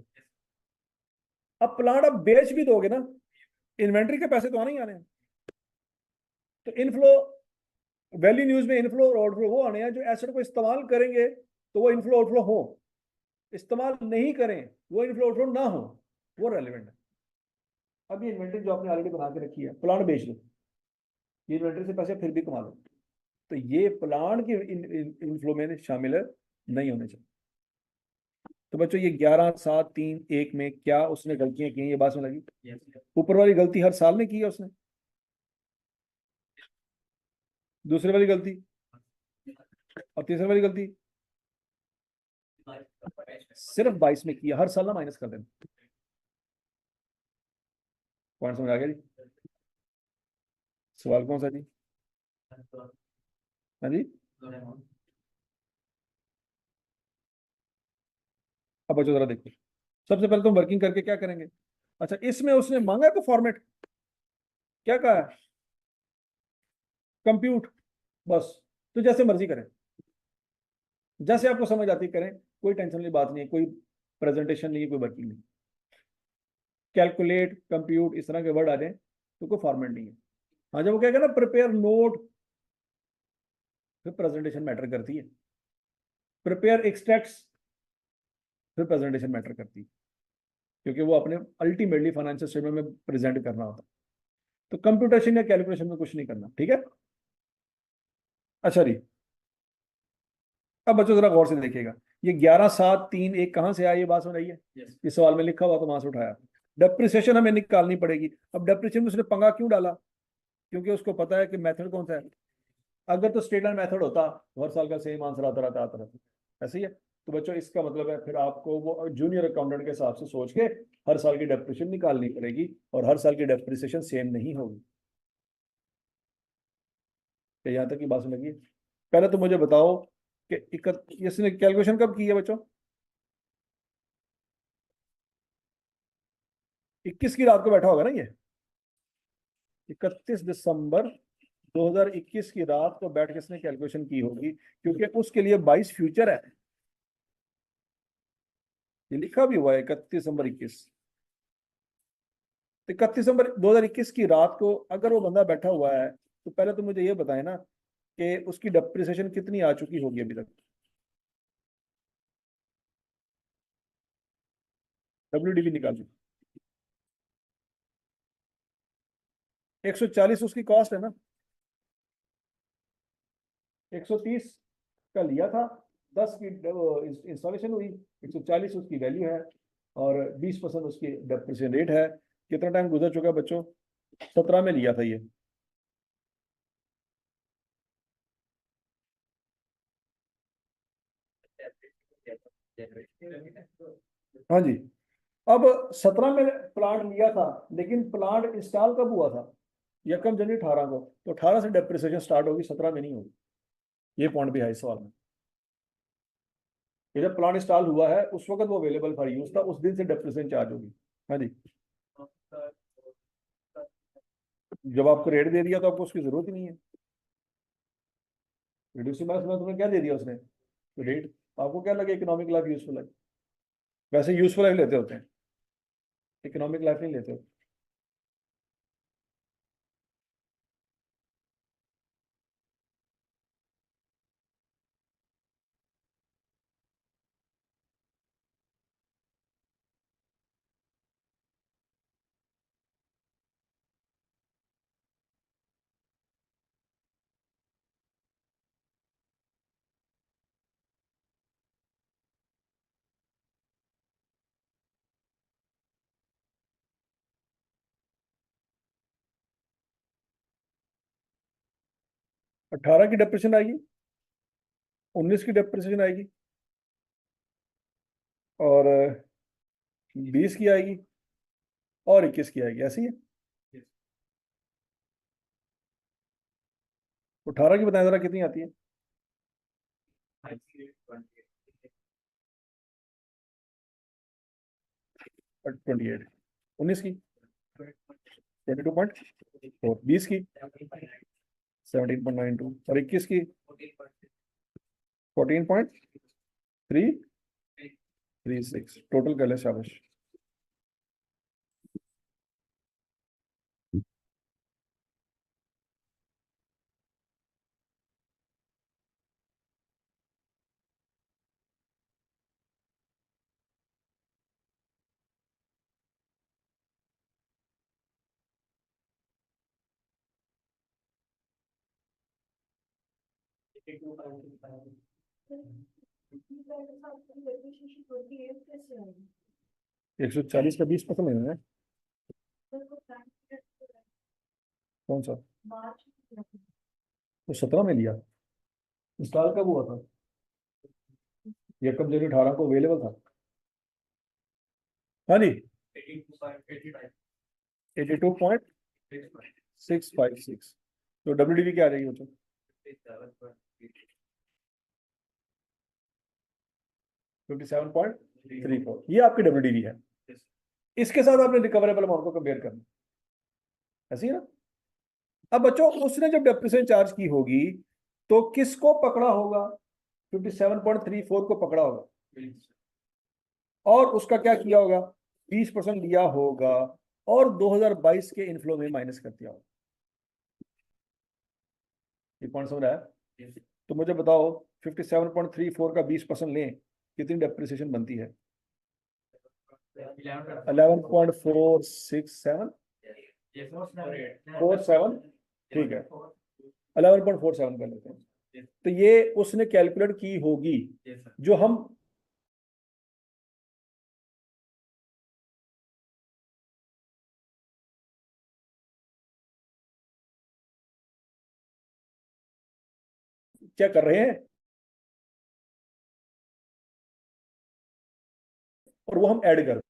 अब प्लांट आप बेच भी दोगे ना, इन्वेंट्री के पैसे तो आने ही आने हैं। तो इनफ्लो, वैल्यू न्यूज में इनफ्लो और आउटफ्लो वो आने हैं जो एसेट को इस्तेमाल करेंगे तो वो इनफ्लो आउटफ्लो हो, इस्तेमाल नहीं करें वो इनफ्लो आउटफ्लो ना हो, वो रेलिवेंट है। अब ये इन्वेंट्री जो आपने ऑलरेडी बना के रखी है, प्लांट बेच दो, ये इन्वेंट्री से पैसे फिर भी कमा लो, तो ये प्लांट की इनफ्लो में शामिल नहीं होने चाहिए। तो बच्चों ये 11, 7, 3, 1 में क्या उसने गलतियां की हैं, ये बात समझ लगी? ऊपर वाली गलती हर साल में की है उसने, दूसरी वाली गलती और तीसरी वाली गलती सिर्फ 22 में की है, हर साल ना माइनस कर देना। पॉइंट समझ आ गया जी? सवाल कौन सा जी? हाँ जी, अब बच्चों जरा देखो, सबसे पहले तुम वर्किंग करके क्या करेंगे। अच्छा, इसमें उसने मांगा है तो फॉर्मेट क्या कहा है, कंप्यूट, बस। तो जैसे मर्जी करें, जैसे आपको समझ आती करें, कोई टेंशन वाली बात नहीं है, कोई प्रेजेंटेशन नहीं है, कोई वर्किंग नहीं। कैलकुलेट, कंप्यूट, इस तरह के वर्ड आ जाए तो कोई फॉर्मेट नहीं है। हाँ, जब वो कहेगा ना प्रिपेयर नोट, फिर प्रेजेंटेशन मैटर करती है। प्रिपेयर एक्सट्रैक्ट्स, फिर प्रेजेंटेशन मैटर करती है, क्योंकि वो अपने अल्टीमेटली फाइनेंशियल स्टेटमेंट में प्रेजेंट करना होता है। तो कंप्यूटेशन या कैलकुलेशन में कुछ नहीं करना, ठीक है। अच्छा जी, अब बच्चों जरा गौर से देखिएगा, ये 11,7,3,1 कहां से आया, ये बात सुनाइए। इस सवाल में लिखा हुआ तो वहां से उठाया। डेप्रिसिएशन हमें निकालनी पड़ेगी। अब डेप्रिसिएशन में उसने पंगा क्यों डाला, क्योंकि उसको पता है कि मेथड कौन सा है। अगर तो स्टेट एंड मेथड होता तो हर साल का सेम आंसर आता रहता। ऐसे ही है। तो बच्चों इसका मतलब है फिर आपको वो जूनियर अकाउंटेंट के हिसाब से सोच के हर साल की डेप्रिसिएशन निकालनी पड़ेगी, और हर साल की डेप्रिसिएशन सेम नहीं होगी। क्या यहाँ तक की बात लगी। पहले तो मुझे बताओ कि इसने कैलकुलेशन कब की है बच्चों, 21 की रात को बैठा होगा ना ये। 31 दिसंबर 2021 की रात को बैठ के इसने कैलकुलेशन की होगी, क्योंकि उसके लिए 22 फ्यूचर है। ये लिखा भी हुआ है 31 दिसंबर 21। 31 दिसंबर 2021 की रात को अगर वो बंदा बैठा हुआ है, तो पहले तो मुझे ये बताए ना कि उसकी डेप्रिसिएशन कितनी आ चुकी होगी अभी तक। WDV निकाल चुकी। 140 उसकी कॉस्ट है ना, 130 का लिया था, 10 की इंस्टॉलेशन हुई, 140 उसकी वैल्यू है, और 20% उसकी डेप्रिसिएशन रेट है। कितना टाइम गुजर चुका है बच्चों, 17 में लिया था ये। हाँ जी। अब 17 में प्लांट लिया था, लेकिन प्लांट इंस्टॉल कब हुआ था, 1 जनवरी 18 को। तो 18 से डेप्रिसिएशन स्टार्ट होगी, 17 में नहीं होगी। ये पॉइंट भी है इस सवाल में, कि जब प्लांट इंस्टॉल हुआ है उस वक्त वो अवेलेबल फॉर यूज था, उस दिन से डेप्रिसिएशन चार्ज होगी। हाँ जी। जब आपको रेट दे दिया तो आपको उसकी जरूरत ही नहीं है। रिड्यूसिंग मार्क्स में तुम्हें क्या दे दिया उसने, रेट। आपको क्या लगे इकोनॉमिक लाइफ यूजफुल है, वैसे यूजफुल लाइफ लेते होते हैं, इकोनॉमिक लाइफ नहीं लेते होते। 18 की डिप्रेशन आएगी, 19 की डिप्रेशन आएगी, और 20 की आएगी, और 21 की आएगी, ऐसी है। 18 की बताएं जरा कितनी आती है। 28। 19 की 22.4, 20 की 17.92, और 21 की 14.336। टोटल कर ले शाबाश। एक 140 का 20% लेना है। कौन सा, तो 17 में लिया, इंस्टॉल कब हुआ था, ये कब जनवरी 18 को अवेलेबल था। हाँ जी, 82.656। तो WDV क्या आ जाएगी बच्चों, 57., 3,4 ये आपकी WDV है। इसके साथ आपने रिकवरेबल अमाउंट को कंपेयर करना, ऐसी है ना। अब बच्चों उसने जब डेप्रिसिएशन चार्ज की होगी तो किसको पकड़ा होगा? 57.34 को पकड़ा होगा और उसका क्या किया होगा? 20% लिया होगा और 2022 के इनफ्लो में माइनस कर दिया होगा। ये पॉइंट समझ रहा है? तो मुझे बताओ 57.34 का 20% लें, कितनी डेप्रिसिएशन बनती है? 11.467 47, ठीक है 11.47 कर लेते हैं। तो ये उसने कैलकुलेट की होगी जो हम क्या कर रहे हैं और वो हम ऐड कर।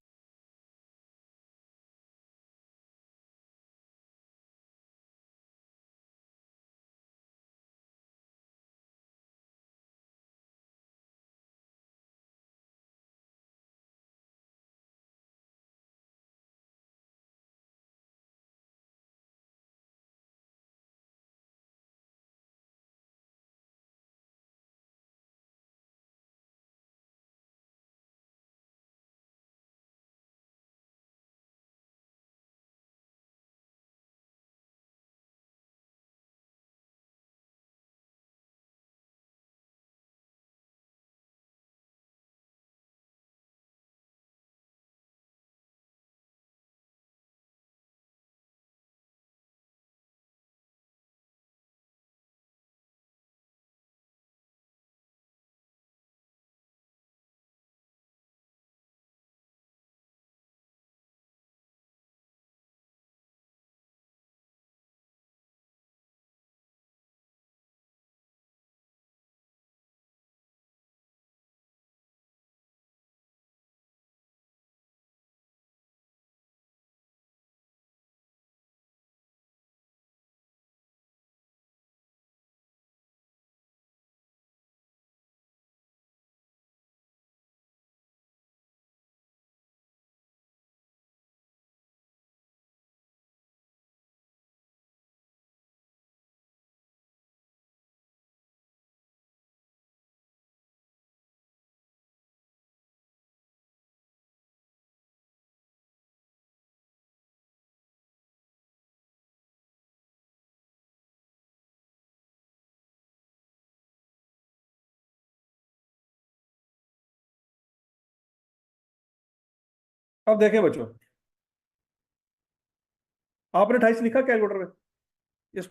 अब देखें बच्चों, आपने 28 लिखा कैलकुलेटर में? इस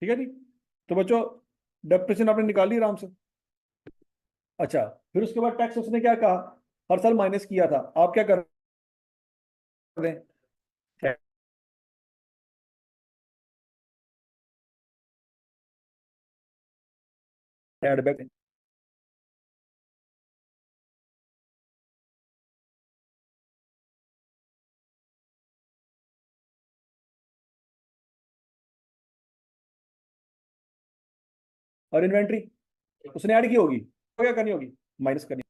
ठीक है जी। तो बच्चों डेप्रिसिएशन आपने निकाल ली आराम से। अच्छा, फिर उसके बाद टैक्स उसने क्या कहा? हर साल माइनस किया था, आप क्या कर दें? Add back. और इन्वेंट्री उसने ऐड की होगी, क्या करनी होगी, माइनस करनी।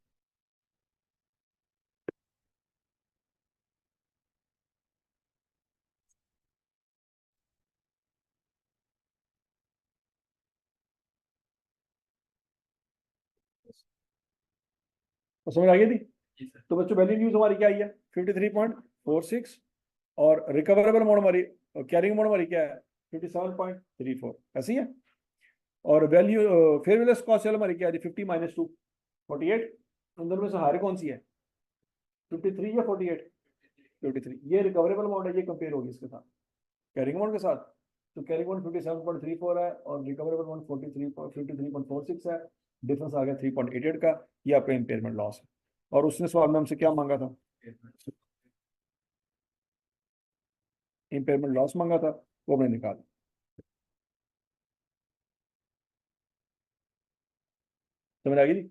तो समझ आ गई थी। तो बच्चों वैल्यू न्यूज हमारी क्या आई है 53.46 और रिकवरेबल अमाउंट हमारी कैरिंग अमाउंट हमारी क्या है 57.34 ऐसी है। और वैल्यू फेयर वैल्यू कॉस्ट हमारी क्या है 50 माइनस 2 48। इन दोनों में से हार कौन सी है 53 या 48 53। ये रिकवरेबल अमाउंट है, ये कंपेयर होगी इसके साथ कैरिंग अमाउंट के साथ। तो कैरिंग अमाउंट 57.34 है और रिकवरेबल अमाउंट 53.46 है। डिफरेंस आ गया 3.88 का। ये आपका इम्पेयरमेंट लॉस है। और उसने सवाल में हमसे क्या मांगा था, इम्पेयरमेंट लॉस मांगा था, वो हमने निकाला। समझ आ गई।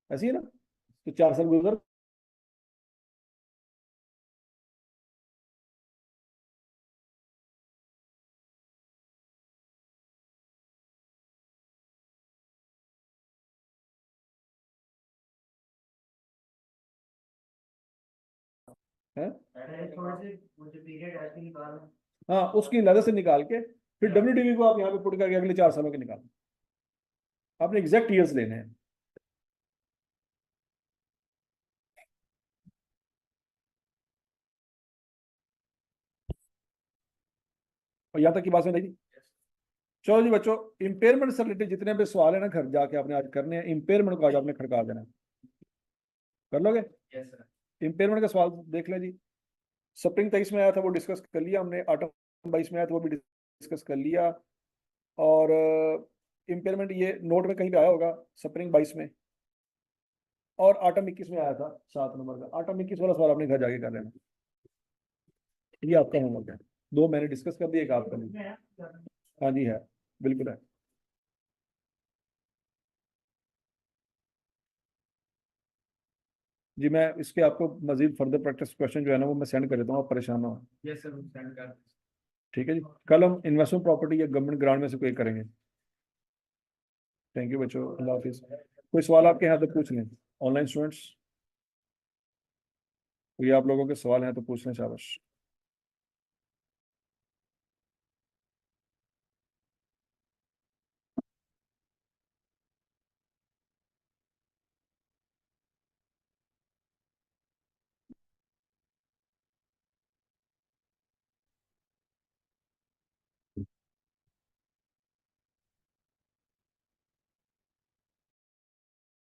ऐसी है ना। तो 4 साल गुजर है। हाँ उसकी लागत से निकाल के फिर WDV को आप यहाँ पे पुट करके अगले 4 सालों के निकाल। आपने एग्जैक्ट ईयर्स लेने हैं। और यहाँ तक की बात समझ आई। चलो जी बच्चों, इंपेयरमेंट से रिलेटेड जितने भी सवाल है ना घर जाके आपने आज करने हैं, इंपेयरमेंट को आज आपने खड़का देना है। कर लोगे। इंपेयरमेंट का सवाल देख लें जी। स्प्रिंग 23 में आया था वो डिस्कस कर लिया हमने, आटम 22 में आया था वो भी डिस्कस कर लिया। और इंपेयरमेंट ये नोट में कहीं पे आया होगा स्प्रिंग 22 में। और आटम 21 में आया था 7 नंबर का। आटम 21 वाला सवाल अपने घर जाके कर लेना। ये आपका होमवर्क है। 2 मैंने डिस्कस कर दिया, एक आपका नहीं। हाँ जी है, बिल्कुल है। जी मैं इसके आपको मजीद फर्दर प्रैक्टिस क्वेश्चन जो है ना वो मैं सेंड कर देता हूँ, आप परेशान ना हो। यस सर सेंड कर। ठीक है जी। कल हम इन्वेस्टमेंट प्रॉपर्टी या गवर्नमेंट ग्रांट में से कोई करेंगे। थैंक यू बच्चों, अल्लाह हाफिज। कोई सवाल आपके यहाँ तो पूछ लें ऑनलाइन स्टूडेंट्स, कोई आप लोगों के सवाल हैं तो पूछ लें शाबाश।